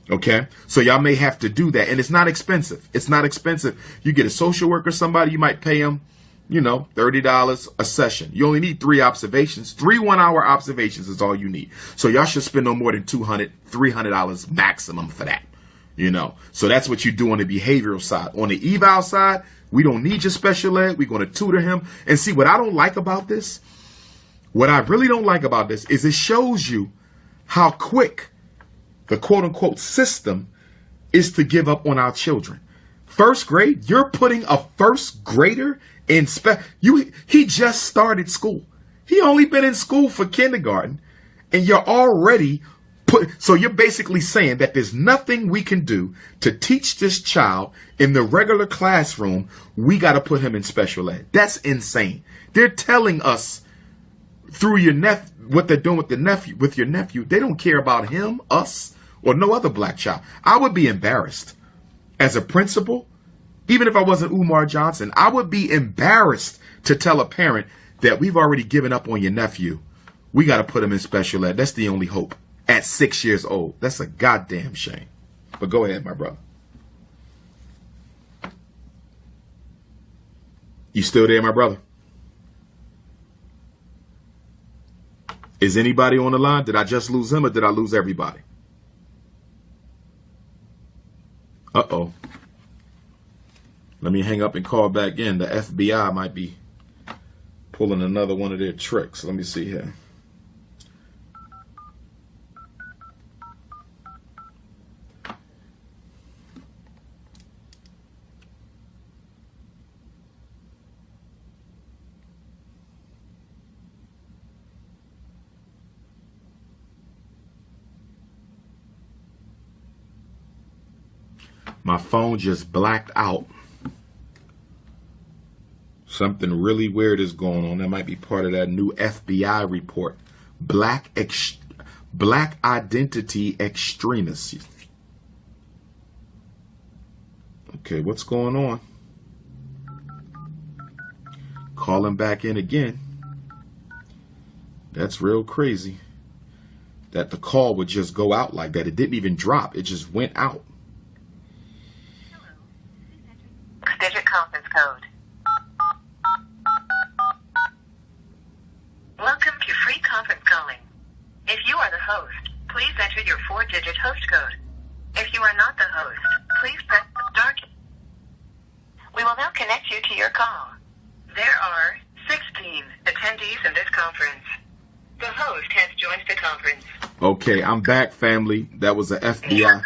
Okay, so y'all may have to do that. And it's not expensive. It's not expensive. You get a social worker, somebody, you might pay them, you know, $30 a session. You only need 3 observations. 3 1-hour observations is all you need. So y'all should spend no more than $200, $300 maximum for that. You know, so that's what you do on the behavioral side. On the eval side, we don't need your special ed. We're going to tutor him. And see, what I don't like about this, what I really don't like about this is it shows you how quick the quote unquote system is to give up on our children. First grade, you're putting a first grader in he just started school. He only been in school for kindergarten, and you're already so you're basically saying that there's nothing we can do to teach this child in the regular classroom. We got to put him in special ed. That's insane. They're telling us through your what they're doing with your nephew. They don't care about him, us, or no other black child. I would be embarrassed as a principal. Even if I wasn't Umar Johnson, I would be embarrassed to tell a parent that we've already given up on your nephew. We got to put him in special ed. That's the only hope. At 6 years old. That's a goddamn shame. But go ahead, my brother. You still there, my brother? Is anybody on the line? Did I just lose him, or did I lose everybody? Uh-oh. Let me hang up and call back in. The FBI might be pulling another one of their tricks. Let me see here. My phone just blacked out. Something really weird is going on. That might be part of that new FBI report. Black identity extremists. Okay, what's going on? Calling back in again. That's real crazy. That the call would just go out like that. It didn't even drop. It just went out. Digit conference code. Welcome to free conference calling. If you are the host, please enter your 4-digit host code. If you are not the host, please press the star key. We will now connect you to your call. There are 16 attendees in this conference. The host has joined the conference. Okay, I'm back, family. That was the FBI.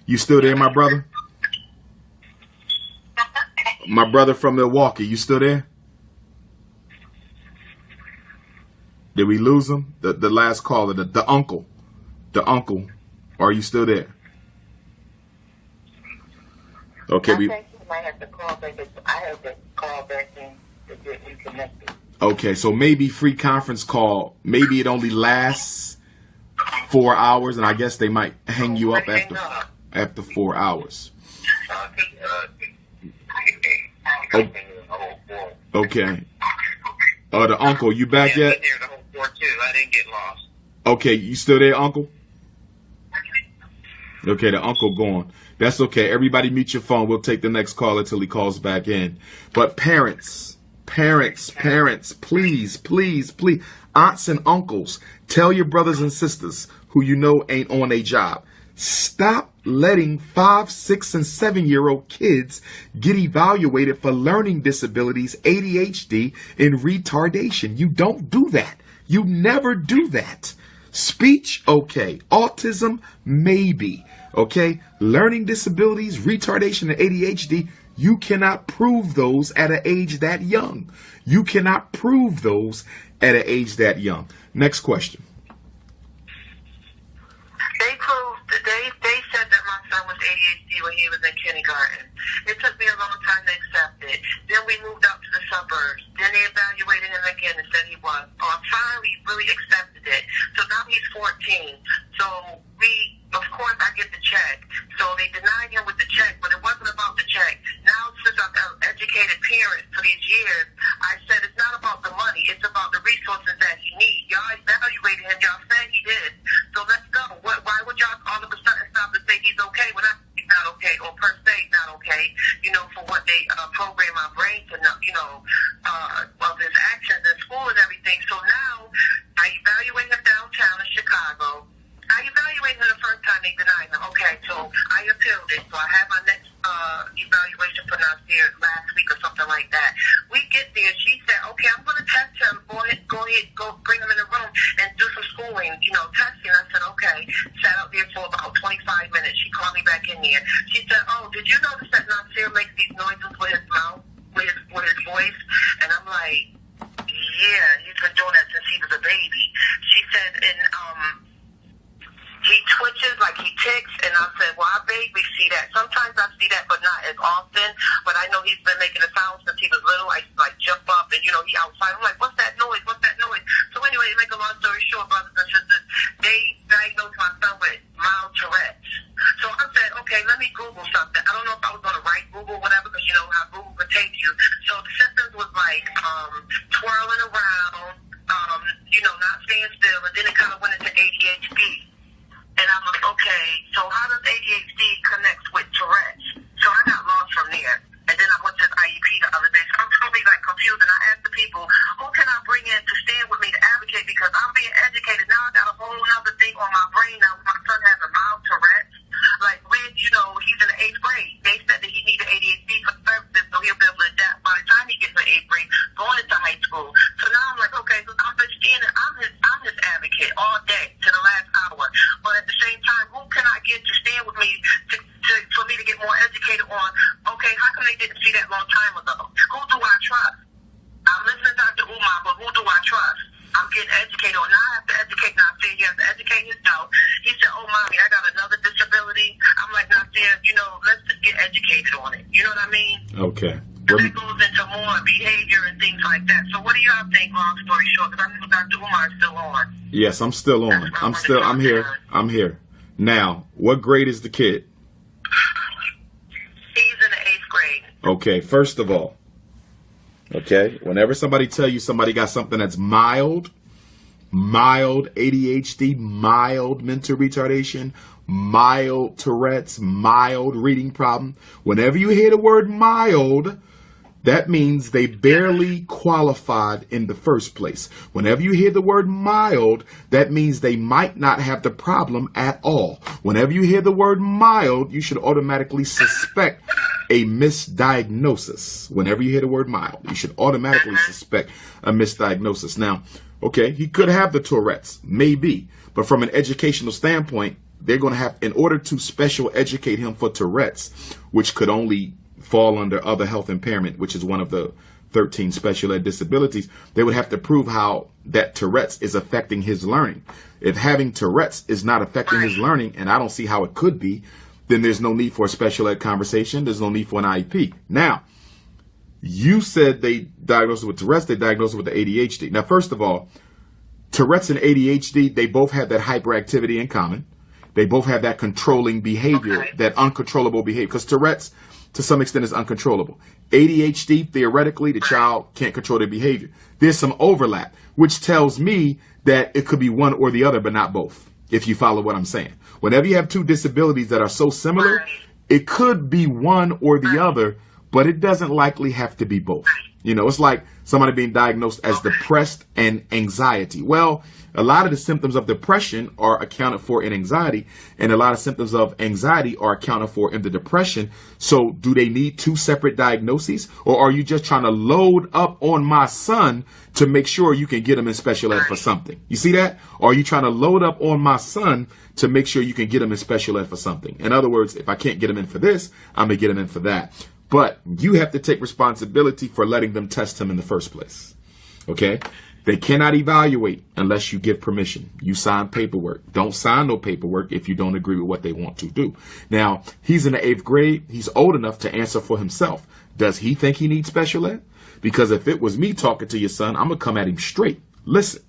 You still there, my brother? My brother from Milwaukee, you still there? Did we lose him? The last caller, the uncle. The uncle. Are you still there? Okay, I think you might have to call back. I have to call back in to get reconnected. Okay, so maybe free conference call. Maybe it only lasts 4 hours, and I guess they might hang you up after 4 hours. Okay. The uncle, you back yet? The whole 4-2. I didn't get lost. Okay, you still there, uncle? Okay, the uncle gone. That's okay. Everybody mute your phone. We'll take the next call until he calls back in. But parents, please, aunts and uncles, tell your brothers and sisters who you know ain't on a job. Stop letting 5, 6, and 7-year-old kids get evaluated for learning disabilities, ADHD, and retardation. You don't do that. You never do that. Speech, okay. Autism, maybe. Okay? Learning disabilities, retardation, and ADHD, you cannot prove those at an age that young. You cannot prove those at an age that young. Next question. They said that my son was ADHD when he was in kindergarten. It took me a long time to accept it. Then we moved out to the suburbs. Then they evaluated him again and said he was. I finally really accepted it. So now he's 14. So of course, I get the check. So they denied him with the check, but it wasn't about the check. Now, since I'm an educated parent for these years, I said it's not about the money. It's about the resources that he needs. Y'all evaluated him. Y'all said he did. So let's go. Why would y'all all of a sudden stop and say he's okay when he's not okay, or per se not okay, for what they program my brain to know, of his actions in school and everything. So now I evaluate him downtown in Chicago. I evaluated him the first time they denied him. Okay, so I appealed it. So I had my next evaluation for Nasir last week or something like that. We get there. She said, okay, I'm going to test him. Go bring him in the room and do some schooling, testing. I said, okay. Sat out there for about 25 minutes. She called me back in there. She said, oh, did you notice that Nasir makes these noises with his mouth, with his voice? And I'm like, yeah, he's been doing that since he was a baby. She said, and he twitches, like he ticks, and I said, well, I vaguely see that. Sometimes I see that, but not as often. But I know he's been making a sound since he was little. I like jump up, and he outside. I'm like, what's that noise? What's that noise? So anyway, to make a long story short, brothers and sisters, they diagnosed my son with mild Tourette's. So I said, okay, let me Google something. I don't know if I was going to write Google, whatever, because you know how Google could take you. So the symptoms was like twirling around, not staying still, and then it kind of went into ADHD. And I'm like, okay, so how does ADHD connect with Tourette's? So I got lost from there. And then I went to the IEP the other day. So I'm totally confused. And I asked the people, who can I bring in to stand with me to advocate? Because I'm being educated. Now I got a whole other thing on my brain. Now my son has a mild Tourette's. Like when, he's in the 8th grade. They said that he needed ADHD for services, so he'll be able to adapt by the time he gets to 8th grade, going into high school. So now I'm like, okay, so I'm just standing. I'm his advocate all day to the last hour. But at the same time, who can I get to stand with me for me to get more educated on, okay, how come they didn't see that long time ago? Who do I trust? I'm listening to Dr. Umar, but who do I trust? I'm getting educated on. Now I have to educate Nasir. He has to educate himself. He said, oh, mommy, I got another disability. I'm like, Nasir, let's just get educated on it. You know what I mean? Okay. And that goes into more behavior and things like that. So what do y'all think, long story short? Because I know Dr. Umar is still on. Yes, I'm still on. I'm here. Now, what grade is the kid? He's in the 8th grade. Okay, first of all, whenever somebody tell you somebody got something that's mild ADHD, mild mental retardation, mild Tourette's, mild reading problem, whenever you hear the word mild, that means they barely qualified in the first place. Whenever you hear the word mild, that means they might not have the problem at all. Whenever you hear the word mild, you should automatically suspect a misdiagnosis. Whenever you hear the word mild, you should automatically suspect a misdiagnosis. Now, okay, he could have the Tourette's, maybe, but from an educational standpoint, they're going to have, in order to special educate him for Tourette's, which could only fall under other health impairment, which is one of the 13 special ed disabilities, they would have to prove how that Tourette's is affecting his learning. If having Tourette's is not affecting his learning, and I don't see how it could be, then there's no need for a special ed conversation. There's no need for an IEP. Now, you said they diagnosed it with Tourette's, they diagnosed it with the ADHD. Now, first of all, Tourette's and ADHD, they both have that hyperactivity in common. They both have that controlling behavior, that uncontrollable behavior, because Tourette's, to some extent, is uncontrollable. ADHD, theoretically, the child can't control their behavior. There's some overlap, which tells me that it could be one or the other, but not both, if you follow what I'm saying. Whenever you have two disabilities that are so similar, it could be one or the other, but it doesn't likely have to be both. It's like somebody being diagnosed as depressed and anxiety. Well, A lot of the symptoms of depression are accounted for in anxiety, and a lot of symptoms of anxiety are accounted for in the depression. So do they need two separate diagnoses, or are you just trying to load up on my son to make sure you can get him in special ed for something? You see that? Or are you trying to load up on my son to make sure you can get him in special ed for something? In other words, if I can't get him in for this, I'm going to get him in for that. But you have to take responsibility for letting them test him in the first place. Okay? They cannot evaluate unless you give permission. You sign paperwork. Don't sign no paperwork if you don't agree with what they want to do. Now, he's in the 8th grade. He's old enough to answer for himself. Does he think he needs special ed? Because if it was me talking to your son, I'm going to come at him straight. Listen,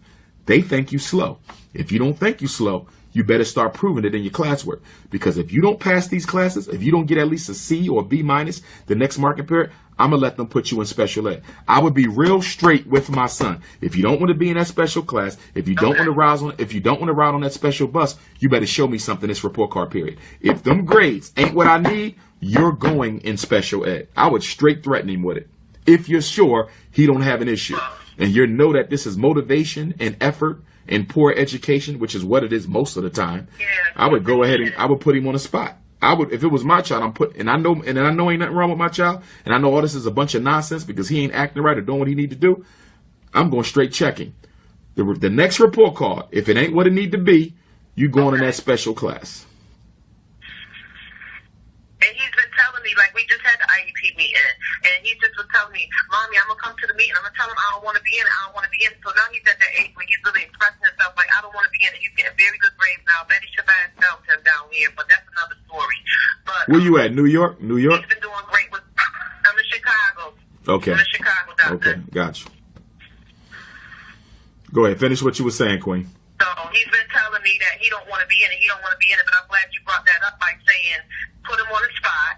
they think you slow. If you don't think you slow, you better start proving it in your classwork. Because if you don't pass these classes, if you don't get at least a C or a B minus the next marking period, I'm going to let them put you in special ed. I would be real straight with my son. If you don't want to be in that special class, if you don't want to ride on that special bus, you better show me something this report card period. If them grades ain't what I need, you're going in special ed. I would straight threaten him with it. If you're sure he don't have an issue and you know that this is motivation and effort and poor education, which is what it is most of the time, I would go ahead and I would put him on the spot. I would, if it was my child, and I know ain't nothing wrong with my child, and I know all this is a bunch of nonsense because he ain't acting right or doing what he need to do, I'm going straight checking. The next report card, if it ain't what it need to be, you going in that special class. And he's been telling me, like, we just had the IEP meeting, and he just was telling me, Mommy, I'm going to come to the meeting. I'm going to tell him I don't want to be in it. I don't want to be in it. So now he's at that age where he's really expressing himself like, I don't want to be in it. He's getting very good grades now. Betty Shabazz helped him down here, but that's another story. But where you at? New York? New York? He's been doing great with, I'm in Chicago. Okay. I'm in Chicago, doctor. Okay, got you. Go ahead. Finish what you were saying, Queen. So he's been telling me that he don't want to be in it. He don't want to be in it, but I'm glad you brought that up by saying, put him on the spot,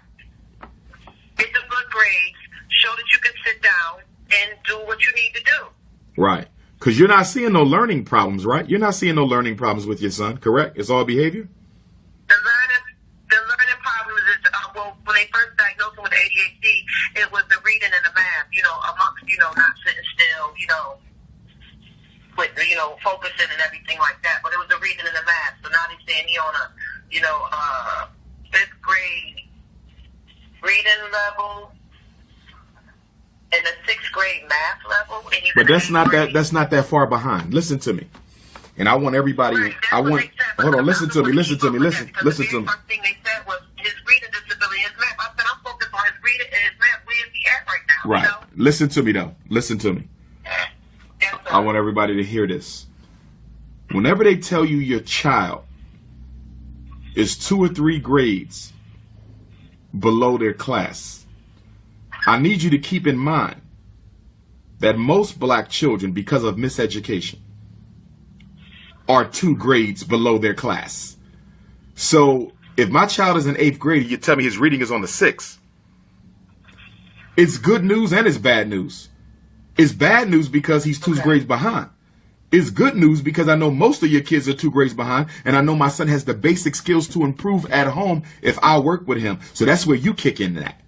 get some good grades, show that you can sit down and do what you need to do. Right. Because you're not seeing no learning problems, right? You're not seeing no learning problems with your son, correct? It's all behavior? The learning problems is, well, when they first diagnosed him with ADHD, it was the reading and the math, amongst, not sitting still, with, focusing and everything like that. But it was the reading and the math. So now they're saying he on a, 5th grade reading level and the 6th grade math level. And but that's not that far behind. Listen to me. And I want everybody, right, hold on, listen to me. The first thing they said was his reading disability, his math. I said, I'm focused on his reading and his math. Where is he at right now? Right. Listen to me, though. Listen to me. Yes, I want everybody to hear this. Whenever they tell you your child is 2 or 3 grades below their class, I need you to keep in mind that most black children, because of miseducation, are 2 grades below their class. So if my child is in 8th grade, you tell me his reading is on the 6th. It's good news and it's bad news. It's bad news because he's 2 grades behind. It's good news because I know most of your kids are 2 grades behind, and I know my son has the basic skills to improve at home if I work with him. So that's where you kick in that.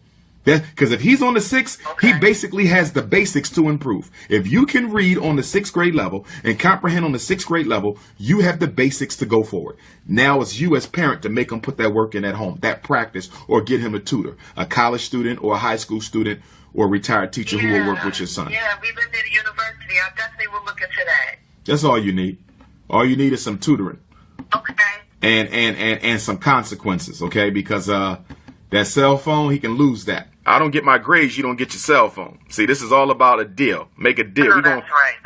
Because if he's on the 6th, he basically has the basics to improve. If you can read on the 6th grade level and comprehend on the 6th grade level, you have the basics to go forward. Now it's you as parent to make him put that work in at home, that practice, or get him a tutor, a college student or a high school student or a retired teacher who will work with your son. Yeah, we've been at a university. I definitely will look into that. That's all you need. All you need is some tutoring. Okay. And some consequences, okay? Because that cell phone, he can lose that. I don't get my grades, you don't get your cell phone. See, this is all about a deal. Make a deal.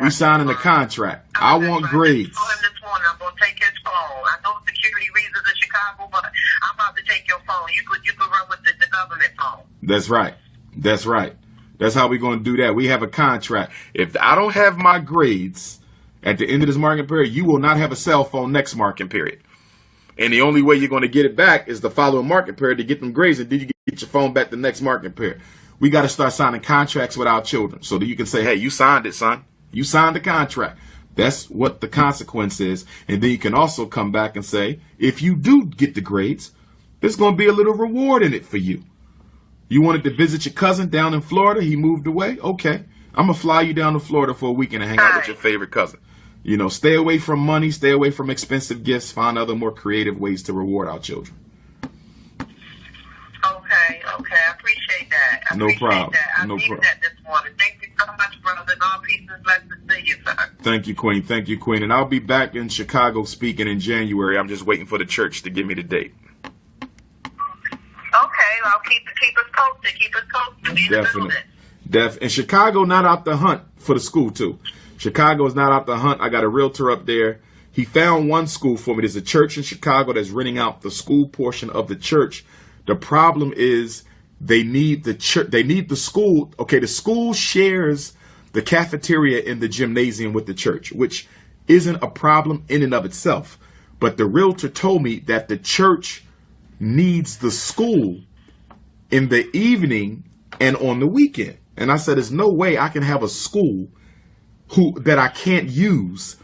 We signing the contract. I want grades. I told him this morning I'm going to take his phone. I know security reasons in Chicago, but I'm about to take your phone. You could run with the government phone. That's right. That's right. That's how we're going to do that. We have a contract. If I don't have my grades at the end of this marking period, you will not have a cell phone next marking period. And the only way you're going to get it back is the following market period to get them grades, and then you get your phone back the next market period. We got to start signing contracts with our children so that you can say, hey, you signed it, son. You signed the contract. That's what the consequence is. And then you can also come back and say, if you do get the grades, there's going to be a little reward in it for you. You wanted to visit your cousin down in Florida. He moved away. Okay. I'm going to fly you down to Florida for a weekend and hang out with your favorite cousin. You know, stay away from money, stay away from expensive gifts, find other more creative ways to reward our children. Okay, I appreciate that. No problem. I needed that this morning. Thank you so much, brother. And all peace and blessings to you, sir. Thank you, Queen. Thank you, Queen. And I'll be back in Chicago speaking in January. I'm just waiting for the church to give me the date. Okay, I'll keep us posted. Keep us posted. Be in the middle of it. And Chicago not out the hunt for the school too. Chicago is not out the hunt. I got a realtor up there. He found one school for me. There's a church in Chicago that's renting out the school portion of the church. The problem is they need the church. They need the school. Okay, the school shares the cafeteria in the gymnasium with the church, which isn't a problem in and of itself. But the realtor told me that the church needs the school in the evening and on the weekend. And I said, there's no way I can have a school that I can't use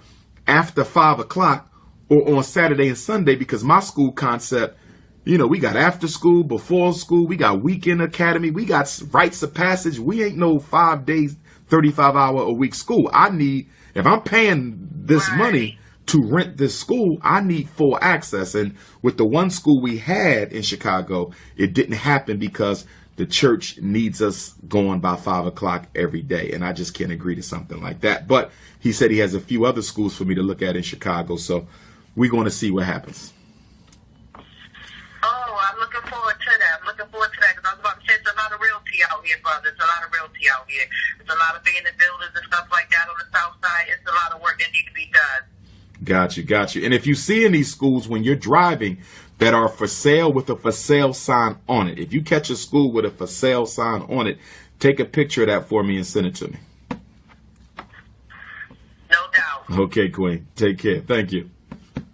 after 5 o'clock or on Saturday and Sunday, because my school concept, you know, we got after school, before school, we got weekend academy, we got rites of passage. We ain't no 5 days, 35-hour-a-week school. I need, if I'm paying this money to rent this school, I need full access. And with the one school we had in Chicago, it didn't happen because the church needs us going by 5 o'clock every day. And I just can't agree to something like that. But he said he has a few other schools for me to look at in Chicago. So we're going to see what happens. Oh, I'm looking forward to that. Because I was about to say, it's a lot of realty out here, brother. It's a lot of realty out here. There's a lot of being in buildings and stuff like that on the south side. It's a lot of work that needs to be done. Got you. And if you see in these schools when you're driving that are for sale with a for sale sign on it, if you catch a school with a for sale sign on it, take a picture of that for me and send it to me. No doubt. Okay, Queen. Take care. Thank you.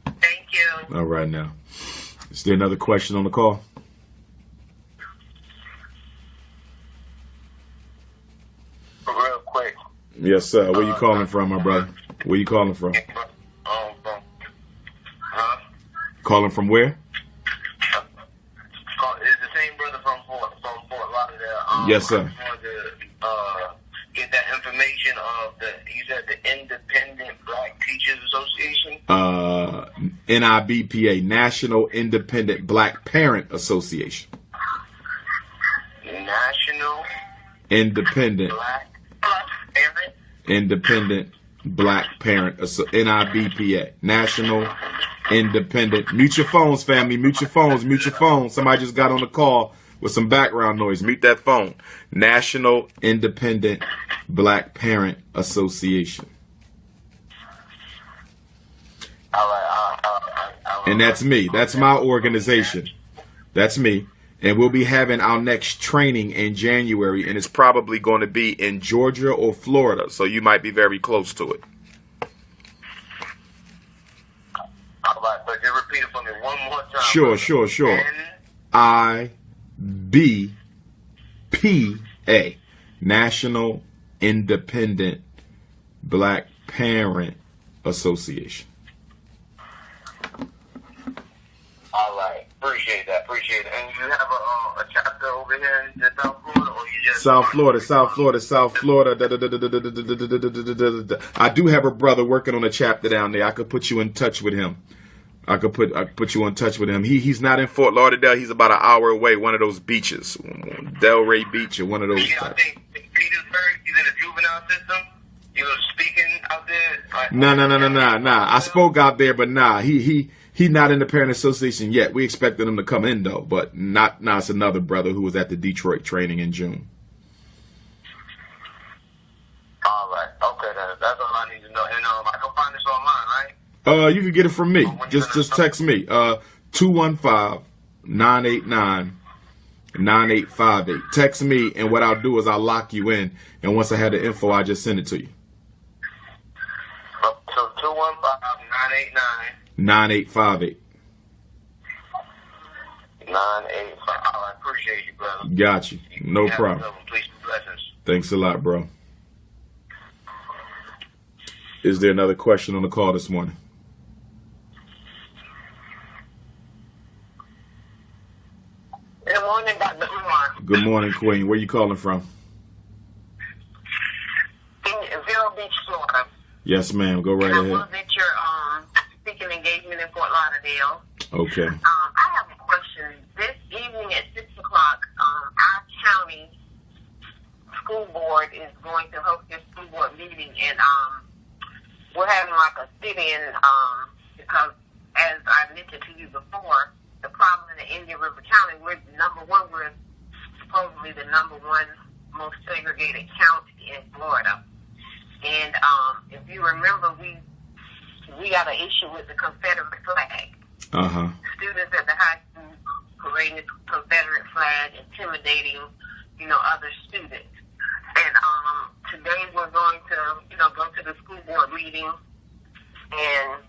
Thank you. All right now. Is there another question on the call? Real quick. Yes, sir. Where you calling from, my brother? Where you calling from? Calling from where? It's the same brother from Fort Lauderdale. Yes, sir. I just wanted to get that information of you said the Independent Black Teachers Association? NIBPA, National Independent Black Parent Association. National Independent Parent? Independent Black Parent NIBPA, National Independent. Mute your phones, family. Mute your phones. Mute your phones. Somebody just got on the call with some background noise. Mute that phone. National Independent Black Parent Association. All right. And that's me. That's my organization. That's me. And we'll be having our next training in January, and it's probably going to be in Georgia or Florida, so you might be very close to it. All right, but just repeat it for me one more time. Sure. NIBPA, National Independent Black Parent Association. All right. Appreciate that. And you have a chapter over here in South Florida, or you just South Florida. I do have a brother working on a chapter down there. I could put you in touch with him. I could put you in touch with him. He's not in Fort Lauderdale. He's about an hour away. One of those beaches, Delray Beach, or one of those. Yeah, I think Petersburg. He's in the juvenile system. He was speaking out there. Nah. I spoke out there, but nah. He's not in the parent association yet. We expected him to come in though, but not. Nah, it's another brother who was at the Detroit training in June. All right. Okay, that's all I need to know. And I can find this online, right? You can get it from me. Just text me. 215-989-9858. Text me, and what I'll do is I'll lock you in. And once I have the info, I'll just send it to you. So 215-989-9858. 9858. 985. I appreciate you, brother. Got you. No problem. Please, blessings. Thanks a lot, bro. Is there another question on the call this morning? Good morning, Dr. Umar. Good morning, Queen. Where you calling from? In Vero Beach, Florida. Yes, ma'am. Go right and ahead. I was at your speaking engagement in Fort Lauderdale. Okay. I have a question. This evening at 6 o'clock, our county school board is going to host their school board meeting, and we're having like a sit-in because, as I mentioned to you before, the problem in the Indian River County, we're supposedly the number one most segregated county in Florida. And if you remember, we got an issue with the Confederate flag. Uh-huh. Students at the high school parading the Confederate flag, intimidating, other students. And today we're going to, go to the school board meeting and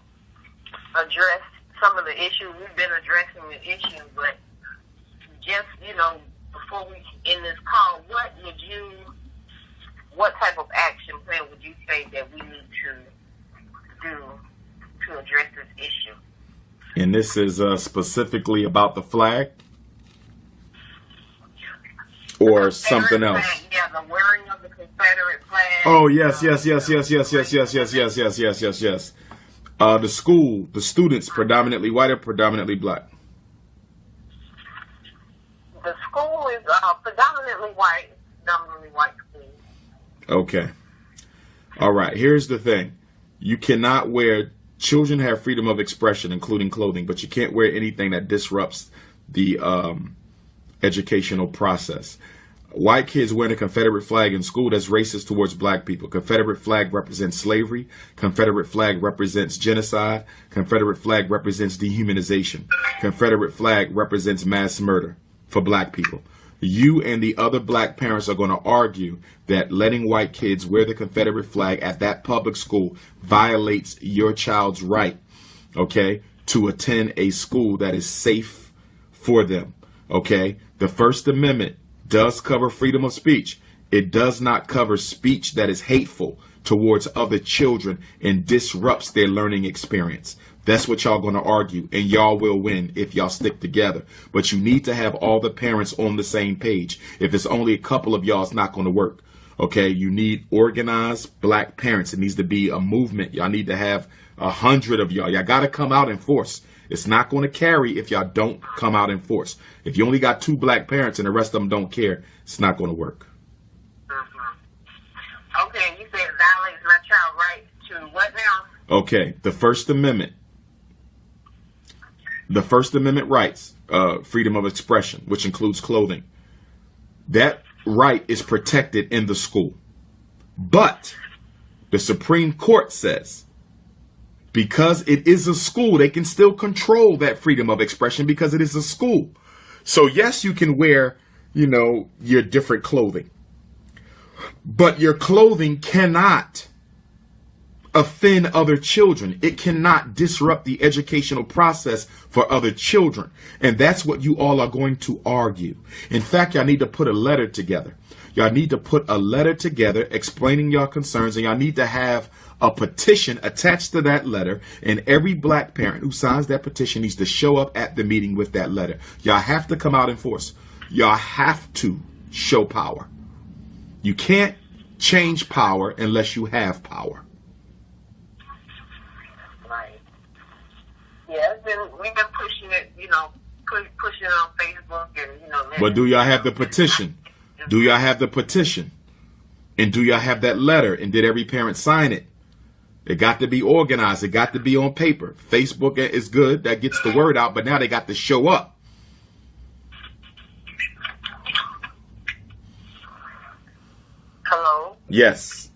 address some of the issues. We've been addressing the issues, but just, before we end this call, what type of action plan would you say that we need to do to address this issue? And this is specifically about the flag? Or something else? Flag, yeah, the wearing of the Confederate flag. Oh, yes. The students, predominantly white or predominantly black? The school is predominantly white school. Okay. All right. Here's the thing. You cannot wear, children have freedom of expression, including clothing, but you can't wear anything that disrupts the educational process. White kids wearing a Confederate flag in school, that's racist towards black people. Confederate flag represents slavery. Confederate flag represents genocide. Confederate flag represents dehumanization. Confederate flag represents mass murder for black people. You and the other black parents are going to argue that letting white kids wear the Confederate flag at that public school violates your child's right, okay, to attend a school that is safe for them, okay? The First Amendment does cover freedom of speech. It does not cover speech that is hateful towards other children and disrupts their learning experience. That's what y'all going to argue, and y'all will win if y'all stick together. But you need to have all the parents on the same page. If it's only a couple of y'all, it's not going to work. Okay, you need organized black parents. It needs to be a movement. Y'all need to have 100 of y'all. Y'all got to come out in force. It's not going to carry if y'all don't come out in force. If you only got 2 black parents and the rest of them don't care, it's not going to work. Mm-hmm. Okay, you said violates my child right to what now? Okay, the First Amendment. The First Amendment rights, freedom of expression, which includes clothing. That right is protected in the school. But the Supreme Court says, because it is a school, they can still control that freedom of expression because it is a school. So yes, you can wear, your different clothing. But your clothing cannot offend other children. It cannot disrupt the educational process for other children. And that's what you all are going to argue. In fact, y'all need to put a letter together. Y'all need to put a letter together explaining your concerns, and y'all need to have a petition attached to that letter, and every black parent who signs that petition needs to show up at the meeting with that letter. Y'all have to come out in force. Y'all have to show power. You can't change power unless you have power. Right. Yeah, we've been pushing it, pushing it on Facebook and, But do y'all have the petition? Do y'all have the petition? And do y'all have that letter? And did every parent sign it? It got to be organized. It got to be on paper. Facebook is good. That gets the word out. But now they got to show up. Hello? Yes.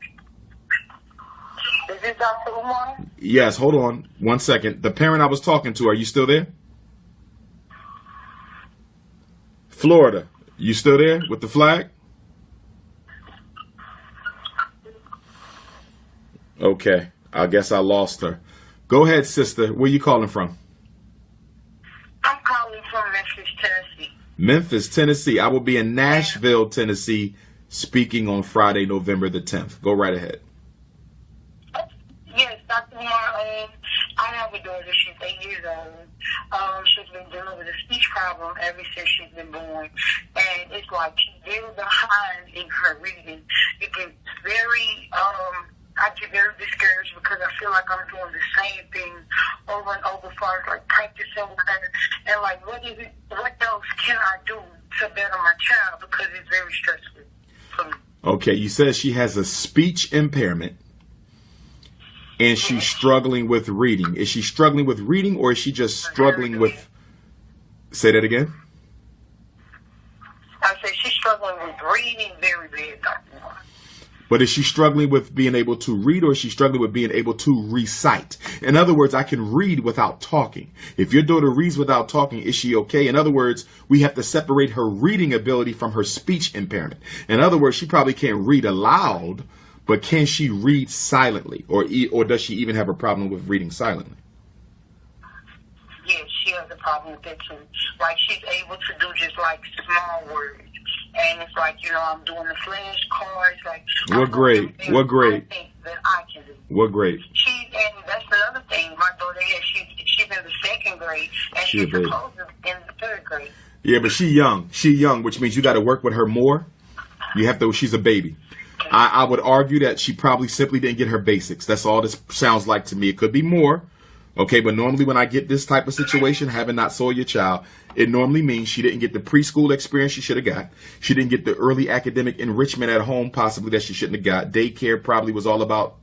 Is this Dr. Umar? Yes. Hold on 1 second. The parent I was talking to, are you still there? Florida. You still there with the flag? Okay. I guess I lost her. Go ahead, sister. Where you calling from? I'm calling from Memphis, Tennessee. Memphis, Tennessee. I will be in Nashville, Tennessee, speaking on Friday, November the 10th. Go right ahead. Yes, Dr. Umar, I have a daughter. She's 8 years old. She's been dealing with a speech problem ever since she's been born. And it's like she's very behind in her reading. It gets very, I get very discouraged because I feel like I'm doing the same thing over and over as far as like practicing with her. And like, what else can I do to better my child, because it's very stressful for me. Okay, you said she has a speech impairment and she's struggling with reading. Is she struggling with reading, or is she just struggling with... Say that again? I said she's struggling with reading very bad, Dr. Umar. But is she struggling with being able to read, or is she struggling with being able to recite? In other words, I can read without talking. If your daughter reads without talking, is she okay? In other words, we have to separate her reading ability from her speech impairment. In other words, she probably can't read aloud, but can she read silently? Or does she even have a problem with reading silently? Yes, she has a problem with that too. Like, she's able to do just like small words. And it's like, you know, I'm doing the flashcards. Like, what grade? What grade? I think that I can do. What grade? And that's the other thing. My daughter, she's in the 2nd grade, and she's supposed to be in the 3rd grade. Yeah, but she's young. She's young, which means you got to work with her more. You have to. She's a baby. I would argue that she probably simply didn't get her basics. That's all this sounds like to me. It could be more. Okay, but normally when I get this type of situation, having not saw your child, it normally means she didn't get the preschool experience she should have got. She didn't get the early academic enrichment at home, possibly, that she shouldn't have got. Daycare probably was all about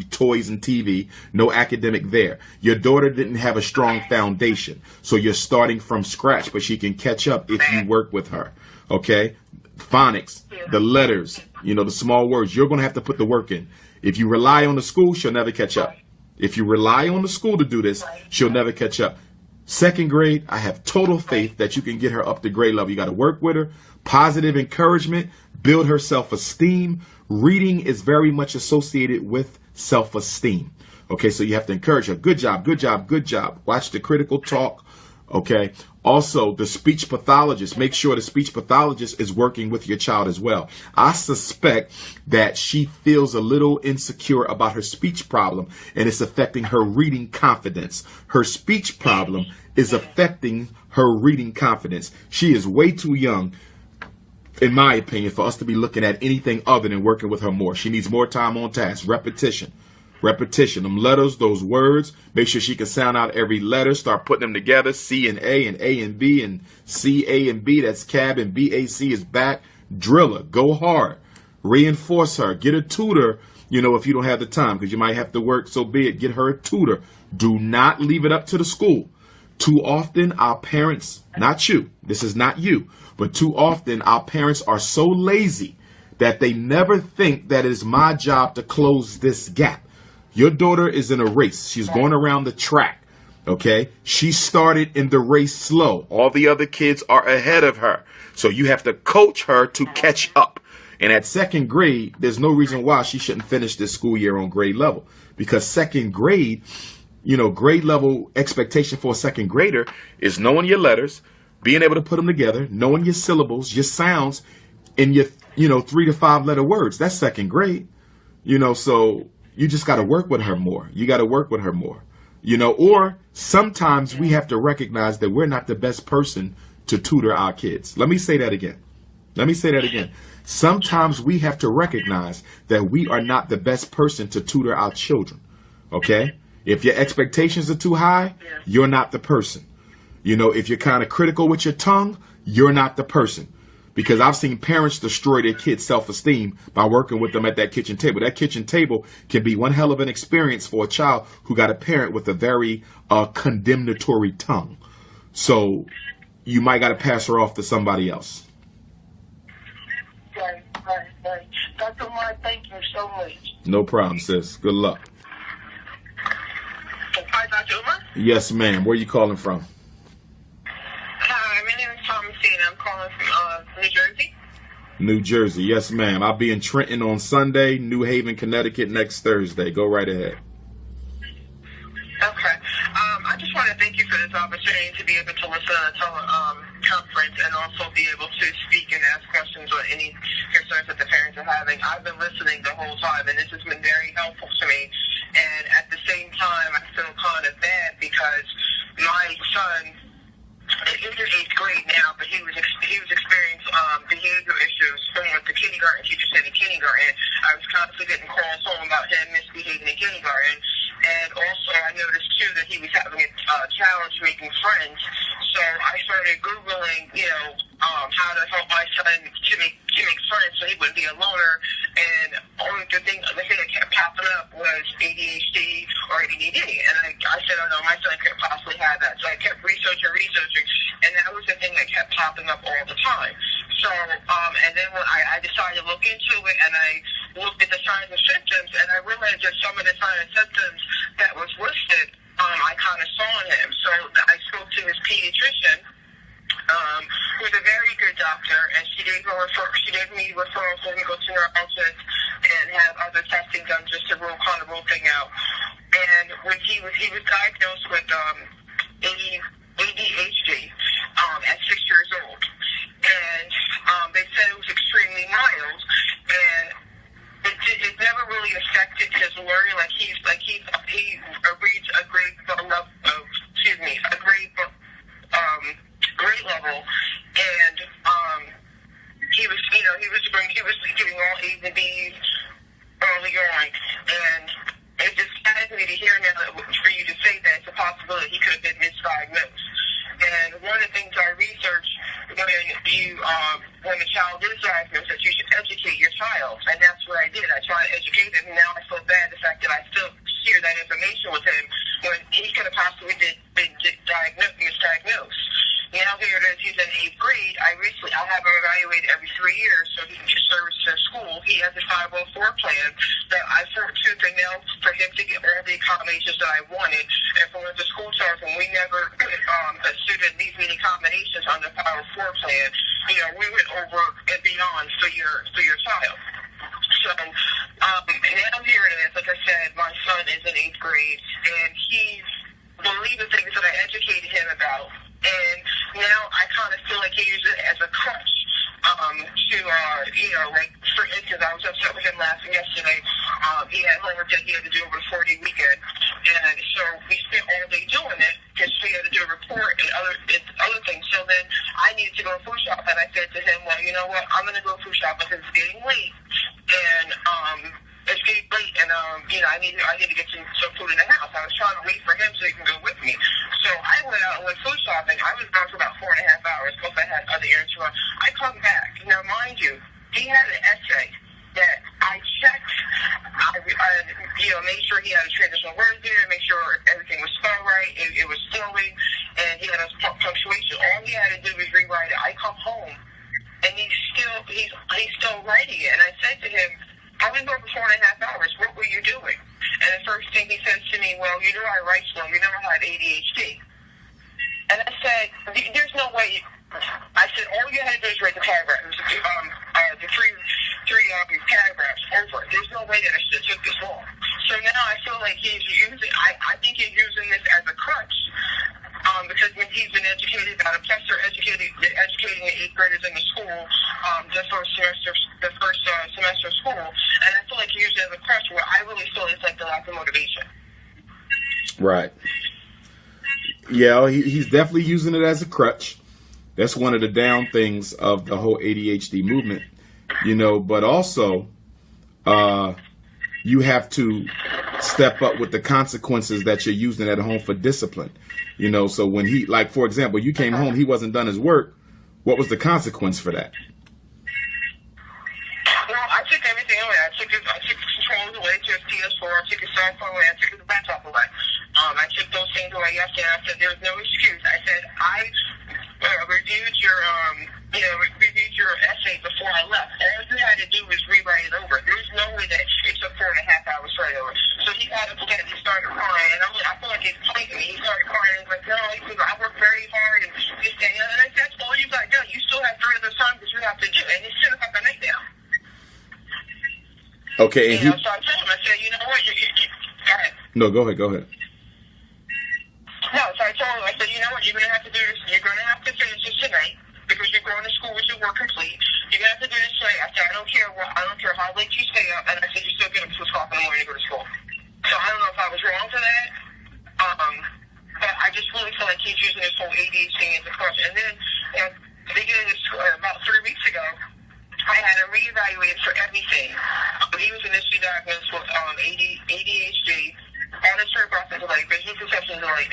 toys and TV. No academic there. Your daughter didn't have a strong foundation, so you're starting from scratch, but she can catch up if you work with her. Okay? Phonics, the letters, you know, the small words. You're going to have to put the work in. If you rely on the school, she'll never catch up. If you rely on the school to do this, she'll never catch up. 2nd grade, I have total faith that you can get her up to grade level. You got to work with her, positive encouragement, build her self-esteem. Reading is very much associated with self-esteem. Okay, so you have to encourage her. Good job, good job, good job. Watch the critical talk. Okay. Also, the speech pathologist, make sure the speech pathologist is working with your child as well. I suspect that she feels a little insecure about her speech problem, and it's affecting her reading confidence. Her speech problem is affecting her reading confidence. She is way too young, in my opinion, for us to be looking at anything other than working with her more. She needs more time on task, repetition. Repetition, them letters, those words. Make sure she can sound out every letter. Start putting them together. C and A and B and C, A and B. That's cab and BAC is back. Drill her. Go hard. Reinforce her. Get a tutor, you know, if you don't have the time, because you might have to work, so be it. Get her a tutor. Do not leave it up to the school. Too often, our parents, not you, this is not you, but too often our parents are so lazy that they never think that it is my job to close this gap. Your daughter is in a race. She's going around the track, okay? She started in the race slow. All the other kids are ahead of her. So you have to coach her to catch up. And at 2nd grade, there's no reason why she shouldn't finish this school year on grade level. Because 2nd grade, you know, grade level expectation for a 2nd grader is knowing your letters, being able to put them together, knowing your syllables, your sounds, and your, 3 to 5 letter words. That's 2nd grade, so you just got to work with her more. You got to work with her more, or sometimes we have to recognize that we're not the best person to tutor our kids. Let me say that again. Sometimes we have to recognize that we are not the best person to tutor our children. Okay? If your expectations are too high, you're not the person. If you're kind of critical with your tongue, you're not the person. Because I've seen parents destroy their kids' self-esteem by working with them at that kitchen table. That kitchen table can be one hell of an experience for a child who got a parent with a very condemnatory tongue. So you might got to pass her off to somebody else. Right. Dr. Umar, thank you so much. No problem, sis. Good luck. Hi, Dr. Umar. Yes, ma'am. Where are you calling from? Hi, my name is Thomasine. I'm calling from New Jersey. New Jersey. Yes, ma'am. I'll be in Trenton on Sunday, New Haven, Connecticut next Thursday. Go right ahead. Okay. I just want to thank you for this opportunity to be able to listen to a teleconference and also be able to speak and ask questions on any concerns that the parents are having. I've been listening the whole time, and this has been very helpful to me. And at the same time, I feel kind of bad because my son is in 8th grade now, but he was experiencing behavior issues from what the kindergarten teacher said in kindergarten. I was constantly getting calls home about him misbehaving he was having a challenge making friends. So I started Googling, how to help my son to make friends so he wouldn't be a loner. And the thing that kept popping up was ADHD or ADD. And I said, oh no, my son couldn't possibly have that. So I kept researching. And that was the thing that kept popping up all the time. So, and then when I decided to look into it, and I looked at the signs and symptoms, and I realized that some of the signs and symptoms that was listed, I kind of saw in him. So I spoke to his pediatrician, who's a very good doctor, and she gave me referrals so we go to neurologist and have other testing done just to rule thing out. And when he was diagnosed with ADHD at 6 years old, and they said it was extremely mild, and it never really affected his learning. He reads a grade level, grade level, and he was giving all A's and B's early on, and it just saddens me to hear now for you to say that it's a possibility he could have been misdiagnosed. And one of the things I researched when a child is diagnosed, that you should educate your child, and that's what I did. I tried to educate him, and now I feel bad the fact that I still share that information with him when he could have possibly been misdiagnosed. Now here it is, he's in 8th grade. I have him evaluated every 3 years so he can get service to school. He has a 504 plan that I fought tooth and nail for him to get all the accommodations that I wanted. And from what the school tells him, we never put a student these many accommodations on the 504 plan. We went over and beyond for your child. So now here it is. Like I said, my son is in 8th grade, and he believes the things that I educated him about. And now I kind of feel like he uses it as a crutch for instance, I was upset with him yesterday. He had homework that he had to do over the 4-day weekend. And so we spent all day doing it because he had to do a report and other things. So then I needed to go food shop, and I said to him, well, you know what, I'm going to go food shop because it's getting late. And it's getting late, and I need to get some food in the house. I was trying to wait for him so he can go with me. So I went out and went food shopping. I was gone for about 4.5 hours because I had other errands to run. I come back. Now, mind you, he had an essay that I checked. I made sure he had a transitional word there, make sure everything was spelled right, it was flowing, and he had a punctuation. All he had to do was rewrite it. I come home, and he's still writing it. And I said to him, I was gone for 4.5 hours. What were you doing? And the first thing he says to me, well, I write slow. I have ADHD. And I said, there's no way. I said, all you had to do is write the paragraphs. The three paragraphs over. There's no way that I should have took this long. So now I feel like he's using. I think he's using this as a crutch. Because when he's been educated about it, plus they're educating the 8th graders in the school, the first semester of school, and I feel like he used it as a crutch where I really feel it's like the lack of motivation. Right. Yeah, he's definitely using it as a crutch. That's one of the down things of the whole ADHD movement, but also you have to step up with the consequences that you're using at home for discipline. So when for example, you came home, he wasn't done his work. What was the consequence for that? Well, I took everything away. I took his controls away, I took his PS4, I took his cell phone away, I took his laptop away. I took those things away yesterday. I said there was no excuse. I said I reviewed your essay before I left. All you had to do was rewrite it over. There's no way that it took 4.5 hours to write over. So he got upset and he started crying. And I feel like he's playing me. He started crying. He's like, no, I worked very hard and this, that, and I said, that's all you got to do. You still have 3 other assignments you have to do. And it's 10 o'clock at night now. Okay. So I told him, I said, you know what? Go ahead. No, go ahead. No, so I told him, I said, you know what, you're going to have to do this. You're going to have to finish this tonight because you're going to school with your work complete. You're going to have to do this tonight. I said, I don't care how late you stay up. And I said, you still get up to 2 o'clock in the morning to go to school. So I don't know if I was wrong for that. But I just really feel like he's using this whole ADHD as a crutch. And then beginning of about 3 weeks ago, I had him reevaluated for everything. He was initially diagnosed with ADHD, auditory process delay, visual perception delay,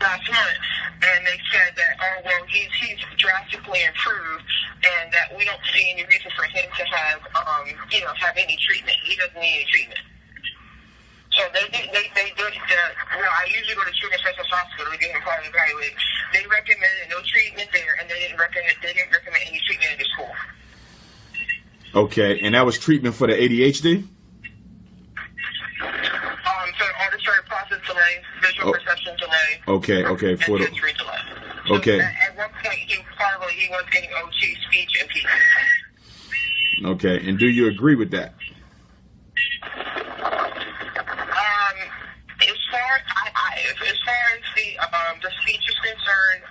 last month, and they said that, oh, well, he's drastically improved, and that we don't see any reason for him to have, have any treatment. He doesn't need any treatment. So they did I usually go to Children's Specialist Hospital to get him probably evaluated. They recommended no treatment there, and they didn't recommend any treatment in the school. Okay, and that was treatment for the ADHD? For auditory process delay, visual perception delay. Okay, for the sensory delay. Okay. So at one point, he was getting OT, speech, and PT. Okay, and do you agree with that? As far as the speech is concerned,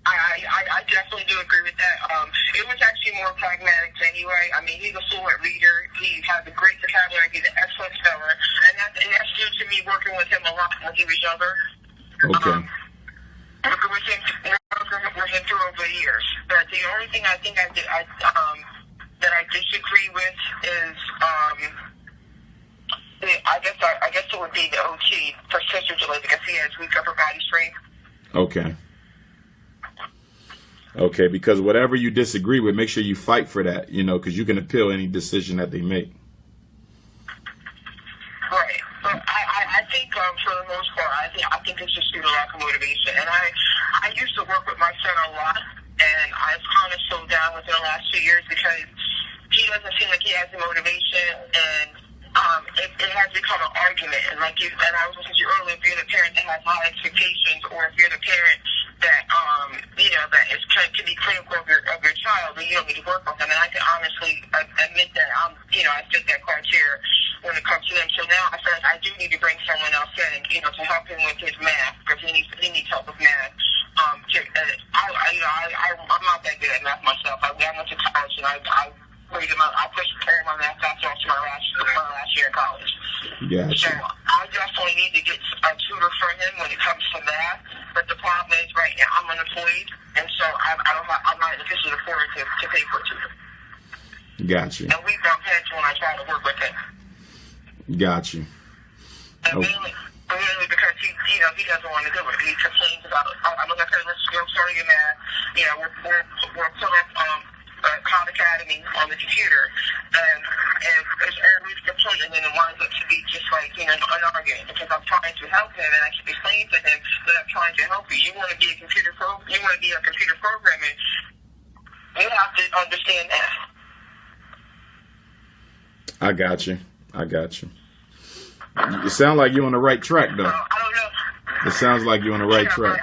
I definitely do agree with that. It was actually more pragmatic anyway. I mean, he's a fluent reader. He has a great vocabulary. He's an excellent speller, and that's due to me working with him a lot when he was younger. Okay. Working with him through over the years. But the only thing I think that I disagree with is I guess it would be the OT for sensory delay because he has weak upper body strength. Okay. Okay, because whatever you disagree with, make sure you fight for that, because you can appeal any decision that they make. Right. But I think for the most part, I think it's just due to lack of motivation. And I used to work with my son a lot, and I've kind of slowed down within the last 2 years because he doesn't seem like he has the motivation, and it has become an argument. And I was listening to you earlier, if you're the parent that has high expectations, or if you're the parent that that can be critical of your child, then you don't need to work with them. And I can honestly admit that I fit that criteria when it comes to them. So now I feel like I do need to bring someone else in, to help him with his math, because he needs help with math. I'm not that good at math myself. I went to college and I pushed all my math classes off to my last year in college. Gotcha. So I definitely need to get a tutor for him when it comes to math. But the problem is, right now I'm unemployed, and so I'm not in a position to afford to pay for a tutor. Gotcha. And we bump heads when I try to work with him. Gotcha. And mainly because he doesn't want to do it. He complains about it. I'm like, okay, let's go start your math. We'll put up Khan Academy on the computer, and everybody's complaining, and then it winds up to be just like an argument because I'm trying to help him, and I keep explaining to him that I'm trying to help you. You want to be a computer programmer. You have to understand that. I got you. It sounds like you're on the right track, though. I don't know. It sounds like you're on the right track.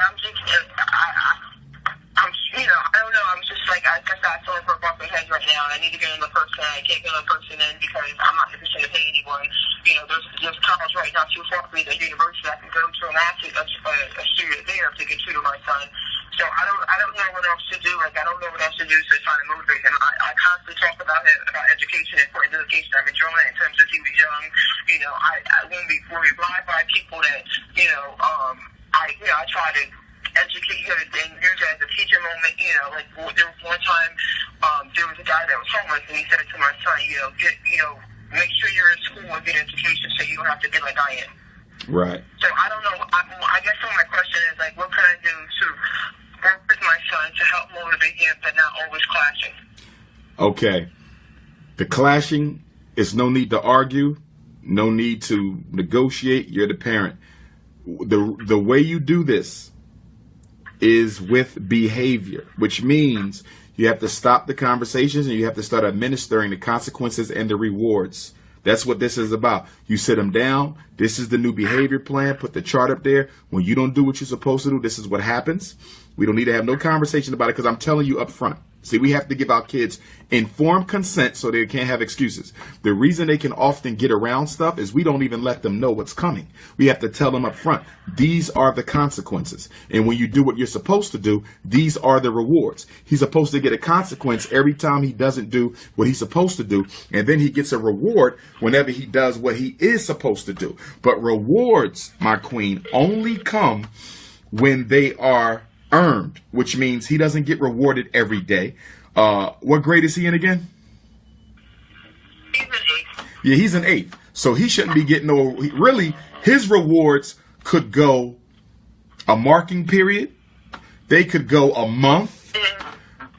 I don't know. I'm just like, I guess I feel like we're bumping heads right now, and I need to get another person. I can't get another person in because I'm not in a position to pay anyone. There's college right now too far for me at university. I can go to and ask a student there to get tutored my son. So I don't know what else to do. Like, I don't know what else to do to try to motivate him. I constantly talk about education, important education. I'm enjoying it in terms of he was young. When we ride by people that, I try to educate him and use it as a teacher moment. Like there was one time, there was a guy that was homeless, and he said to my son, make sure you're in school and get an education so you don't have to be like I am. Right. So I don't know. I guess my question is, like, what can I do to work with my son to help motivate him, but not always clashing? Okay. The clashing is no need to argue, no need to negotiate. You're the parent. The way you do this is with behavior, which means you have to stop the conversations and you have to start administering the consequences and the rewards. That's what this is about. You sit them down. This is the new behavior plan. Put the chart up there. When you don't do what you're supposed to do, this is what happens. We don't need to have no conversation about it because I'm telling you up front. See, we have to give our kids informed consent so they can't have excuses. The reason they can often get around stuff is we don't even let them know what's coming. We have to tell them up front, these are the consequences. And when you do what you're supposed to do, these are the rewards. He's supposed to get a consequence every time he doesn't do what he's supposed to do. And then he gets a reward whenever he does what he is supposed to do. But rewards, my queen, only come when they are earned, which means he doesn't get rewarded every day. What grade is he in again? He's an 8th. Yeah, he's an 8th. So he shouldn't be getting really, his rewards could go a marking period. They could go a month,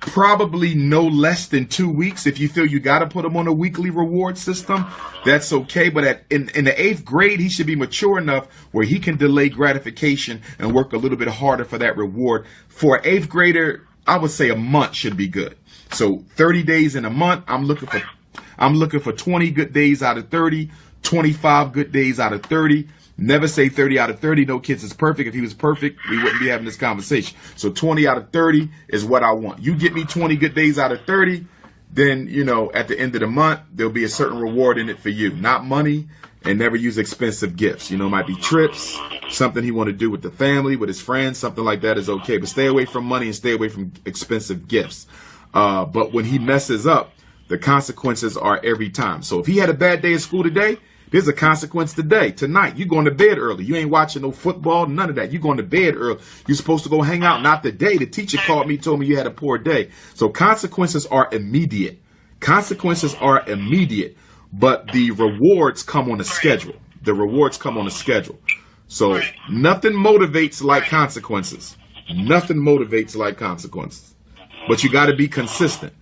probably no less than 2 weeks. If you feel you got to put them on a weekly reward system, that's okay. But in the 8th grade, he should be mature enough where he can delay gratification and work a little bit harder for that reward. For an 8th grader, I would say a month should be good. So 30 days in a month, I'm looking for 20 good days out of 30, 25 good days out of 30. Never say 30 out of 30. No kids is perfect. If he was perfect, we wouldn't be having this conversation. So 20 out of 30 is what I want. You get me 20 good days out of 30, then, you know, at the end of the month, there'll be a certain reward in it for you. Not money, and never use expensive gifts. You know, it might be trips, something he want to do with the family, with his friends, something like that is okay. But stay away from money and stay away from expensive gifts. But when he messes up, the consequences are every time. So if he had a bad day at school today, there's a consequence today, tonight. You're going to bed early. You ain't watching no football, none of that. You're going to bed early. You're supposed to go hang out, not the day. The teacher called me, told me you had a poor day. So consequences are immediate. Consequences are immediate, but the rewards come on a schedule. The rewards come on a schedule. So nothing motivates like consequences. Nothing motivates like consequences. But you got to be consistent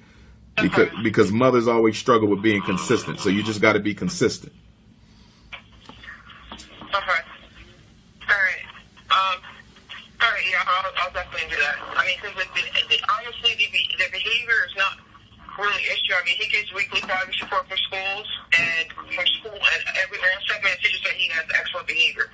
because mothers always struggle with being consistent. So you just got to be consistent. Okay. All right, yeah, I'll definitely do that. I mean, because honestly, the behavior is not really an issue. I mean, he gets weekly progress report from schools, and from school, and all segment teachers say he has excellent behavior.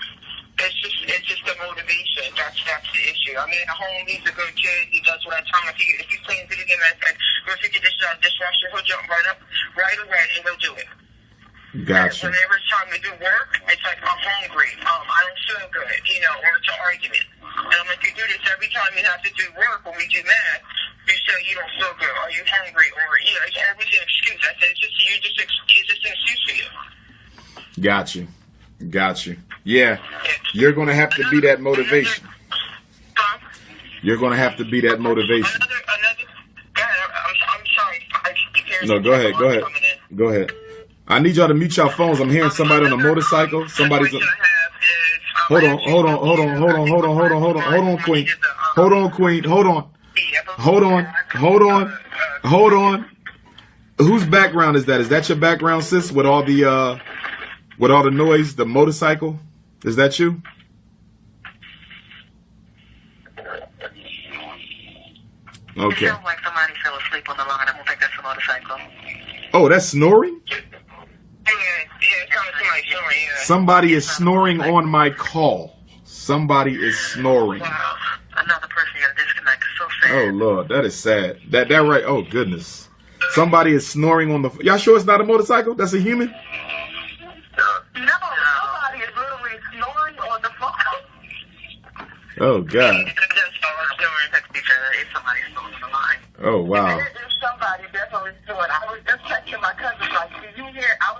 It's just the motivation. That's the issue. I mean, at home, he's a good kid. He does what I tell him. If he's playing video game and I said, go take your dishes out of the dishwasher, he'll jump right up, right away, and he'll do it. Gotcha. Whenever it's time to do work, it's like, I'm hungry. I don't feel good, you know, or it's an argument. And I'm like, you do this every time you have to do work. When we do math, you say you don't feel good. Are you hungry? Or, you know, it's always an excuse. I said, it's just an excuse for you. Got you. Yeah. You're going to have to be that motivation. You're going to have to be that motivation. I'm sorry. I keep hearing No, go ahead. I need y'all to mute your phones. I'm hearing somebody on a motorcycle. Somebody's on. Hold on, Queen. Hold on. Whose background is that? Is that your background, sis? With all the noise, the motorcycle? Is that you? Okay. It sounds like somebody fell asleep on the line. I don't think that's a motorcycle. Oh, that's snoring? Yeah. Somebody is snoring on my call. Somebody is snoring. Wow. Another person got disconnected. So sad. Oh, Lord, that is sad. That right. Oh, goodness. Somebody is snoring on the... Y'all sure it's not a motorcycle? That's a human? No, somebody is literally snoring on the phone. Oh, God. It's somebody snoring on the line. Oh, wow. There's somebody definitely snoring. I was just texting my cousin, like, did you hear? I'm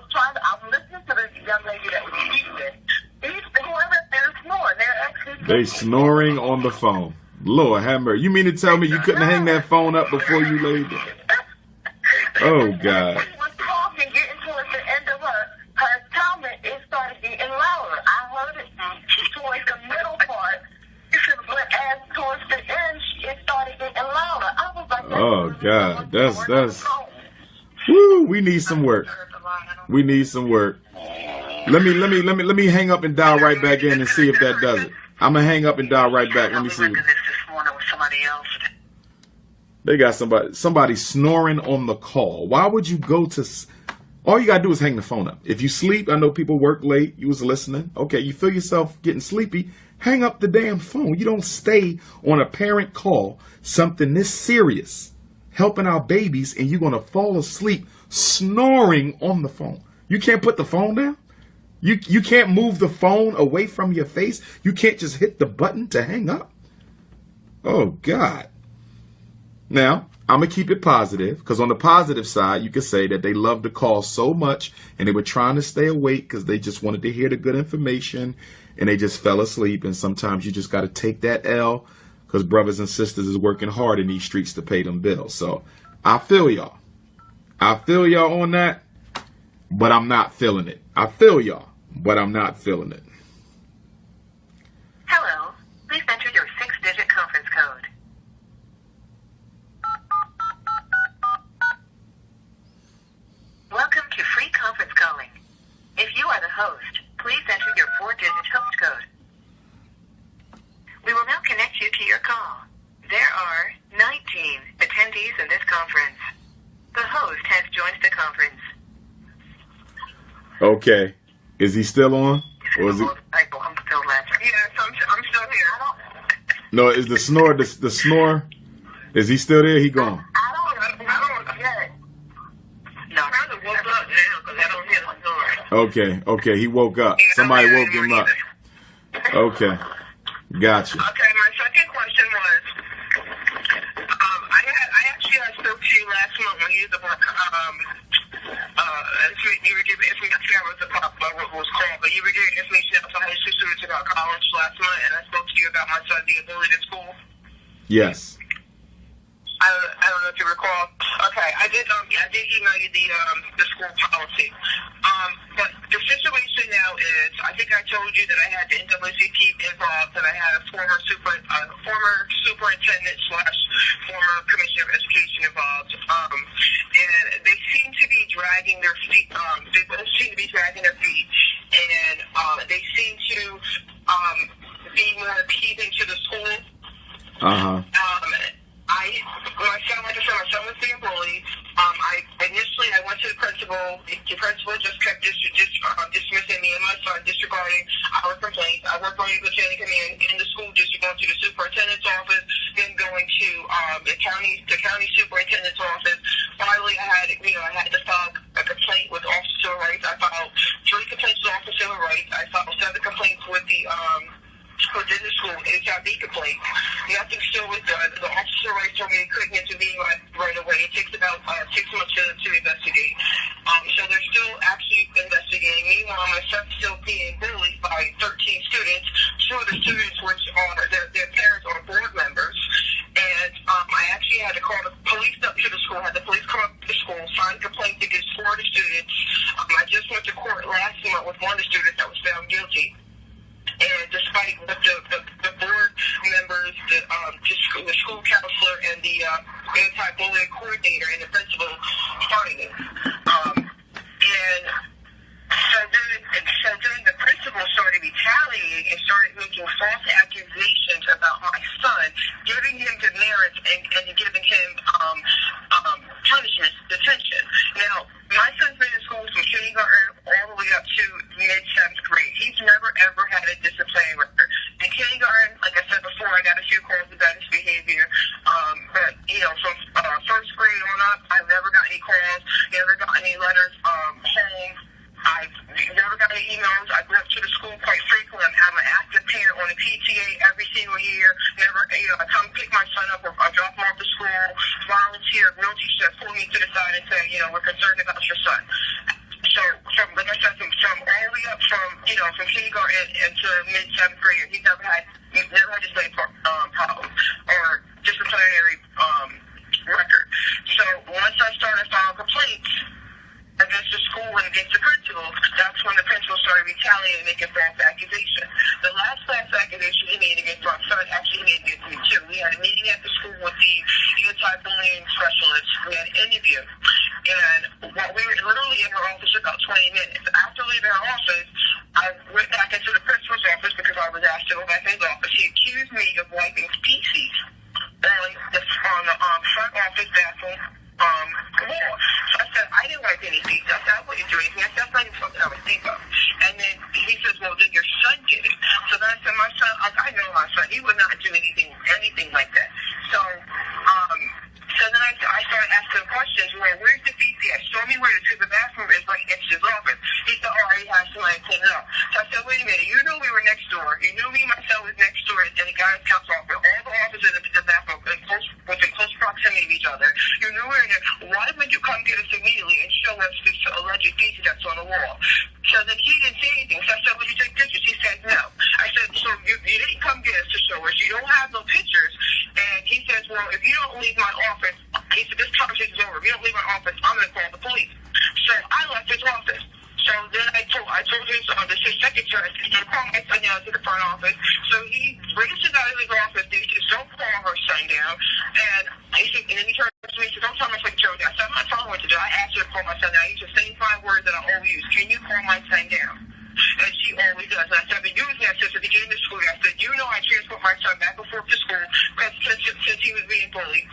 listening to this young lady that was speaking. They're snoring. They're actually They snoring on the phone. Lord have mercy. You mean to tell me you couldn't hang that phone up before you laid down? Oh, God. She was talking, getting towards the end of her comment, it started getting louder. I heard it towards the middle part, but as towards the end, it started getting louder. I was like, oh, God. That's... Woo, we need some work. We need some work. Let me hang up and dial right back in and see if that does it. I'm gonna hang up and dial right back. Let me see. They got somebody snoring on the call. Why would you go to? All you gotta do is hang the phone up. If you sleep, I know people work late. You was listening. Okay, you feel yourself getting sleepy. Hang up the damn phone. You don't stay on a parent call, something this serious, helping our babies, and you're gonna fall asleep snoring on the phone. You can't put the phone down. You can't move the phone away from your face. You can't just hit the button to hang up. Oh, God. Now, I'm going to keep it positive, because on the positive side, you could say that they loved the call so much and they were trying to stay awake because they just wanted to hear the good information and they just fell asleep. And sometimes you just got to take that L because brothers and sisters is working hard in these streets to pay them bills. So I feel y'all. I feel y'all on that, but I'm not feeling it. I feel y'all, but I'm not feeling it. Hello. Please enter attendees in this conference. The host has joined the conference. Okay. Is he still on? Or is it? I'm still laughing. Yes, I'm still here. No, is the snore, the snore, is he still there? He gone? I don't yet. No, I kind of woke up now because I don't hear the snore. Okay, he woke up. Somebody woke him up. Okay, gotcha. Okay, my second question was, I actually spoke to you last month when you used the book, you were giving information, I forgot what it was called, but you were giving information out to high school students about college last month, and I spoke to you about my son, the ability to school. Yes. I don't know if you recall. Okay, I did email you the school policy. But the situation now is, I think I told you that I had the NAACP involved, that I had a former superintendent / former commissioner of education involved. And they seem to be dragging their feet. They both seem to be dragging their feet, and they seem to be more appeasing to the school. Like I said, my son was being bullied. Initially, I went to the principal. The principal just kept dismissing me and my son, disregarding our complaints. I worked on the chain of command in the school district, going to the superintendent's office, then going to the county superintendent's office. Finally, I had to file a complaint with officer rights. I filed 3 complaints with officer rights. I filed 7 complaints with within the school, HIV complaint. Nothing still was done. The officer rights told me they couldn't intervene right away. It takes about 6 months to investigate. So they're still actually investigating. Meanwhile, my son's still being bullied by 13 students. 2 of the students, which are their parents, are board members. And I actually had to call the police up to the school, had the police come up to the school, sign a complaint against 4 of the students. I just went to court last month with one of the students that was found guilty. And despite what the board members, the school counselor, and the anti-bullying coordinator and the principal finding, and so then the principal started retaliating and started making false accusations about my son, giving him demerits and giving him punishments, detention. Now, my son's been in school from kindergarten all the way up to mid-7th grade. He's never, ever had a disciplinary record. In kindergarten, like I said before, I got a few calls about his behavior. But, from 1st grade on up, I've never got any calls, never got any letters home. I've never got any emails. I go up to the school quite frequently. I'm an active parent on the PTA every single year. Never, I come pick my son up or I drop him off to school, volunteer, no teacher that pull me to the side and say, we're concerned about your son. So, like I said, from all the way up from kindergarten into mid-7th grade, he's never had disciplinary problems or disciplinary record. So, once I started filing complaints against the school and against the principal, that's when the principal started retaliating and making false accusations. The last false accusation he made against my son actually made against me too. We had a meeting at the school with the anti-bullying specialist. We had an interview. And we were literally in her office for about 20 minutes. After leaving her office, I went back into the principal's office because I was asked to go back in his office. He accused me of wiping feces on the front office bathroom wall. So I said, I didn't wipe any feces. I said, I wouldn't do anything. I said, that's not even something I would think of. And then he says, well, then your son did it. So then I said, my son, I know my son. He would not do anything like that. So then I started asking questions. Well, where's the feces at? Show me where the bathroom is right next to his office. He said, he has somebody clean it up. So I said, wait a minute. You knew we were next door. You knew me and my son was next door in the guidance council office. All the offices in the bathroom within close proximity of each other. You knew we were in there. Why would you come get us immediately and show us this alleged feces that's on the wall? So then he didn't say anything. So I said, would you take pictures? He said, no. I said, so you didn't come get us to show us. You don't have no pictures. And he says, well, if you don't leave my office, he said, this conversation is over. If you don't leave my office, I'm going to call the police. So I left his office. So then I told his secretary, I said, you call my son down to the front office. So he races out of his office. He says, don't call her son down. And then he turns to me and says, don't tell my secretary down. I said, I'm not telling her what to do. I asked her to call my son down. He said, same 5 words that I always use. Can you call my son down? And she always does. And I said, I've been using that since the beginning of school. I said, I transport my son back and forth to school since he was being bullied.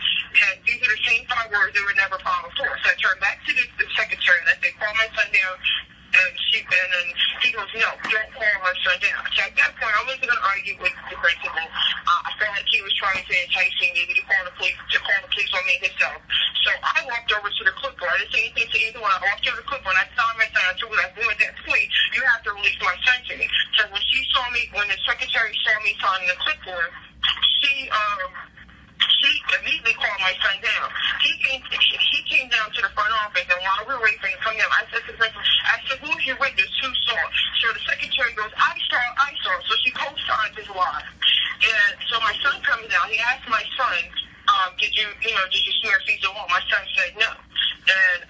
argue with the principal. I felt like he was trying to entice me maybe to call the police on me himself. So I walked over to the clipboard. I didn't say anything to either one. I walked over to the clipboard and I saw my son. I told her, at that point, you have to release my son to me. So when the secretary saw me signing the clipboard, she immediately called my son down. He came down to the front office, and while we were waiting for him to come down, I said to the principal, who's your witness? Who saw? So the secretary goes, I saw. So she co-signs his lie. And so my son comes down. He asked my son, did you swear fees or what? My son said no. And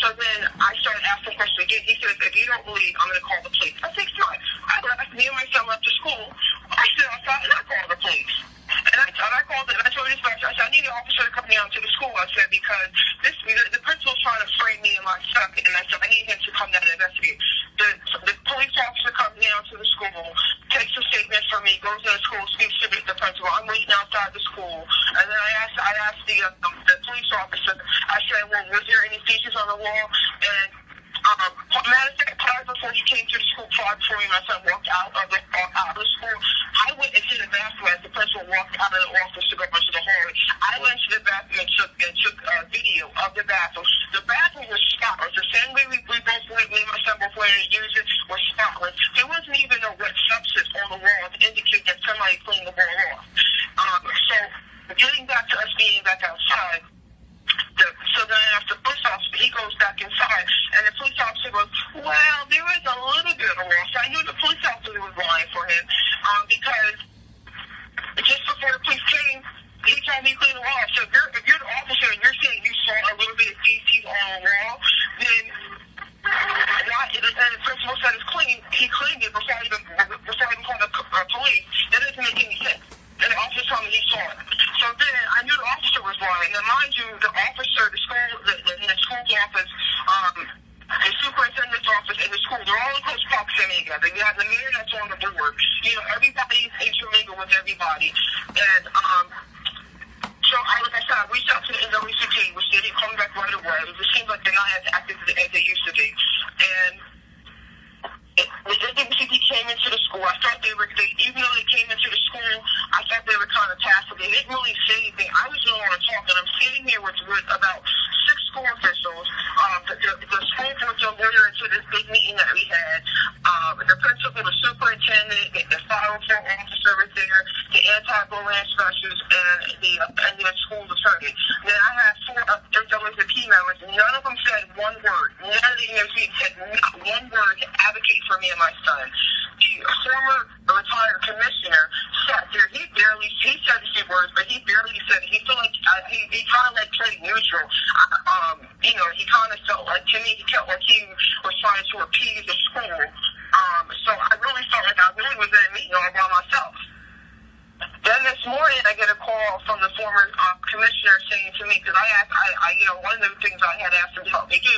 so then I started asking questions again. He says, if you don't believe, I'm going to call the police. I said, fine. I left me and my son left to school. I stood outside and I called the police. And I called it, and I told this guy, I said, I need an officer to come down to the school. I said, because the principal's trying to frame me and my son, and I said, I need him to come down and investigate. The police officer comes down to the school, takes a statement from me, goes to the school, speaks to the principal. I'm waiting outside the school. And then I asked the police officer, I said, well, was there any features on the wall? And matter of fact, prior before he came to the school, prior before me and my son walked out of the school, I went into the bathroom as the principal walked out of the office to go into the hallway. I went to the bathroom and took a video of the bathroom. The bathroom was spotless. The same way me and my son both went to use it was spotless. There wasn't even a wet substance on the wall to indicate that somebody cleaned the wall off. So getting back to us being back outside, so then after the police officer, he goes back inside, and the police officer goes, well, there is a little bit of a loss. I knew the police officer was lying for him, because just before the police came, he told me to clean the wall. So if you're the officer and you're saying you saw a little bit of feces on the wall, then and the principal said it's clean, he cleaned it before I even called the police. That doesn't make any sense. And the officer told me he saw it. So then I knew the officer was lying. Now, mind you, the officer, the school's office, the superintendent's office, and the school, they're all in close proximity together. You have the mayor that's on the board. Everybody's intermingled with everybody. And so, like I said, I reached out to the NAACP, which they didn't come back right away. It seems like they're not as active as they used to be. And the NAACP came into the school. I thought even though they came into the school, I thought they were kind of passive. They didn't really say anything. I was doing want to talk, and I'm sitting here with about 6 school officials. The school board's on order into this big meeting that we had. The principal, the superintendent, the 504 officer was there, the anti-bullying specialist, and the school attorney. Then I had 4 NAACP members. None of them said one word. None of the NAACP said not one word to advocate for me and my son. The former retired commissioner sat there. He said a few words, but he barely said it. He felt like he kind of like played neutral. He kind of felt like, to me, he felt like he was trying to appease the school. So I really felt like I really was in a meeting all by myself. Then this morning, I get a call from the former commissioner saying to me, because one of the things I had asked him to help me do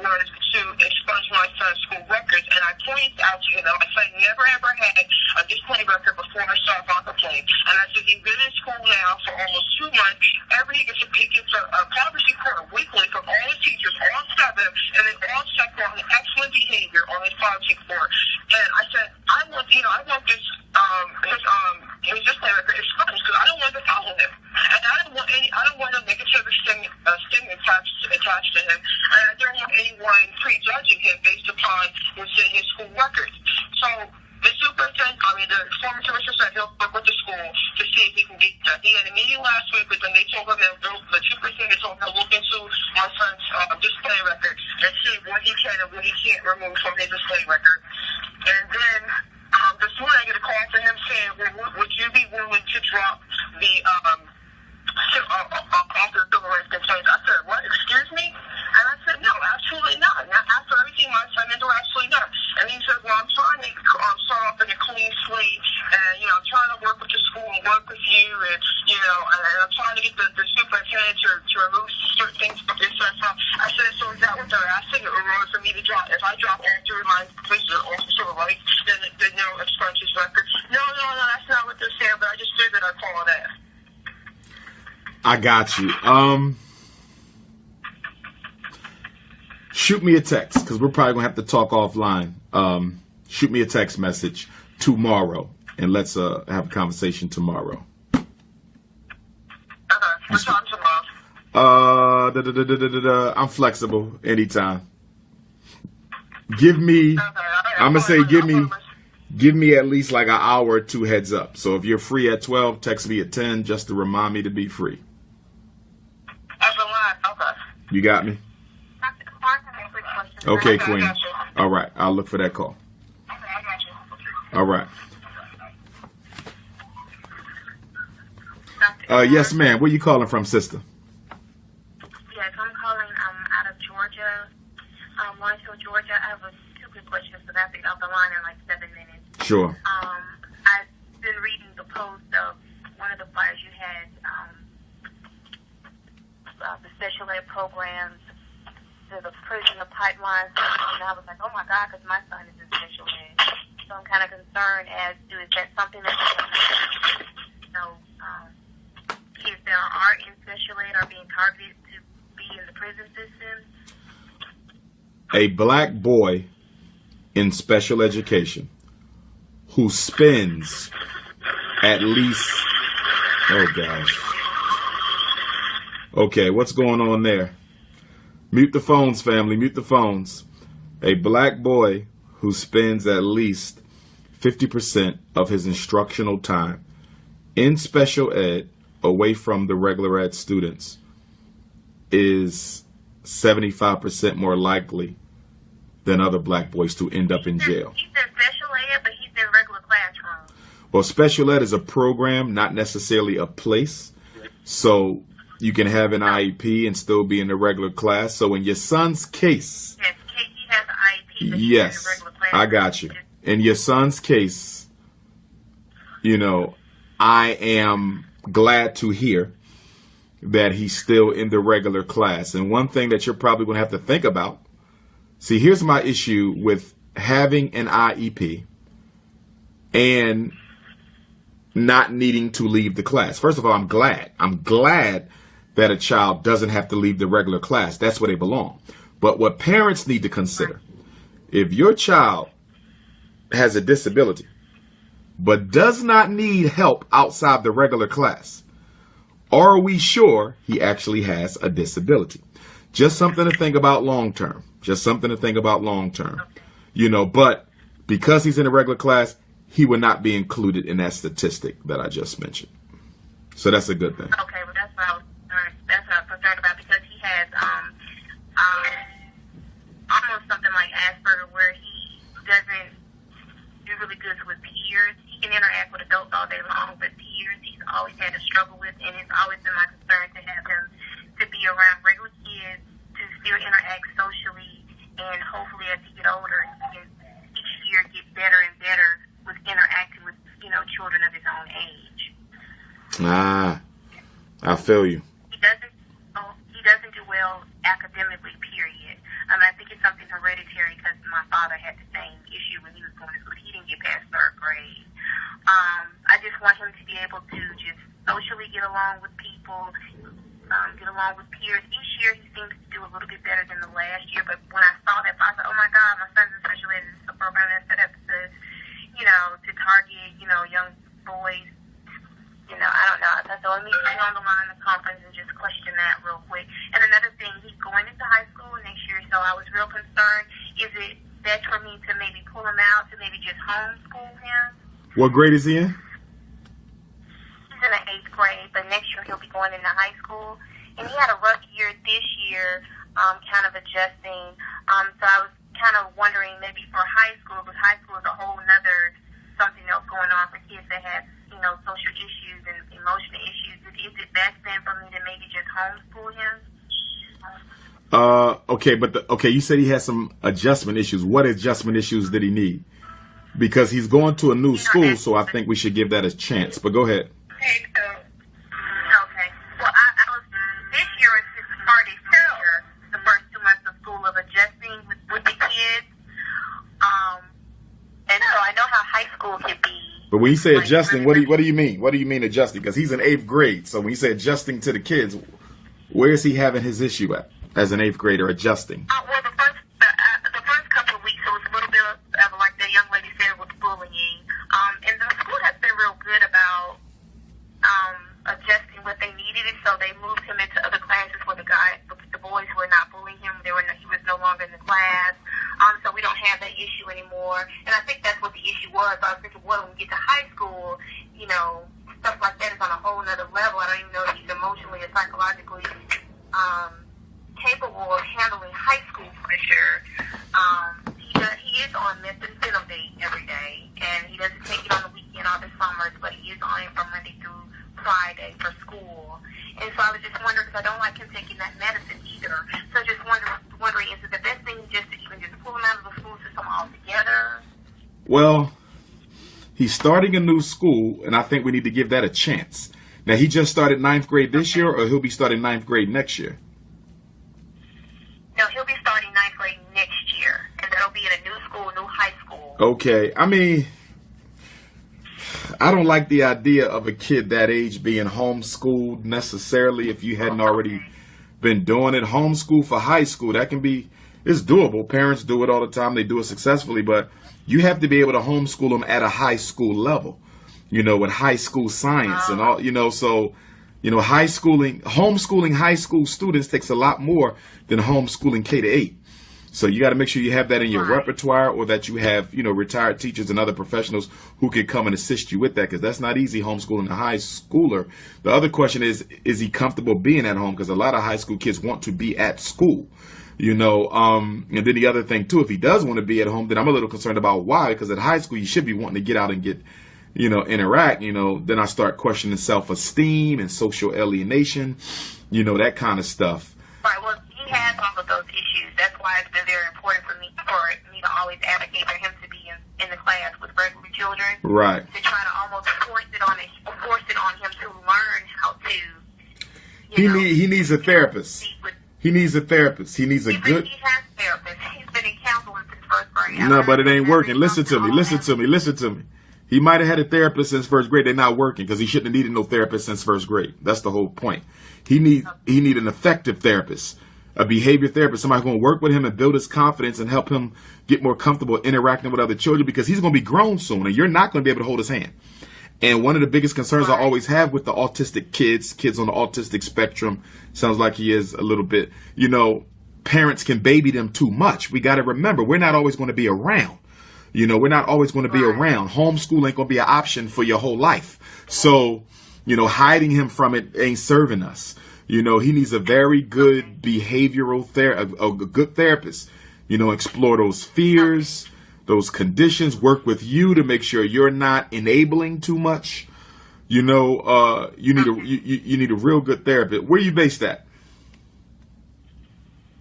was to expunge my son's school records, and I pointed out to him that my son never ever had a disciplinary record before I started on the plane. And I said, he's been in school now for almost 2 months. He gets a progress report weekly from all the teachers, all 7, and they all check on the excellent behavior on his progress report. And I said, I want this his disciplinary record expunged because I don't want to follow him, and I don't want a negative stigma attached to him, and I don't want anyone prejudging him based upon his school records. So the former commissioner said he'll work with the school to see if he can get that. He had a meeting last week with them. They told him the superintendent told him to look into my son's display record and see what he can and what he can't remove from his display record. And then this morning I get a call from him saying, well, would you be willing to drop the author of civil rights complaints? I said, what? Excuse me? And I said, no, absolutely not. Now, after everything my son did, absolutely not. And he said, well, I'm trying to start off in a clean slate, and, I'm trying to work with the school and work with you, and, and I'm trying to get the superintendent to remove certain things from this. I said, so is that what they're asking, or for me to drop? If I drop all 3 of my positions off of civil rights, then no expunge his record? No, that's not what they're saying, but I just figured I'd call that. I got you. Shoot me a text, because we're probably going to have to talk offline. Shoot me a text message tomorrow. and let's have a conversation tomorrow. Okay. What time tomorrow? I'm flexible anytime. Give me, I'm gonna say give me at least like an hour or two heads up. So if you're free at 12, text me at 10 just to remind me to be free. Okay. You got me? Okay, Queen. All right, I'll look for that call. Okay, I got you. All right. Yes, ma'am. Where you calling from, sister? Yes, I'm calling out of Georgia. Lawrenceville, Georgia. I have two quick questions, but I have to get off the line in like 7 minutes. Sure. I've been reading the post of one of the flyers you had, the special ed programs, the prison, the pipelines, and I was like, oh my God, because my son is in special ed. So I'm kind of concerned as to is that something that kids that are in special ed are being targeted to be in the prison system? A black boy in special education who spends at least, oh gosh. Okay, what's going on there? Mute the phones, family, mute the phones. A black boy who spends at least 50% of his instructional time in special ed away from the regular ed students is 75% more likely than other black boys to end up in jail. He's in special ed, but he's in regular classroom. Well, special ed is a program, not necessarily a place. So you can have an IEP and still be in the regular class. So in your son's case, yes, he has an IEP, but yes, he's in the regular class. I got you. In your son's case, you know, I am glad to hear that he's still in the regular class. And one thing that you're probably going to have to think about, see, here's my issue with having an IEP and not needing to leave the class. First of all, I'm glad that a child doesn't have to leave the regular class. That's where they belong. But what parents need to consider, if your child has a disability but does not need help outside the regular class, are we sure he actually has a disability? Just something to think about long term. Just something to think about long term. You know, but because he's in a regular class, he would not be included in that statistic that I just mentioned. So that's a good thing. Okay, well that's what I was concerned about, because he has almost something like Asperger, where he doesn't do really good with peers. He can interact with adults all day long, but peers he's always had a struggle with, and it's always been my concern to have him to be around regular kids, to still interact socially, and hopefully as he get older, he can each year get better and better with interacting with, you know, children of his own age. I feel you. He doesn't do well academically, period. I think it's something hereditary, because my father had the same issue when he was going to school. He didn't get past 3rd grade. I just want him to be able to just socially get along with people, get along with peers. Each year he seems to do a little bit better than the last year, but when I saw that, I thought, oh my God, my son's in special ed. This is a program that's set up to, you know, to target, you know, young boys. You know, I don't know. So let me stay on the line of the conference and just question that real quick. And another thing, he's going into high school next year, so I was real concerned. Is it best for me to maybe pull him out, to maybe just homeschool him? What grade is he in? He's in the 8th grade, but next year he'll be going into high school. And he had a rough year this year, kind of adjusting. So I was kind of wondering maybe for high school, because high school is a whole nother something else going on for kids that have, you know, social issues and emotional issues. Is it best then for me to maybe just homeschool him? Okay, you said he has some adjustment issues. What adjustment issues did he need? Because he's going to a new school, so I think we should give that a chance. But go ahead. Okay, well, I was, this year is his hardest year, the first 2 months of school, of adjusting with the kids. And so I know how high school can be. But when you say adjusting, what do you mean? What do you mean adjusting? Because he's in 8th grade. So when you say adjusting to the kids, where is he having his issue at as an 8th grader adjusting? Well, the first couple of weeks, it was a little bit of, like the young lady said, with bullying. And the school has real good about adjusting what they needed, and so they moved him into other classes where the boys were not bullying him. He was no longer in the class. So we don't have that issue anymore. And I think that's what the issue was. I was thinking, well, when we get to high school, stuff like that is on a whole nother level. I don't even know if he's emotionally or psychologically capable of handling high school pressure. He is on methamphetamine every day, and he doesn't take it on the weekend or the summers, but he is on it from Monday through Friday for school. And so I was just wondering, because I don't like him taking that medicine either. So just wondering, is it the best thing just to even just pull him out of the school system altogether? Well, he's starting a new school, and I think we need to give that a chance. Now, he just started 9th grade this year, or he'll be starting 9th grade next year? No, he'll be starting 9th grade next year, and that'll be at a new school, new high school. Okay, I mean, I don't like the idea of a kid that age being homeschooled necessarily if you hadn't already been doing it. Homeschool for high school, it's doable. Parents do it all the time. They do it successfully, but you have to be able to homeschool them at a high school level, with high school science and all, so, homeschooling high school students takes a lot more than homeschooling K-8. So you got to make sure you have that in your repertoire, or that you have, retired teachers and other professionals who can come and assist you with that, because that's not easy homeschooling a high schooler. The other question is he comfortable being at home? Because a lot of high school kids want to be at school, and then the other thing too, if he does want to be at home, then I'm a little concerned about why, because at high school you should be wanting to get out and get, interact, then I start questioning self-esteem and social alienation, that kind of stuff. Right, well, he has all of those issues. That's why it's been very important for me to always advocate for him to be in the class with regular children. Right. To try to almost force it on him to learn how to. He needs a therapist. He needs a therapist. He needs a good. He has a therapist. He's been in counseling since 1st grade. No, but it ain't working. Listen to me. He might have had a therapist since 1st grade. They're not working, because he shouldn't have needed no therapist since 1st grade. That's the whole point. He need an effective therapist, a behavior therapist, somebody who's going to work with him and build his confidence and help him get more comfortable interacting with other children, because he's going to be grown soon and you're not going to be able to hold his hand. And one of the biggest concerns I always have with the autistic kids on the autistic spectrum, sounds like he is a little bit, parents can baby them too much. We got to remember, we're not always going to be around. We're not always going to be around. Homeschool ain't going to be an option for your whole life. So, hiding him from it ain't serving us. He needs a very good behavioral a good therapist. Explore those fears, those conditions, work with you to make sure you're not enabling too much. You need a real good therapist. Where are you based at?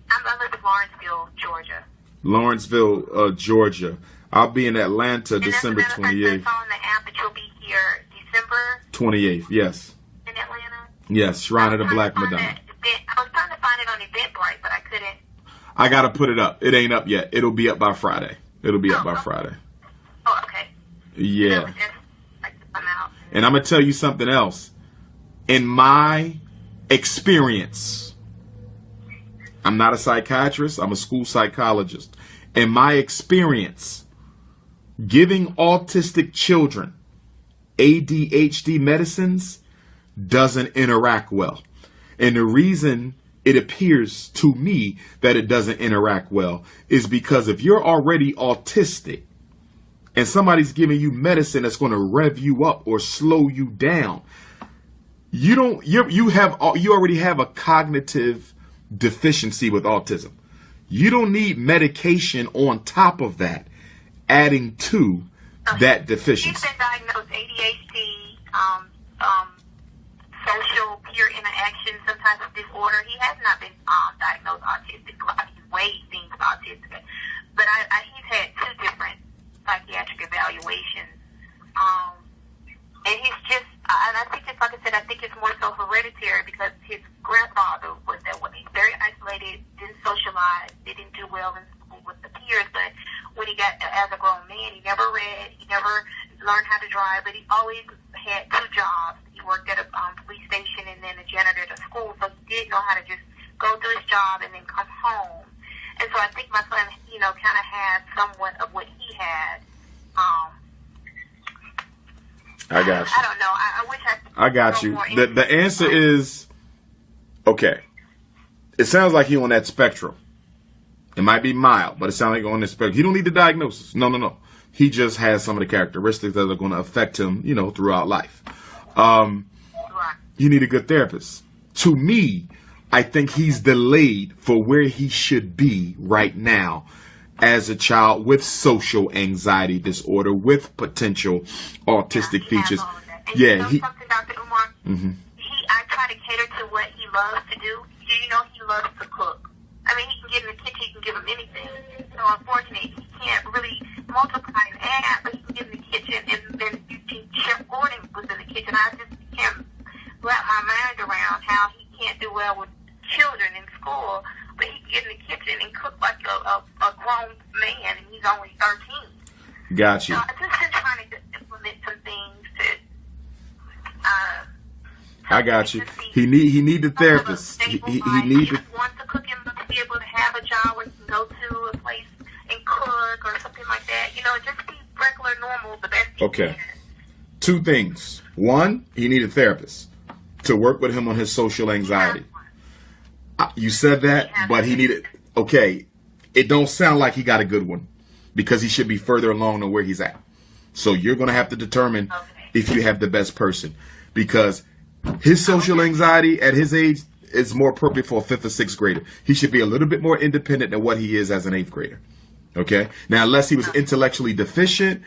I live in Lawrenceville, Georgia. Lawrenceville, Georgia. I'll be in Atlanta December 28th. I saw on the app that you'll be here December 28th, yes. In Atlanta? Yes, Shrine of the Black Madonna. I was trying to find it on Eventbrite, but I couldn't. I got to put it up. It ain't up yet. It'll be up by Friday. Friday. Oh, okay. Yeah. And I'm going to tell you something else. In my experience, I'm not a psychiatrist. I'm a school psychologist. In my experience, giving autistic children ADHD medicines doesn't interact well. And the reason it appears to me that it doesn't interact well is because if you're already autistic and somebody's giving you medicine that's going to rev you up or slow you down, you already have a cognitive deficiency with autism. You don't need medication on top of that, adding to that deficiency. He's been diagnosed ADHD, social peer interaction, some type of disorder. He has not been diagnosed autistic. He weighs things autistic, but he's had 2 different psychiatric evaluations, and he's just. And I think it's like I said. I think it's more so hereditary because his grandfather was that way. He's very isolated, didn't socialize, didn't do well in school with the peers. But when he got as a grown man, he never read, he never learned how to drive. But he always had 2 jobs. He worked at a police station and then a janitor at a school, so he did know how to just go do his job and then come home. And so I think my son, kind of had somewhat of what he had. I got you. I don't know. I wish I got you. The answer is, okay. It sounds like he's on that spectrum. It might be mild, but it sounds like on the spectrum. He don't need the diagnosis. No. He just has some of the characteristics that are going to affect him, throughout life. You need a good therapist. To me, I think he's delayed for where he should be right now as a child with social anxiety disorder, with potential autistic features. Yeah, something, Dr. Umar? Mm-hmm. I try to cater to what he loves to do. He loves to cook. I mean, he can get in the kitchen, he can give him anything. So unfortunately, he can't really multiply and add, but he can get in the kitchen, and then Chef Gordon was in the kitchen. I just can't wrap my mind around how he can't do well with children in school, but he can get in the kitchen and cook like a grown man, and he's only 13. Got you. So I've just been trying to implement some things to... I got you. He need the therapist. He need to want to cook him to be able to have a job where he can go to a place and cook or something like that. Just be regular, normal, the best he can. Two things. One, he need a therapist to work with him on his social anxiety. You said that, but he needed. Okay, it don't sound like he got a good one because he should be further along than where he's at. So you're going to have to determine if you have the best person, because his social anxiety at his age is more appropriate for a 5th or 6th grader. He should be a little bit more independent than what he is as an 8th grader. Okay? Now, unless he was intellectually deficient,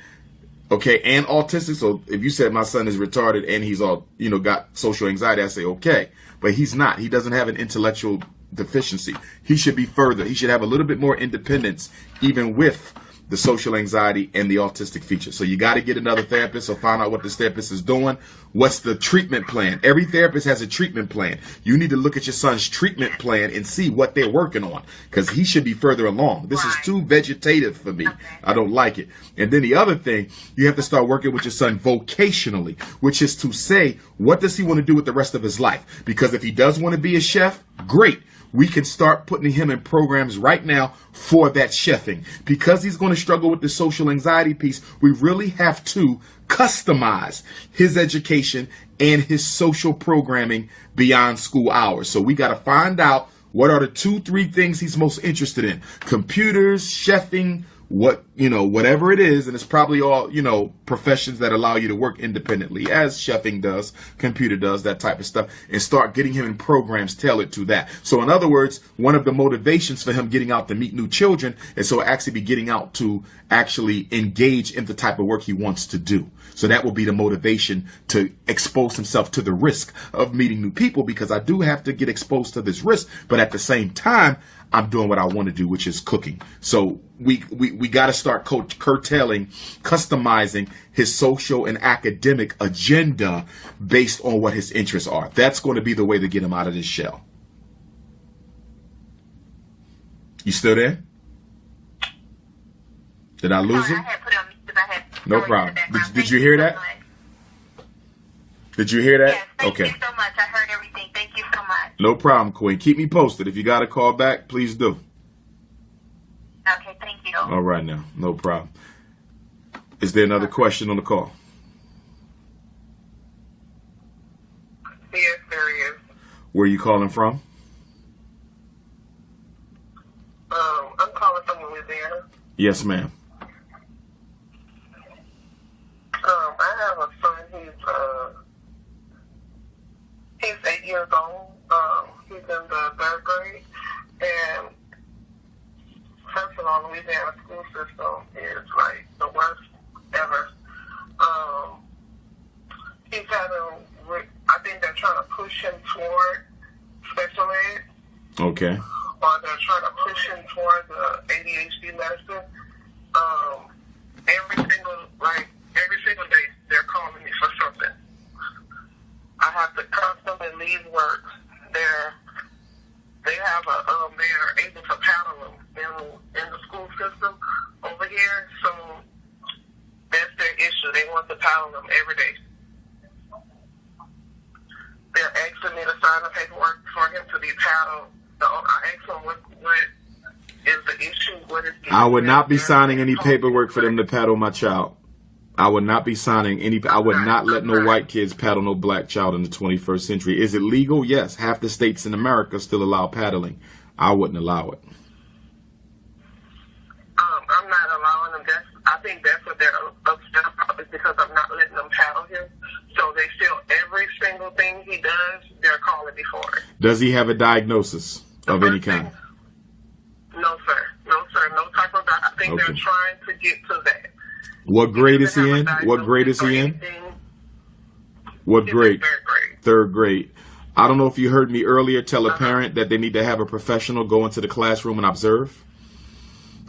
okay, and autistic. So if you said my son is retarded and he's all, got social anxiety, I say, okay. But he's not. He doesn't have an intellectual deficiency. He should be further. He should have a little bit more independence, even with the social anxiety and the autistic features. So you got to get another therapist or find out what this therapist is doing. What's the treatment plan? Every therapist has a treatment plan. You need to look at your son's treatment plan and see what they're working on, because he should be further along. This is too vegetative for me. I don't like it. And then the other thing, you have to start working with your son vocationally, which is to say, what does he want to do with the rest of his life? Because if he does want to be a chef, great. We can start putting him in programs right now for that chefing. Because he's going to struggle with the social anxiety piece, we really have to customize his education and his social programming beyond school hours. So we got to find out what are the 2-3 things he's most interested in. Computers, chefing, whatever it is, and it's probably all, professions that allow you to work independently, as chefing does, computer does, that type of stuff, and start getting him in programs tailored to that. So in other words, one of the motivations for him getting out to meet new children is so actually be getting out to actually engage in the type of work he wants to do. So that will be the motivation to expose himself to the risk of meeting new people, because I do have to get exposed to this risk, but at the same time, I'm doing what I want to do, which is cooking. So we got to start curtailing, customizing his social and academic agenda based on what his interests are. That's going to be the way to get him out of this shell. You still there? Did I lose him? No problem. Did you hear that? Did you hear that? Yes, thank you so much. I heard everything. Thank you so much. No problem, Queen. Keep me posted. If you got to call back, please do. Okay, thank you. All right now. No problem. Is there another question on the call? Yes, there is. Where are you calling from? I'm calling from Louisiana. Yes, ma'am. I have a son. He's 8 years old. He's in the 3rd grade. And first of all, Louisiana school system is like the worst ever. He's having, I think they're trying to push him toward special ed. Okay. Or they're trying to push him toward the ADHD medicine. Every single day they're calling me for something. I have to constantly leave work. They're able to paddle him in the school system over here, so that's their issue. They want to paddle him every day. They're asking me to sign the paperwork for him to be paddled. So I asked them what is the issue. What is the I would not be signing any paperwork for them to paddle my child. I would not be signing any. I would not let no white kids paddle no black child in the 21st century. Is it legal? Yes. Half the states in America still allow paddling. I wouldn't allow it. I'm not allowing them. I think that's what they're upset about, is because I'm not letting them paddle him. So they feel every single thing he does, they're calling me for it. Does he have a diagnosis of any kind? No, sir. No, sir. No type of. I think they're trying to get to that. What grade is he in? What grade is he in? What grade? Third grade. Third grade. I don't know if you heard me earlier tell a parent that they need to have a professional go into the classroom and observe.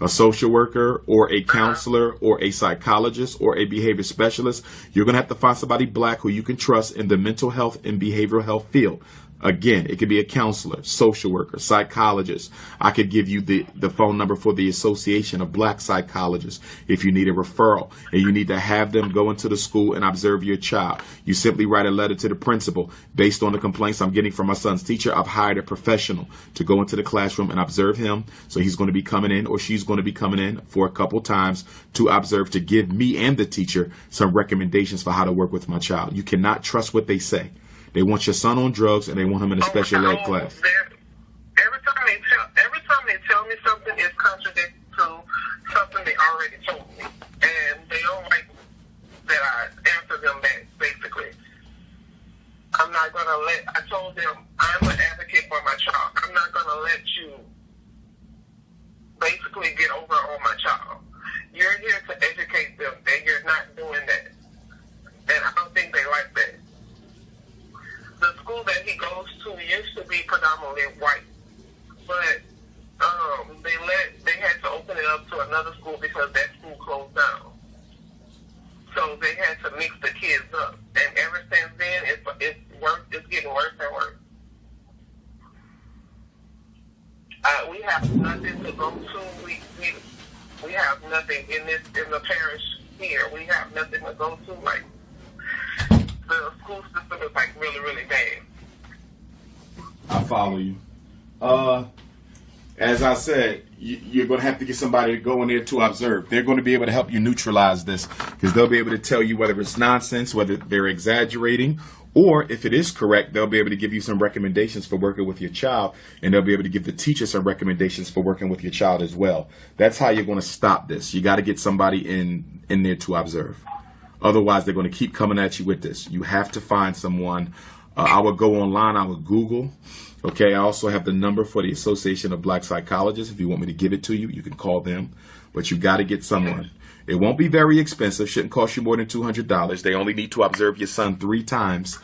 A social worker or a counselor or a psychologist or a behavior specialist. You're going to have to find somebody black who you can trust in the mental health and behavioral health field. Again, it could be a counselor, social worker, psychologist. I could give you the phone number for the Association of Black Psychologists if you need a referral and you need to have them go into the school and observe your child. You simply write a letter to the principal. Based on the complaints I'm getting from my son's teacher, I've hired a professional to go into the classroom and observe him. So he's going to be coming in, or she's going to be coming in for a couple times to observe, to give me and the teacher some recommendations for how to work with my child. You cannot trust what they say. They want your son on drugs, and they want him in a special ed class. Every time they tell me something, it's contradictory to something they already told me, and they don't like that I answer them back. Basically, I'm not gonna let. I told them I'm an advocate for my child. I'm not gonna let you basically get over on my child. You're here to educate them, and you're not doing that. And I don't think they like that. The school that he goes to used to be predominantly white, but they had to open it up to another school because that school closed down. So they had to mix the kids up, and ever since then, it's getting worse and worse. We have nothing to go to. We have nothing in the parish here. We have nothing to go to. Like, the school system is like really, really bad. I follow you. As I said, you're going to have to get somebody to go in there to observe. They're going to be able to help you neutralize this, because they'll be able to tell you whether it's nonsense, whether they're exaggerating, or if it is correct, they'll be able to give you some recommendations for working with your child, and they'll be able to give the teacher some recommendations for working with your child as well. That's how you're going to stop this. You got to get somebody in there to observe. Otherwise, they're going to keep coming at you with this. You have to find someone. I would go online. I would Google. Okay, I also have the number for the Association of Black Psychologists. If you want me to give it to you, you can call them. But you got to get someone. It won't be very expensive. Shouldn't cost you more than $200. They only need to observe your son 3 times,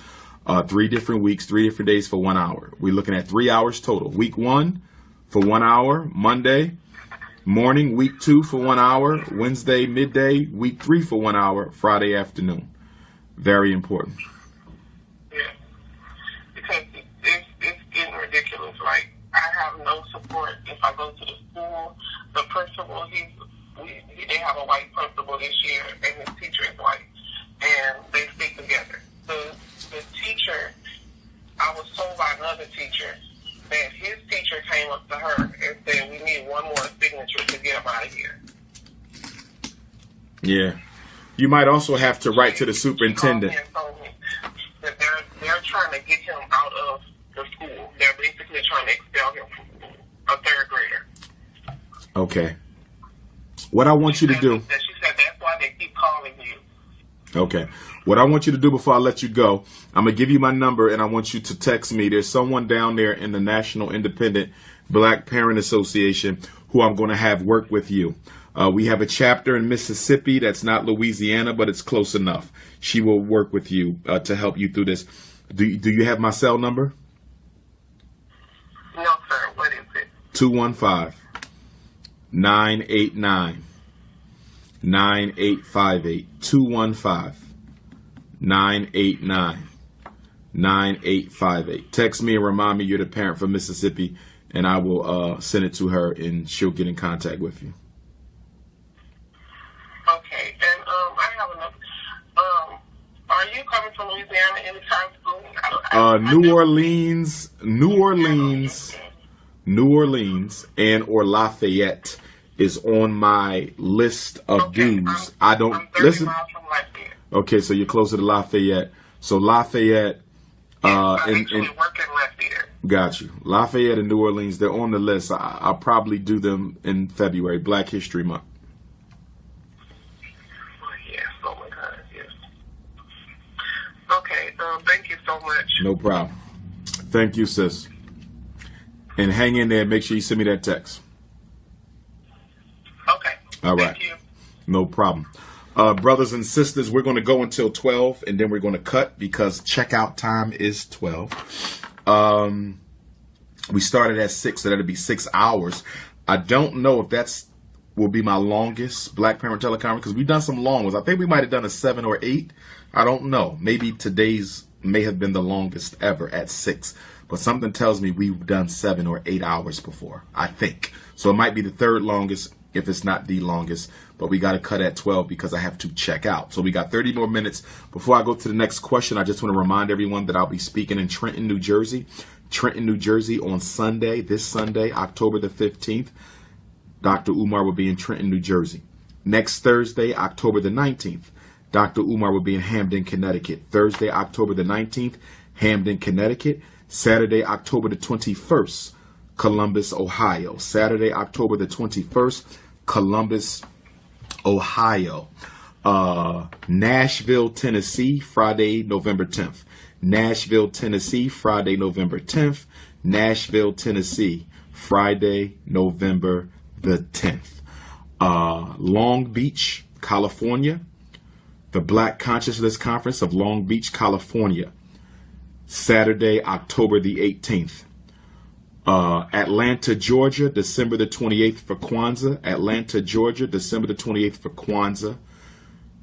3 different weeks, 3 different days for 1 hour. We're looking at 3 hours total. Week 1 for 1 hour, Monday morning. Week 2 for 1 hour, Wednesday midday. Week 3 for 1 hour, Friday afternoon. Very important. Yeah, because it's getting ridiculous. Like, I have no support if I go to the school. The principal, they have a white principal this year, and his teacher is white, and they stick together. The teacher, I was told by another teacher that his teacher came up to her and said, "We need one more signature to get him out of here." Yeah. You might also have to write to the superintendent. That they're trying to get him out of the school. They're basically trying to expel him from school, a 3rd grader. Okay. What I want you to do. She said that's why they keep calling you. Okay. What I want you to do before I let you go, I'm going to give you my number, and I want you to text me. There's someone down there in the National Independent Black Parent Association who I'm going to have work with you. We have a chapter in Mississippi that's not Louisiana, but it's close enough. She will work with you to help you through this. Do you have my cell number? No, sir. What is it? 215-989-9858. 215-989-9858. Text me and remind me you're the parent from Mississippi, and I will send it to her, and she'll get in contact with you. Okay, and I have another. Are you coming from Louisiana anytime soon? New Orleans, and or Lafayette is on my list of dues. I don't I'm 30 listen. miles from Lafayette. Okay, so you're closer to Lafayette. So Lafayette, I actually work in Lafayette. got you. Lafayette and New Orleans, they're on the list. I'll probably do them in February, Black History Month. Yes, oh my God, yes. Okay, thank you so much. No problem. Thank you, sis. And hang in there. Make sure you send me that text. Okay. All right. Thank you. No problem. Brothers and sisters, we're going to go until 12, and then we're going to cut because checkout time is 12. We started at 6, so that'll be 6 hours. I don't know if that's will be my longest Black Parent Teleconference because we've done some long ones. I think we might have done a 7 or 8. I don't know. Maybe today's may have been the longest ever at 6. But something tells me we've done 7 or 8 hours before, I think. So it might be the third longest if it's not the longest. But we got to cut at 12 because I have to check out. So we got 30 more minutes. Before I go to the next question, I just want to remind everyone that I'll be speaking in Trenton, New Jersey. Trenton, New Jersey on Sunday, this Sunday, October the 15th. Dr. Umar will be in Trenton, New Jersey. Next Thursday, October the 19th, Dr. Umar will be in Hamden, Connecticut. Thursday, October the 19th, Hamden, Connecticut. Saturday, October the 21st, Columbus, Ohio. Saturday, October the 21st, Columbus, Ohio. Nashville, Tennessee, Friday, November 10th. Nashville, Tennessee, Friday, November 10th. Nashville, Tennessee, Friday, November the 10th. Long Beach, California. The Black Consciousness Conference of Long Beach, California. Saturday, October the 18th. Atlanta, Georgia, December the 28th for Kwanzaa. Atlanta, Georgia, December the 28th for Kwanzaa.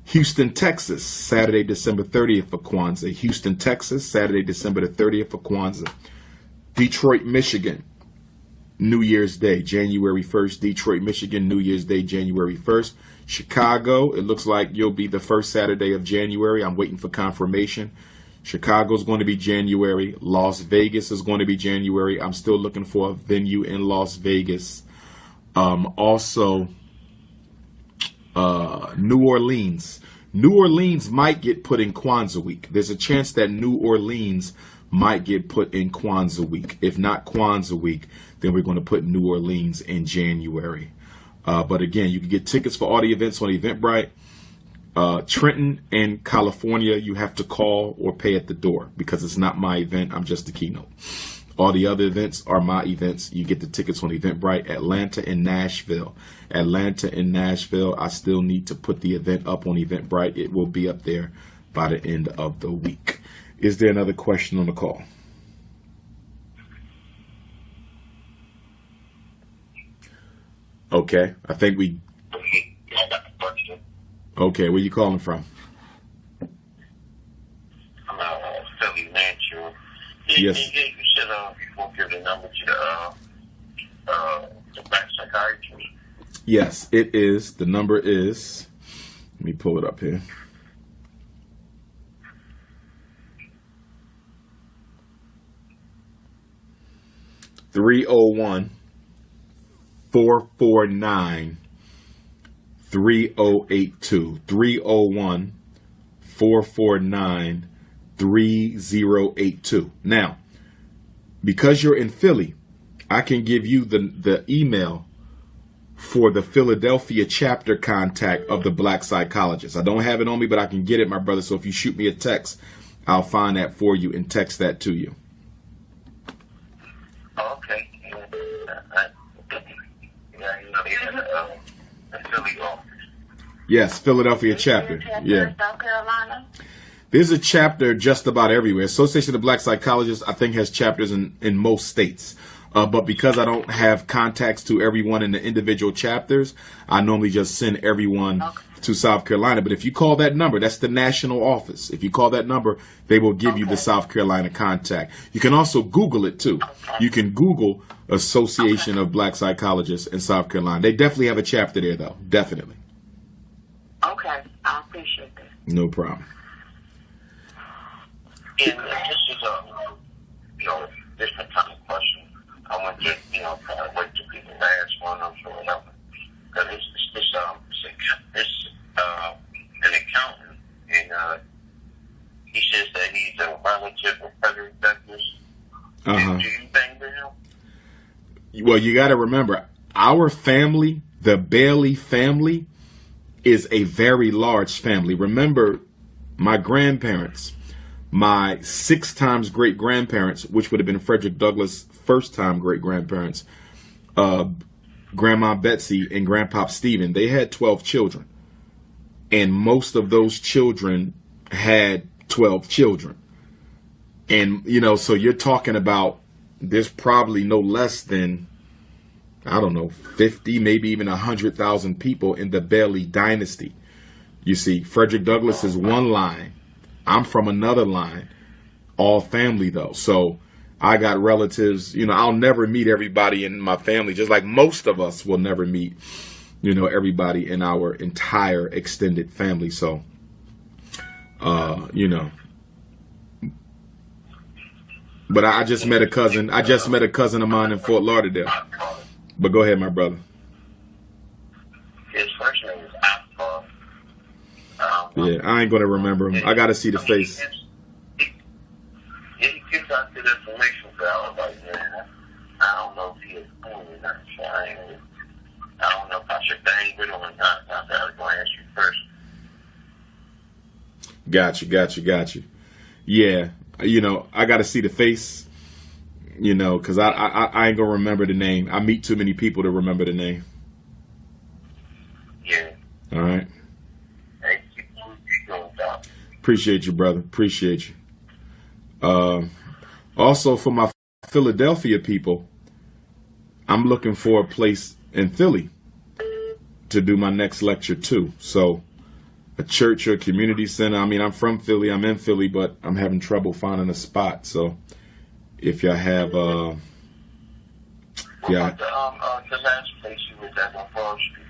Houston, Texas, Saturday, December 30th for Kwanzaa. Houston, Texas, Saturday, December the 30th for Kwanzaa. Detroit, Michigan, New Year's Day, January 1st. Detroit, Michigan, New Year's Day, January 1st. Chicago, it looks like you'll be the first Saturday of January. I'm waiting for confirmation. Chicago's going to be January. Las Vegas is going to be January. I'm still looking for a venue in Las Vegas. Also, New Orleans. New Orleans might get put in Kwanzaa week. There's a chance that New Orleans might get put in Kwanzaa week. If not Kwanzaa week, then we're going to put New Orleans in January. But again, you can get tickets for all the events on Eventbrite. Trenton and California, you have to call or pay at the door because it's not my event. I'm just the keynote. All the other events are my events. You get the tickets on Eventbrite. Atlanta and Nashville. Atlanta and Nashville, I still need to put the event up on Eventbrite. It will be up there by the end of the week. Is there another question on the call? Okay, I think we... Okay, where you calling from? I'm Philly, Nashville. Yes. You said you won't give the number to the black psychiatrist. Yes, it is. The number is... Let me pull it up here. (301) 449 3082. 301 449 3082. Now, because you're in Philly, I can give you the email for the Philadelphia chapter contact of the Black Psychologist. I don't have it on me, but I can get it, my brother. So if you shoot me a text, I'll find that for you and text that to you. Okay. Philly office. Yes, Philadelphia chapter. Yeah. South Carolina. There's a chapter just about everywhere. Association of Black Psychologists, I think, has chapters in most states. But because I don't have contacts to everyone in the individual chapters, I normally just send everyone to South Carolina. But if you call that number, that's the national office. If you call that number, they will give you the South Carolina contact. You can also Google it, too. You can Google Association of Black Psychologists in South Carolina. They definitely have a chapter there, though. Definitely. Okay, I appreciate that. No problem. And this is a different kind of question. I want to kind of wait to be the last one or whatever. Do you think with him? Well, you got to remember, our family, the Bailey family, is a very large family. Remember, my grandparents, my 6 times great-grandparents, which would have been Frederick Douglass' first-time great-grandparents, Grandma Betsy and Grandpop Stephen, they had 12 children. And most of those children had 12 children. And, you know, so you're talking about there's probably no less than, I don't know, 50, maybe even 100,000 people in the Bailey dynasty. You see, Frederick Douglass is one line. I'm from another line. All family, though. So I got relatives. You know, I'll never meet everybody in my family, just like most of us will never meet, you know, everybody in our entire extended family. So, you know. But I just met a cousin. I just met a cousin of mine in Fort Lauderdale. But go ahead, my brother. His first name is Akbar. Yeah, I ain't gonna remember him. I gotta see the face. He gives out good information, but I was like, man, I don't know if he is doing it or not. I don't know if I should bang with him or not. I was going to ask you first. Got you. Yeah, you know, I gotta see the face. You know, because I ain't gonna remember the name. I meet too many people to remember the name. Yeah. All right. Hey, keep going, Doc. Appreciate you, brother. Appreciate you. Also, for my Philadelphia people, I'm looking for a place in Philly to do my next lecture too. So, a church or a community center. I mean, I'm from Philly. I'm in Philly, but I'm having trouble finding a spot. So, if y'all have, The last place you was at on Fall Street.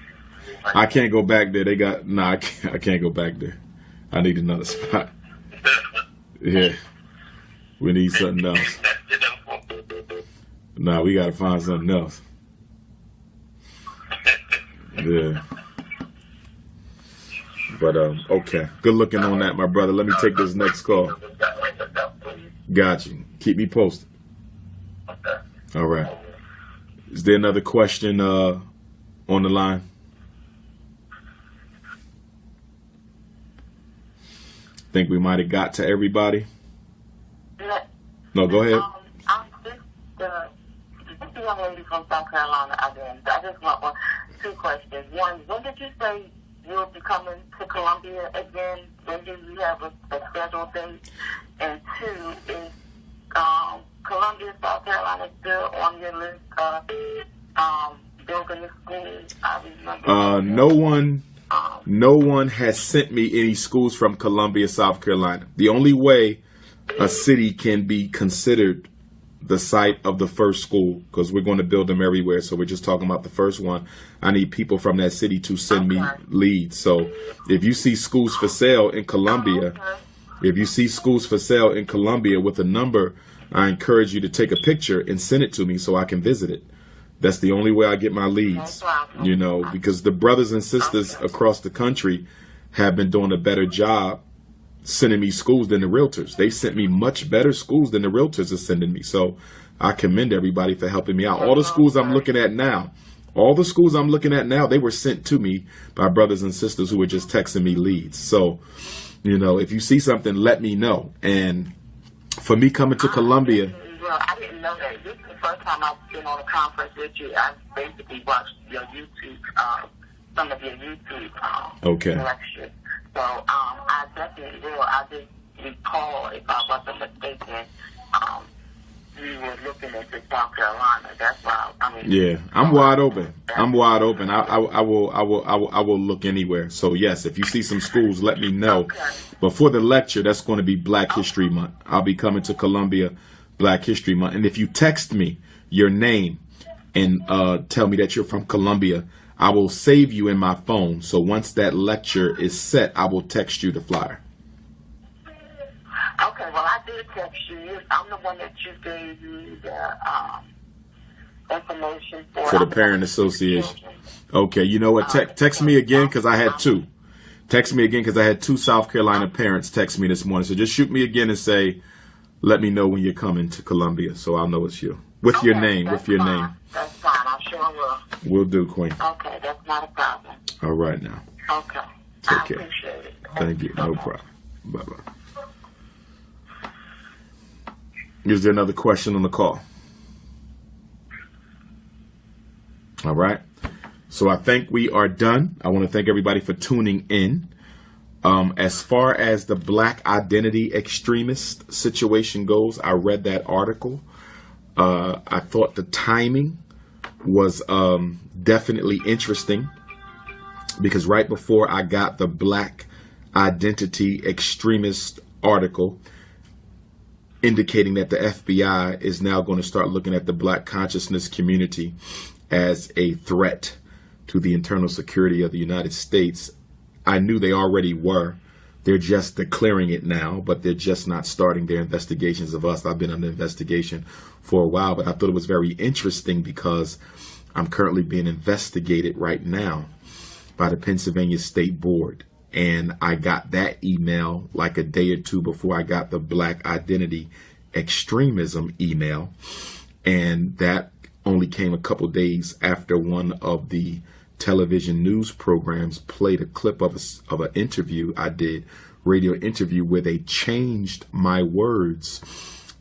I can't go back there. They got, I can't go back there. I need another spot. Yeah. We need something else. Nah, we got to find something else. Yeah. But, okay. Good looking on that, my brother. Let me take this next call. Got you. Keep me posted. All right. Is there another question on the line? Think we might have got to everybody? No, go ahead. I'm just the young lady from South Carolina. I just want 2 questions. One, when did you say you'll be coming to Columbia again? When do you have a scheduled date? And 2, is Columbia, South Carolina still on your list of building a school? I remember. No one has sent me any schools from Columbia, South Carolina. The only way a city can be considered the site of the first school, because we're going to build them everywhere, so we're just talking about the first one, I need people from that city to send me leads. So if you see schools for sale in Columbia, with a number, I encourage you to take a picture and send it to me so I can visit it. That's the only way I get my leads, you know, because the brothers and sisters across the country have been doing a better job sending me schools than the realtors. They sent me much better schools than the realtors are sending me. So I commend everybody for helping me out. All the schools I'm looking at now, they were sent to me by brothers and sisters who were just texting me leads. So, you know, if you see something, let me know. And for me coming to Columbia. Well, I didn't know that. This is the first time I've been on a conference with you. I basically watched your YouTube, some of your YouTube lectures. So I definitely will. I just recall, if I wasn't mistaken, you were looking into South Carolina. That's why I'm wide open. I will look anywhere. So yes, if you see some schools, let me know. Okay. But for the lecture, that's going to be Black History Month. I'll be coming to Columbia, Black History Month. And if you text me your name and tell me that you're from Columbia, I will save you in my phone. So once that lecture is set, I will text you the flyer. Okay, well, I did text you. I'm the one that you gave me the information for the Parent Association. Okay, you know what? Text me again, because I had 2. Text me again, because I had 2 South Carolina parents text me this morning. So just shoot me again and say, let me know when you're coming to Columbia, so I'll know it's you. With your name, with your name. That's fine. I sure will. Will do, Queen. Okay, that's not a problem. All right now. Okay. Take I care. appreciate it. Thank you. No problem. Bye-bye. Is there another question on the call? All right. So I think we are done. I want to thank everybody for tuning in. As far as the black identity extremist situation goes, I read that article. I thought the timing was definitely interesting, because right before I got the black identity extremist article indicating that the FBI is now going to start looking at the black consciousness community as a threat to the internal security of the United States, I knew they already were. They're just declaring it now, but they're just not starting their investigations of us. I've been under investigation for a while, but I thought it was very interesting because I'm currently being investigated right now by the Pennsylvania State Board. And I got that email like a day or two before I got the black identity extremism email. And that only came a couple days after one of the television news programs played a clip of an interview I did, radio interview, where they changed my words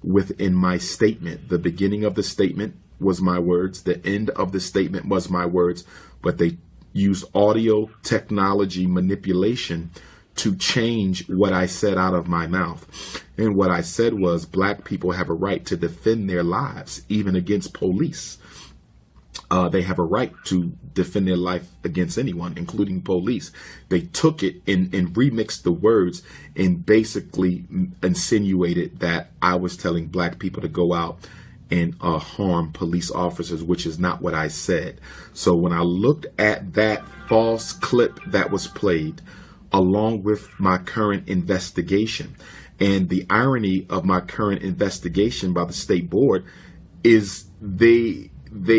within my statement. The beginning of the statement was my words. The end of the statement was my words, but they used audio technology manipulation to change what I said out of my mouth. And what I said was, black people have a right to defend their lives, even against police. They have a right to defend their life against anyone, including police. They took it and remixed the words and basically insinuated that I was telling black people to go out and harm police officers, which is not what I said. So when I looked at that false clip that was played, along with my current investigation, and the irony of my current investigation by the state board is they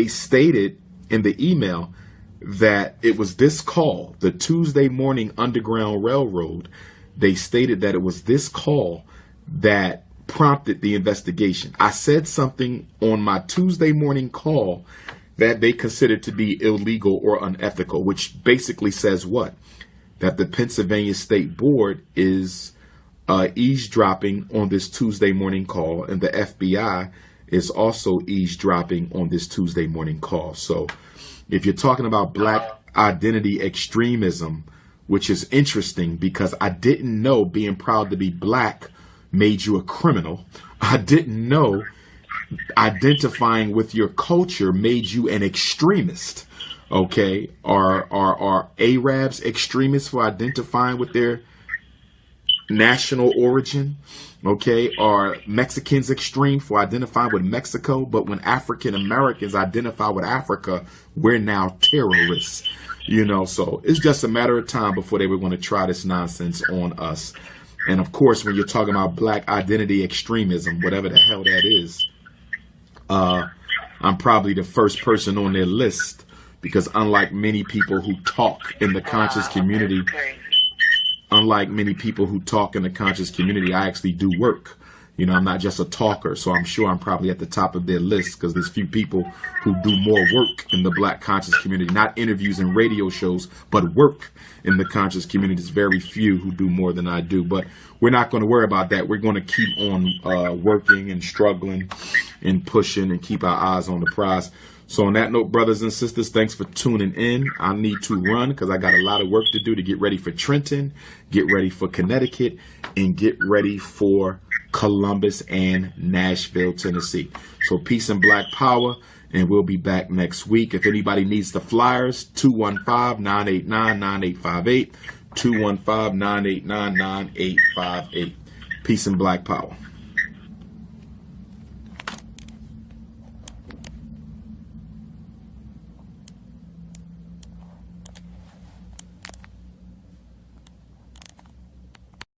stated in the email that it was this call, the Tuesday morning Underground Railroad. They stated that it was this call that prompted the investigation. I said something on my Tuesday morning call that they considered to be illegal or unethical, which basically says what? That the Pennsylvania State Board is eavesdropping on this Tuesday morning call, and the FBI is also eavesdropping on this Tuesday morning call. So if you're talking about black identity extremism, which is interesting because I didn't know being proud to be black made you a criminal. I didn't know identifying with your culture made you an extremist. Okay, are Arabs extremists for identifying with their national origin? Okay, are Mexicans extreme for identifying with Mexico? But when African Americans identify with Africa, we're now terrorists. You know, so it's just a matter of time before they were going to try this nonsense on us. And of course, when you're talking about black identity extremism, whatever the hell that is, I'm probably the first person on their list, because unlike many people who talk in the conscious community, I actually do work. You know, I'm not just a talker, so I'm sure I'm probably at the top of their list, because there's few people who do more work in the black conscious community, not interviews and radio shows, but work in the conscious community. There's very few who do more than I do, but we're not going to worry about that. We're going to keep on working and struggling and pushing and keep our eyes on the prize. So on that note, brothers and sisters, thanks for tuning in. I need to run because I got a lot of work to do to get ready for Trenton, get ready for Connecticut, and get ready for Columbus and Nashville, Tennessee. So peace and black power, and we'll be back next week. If anybody needs the flyers, 215-989-9858, 215-989-9858. Peace and black power.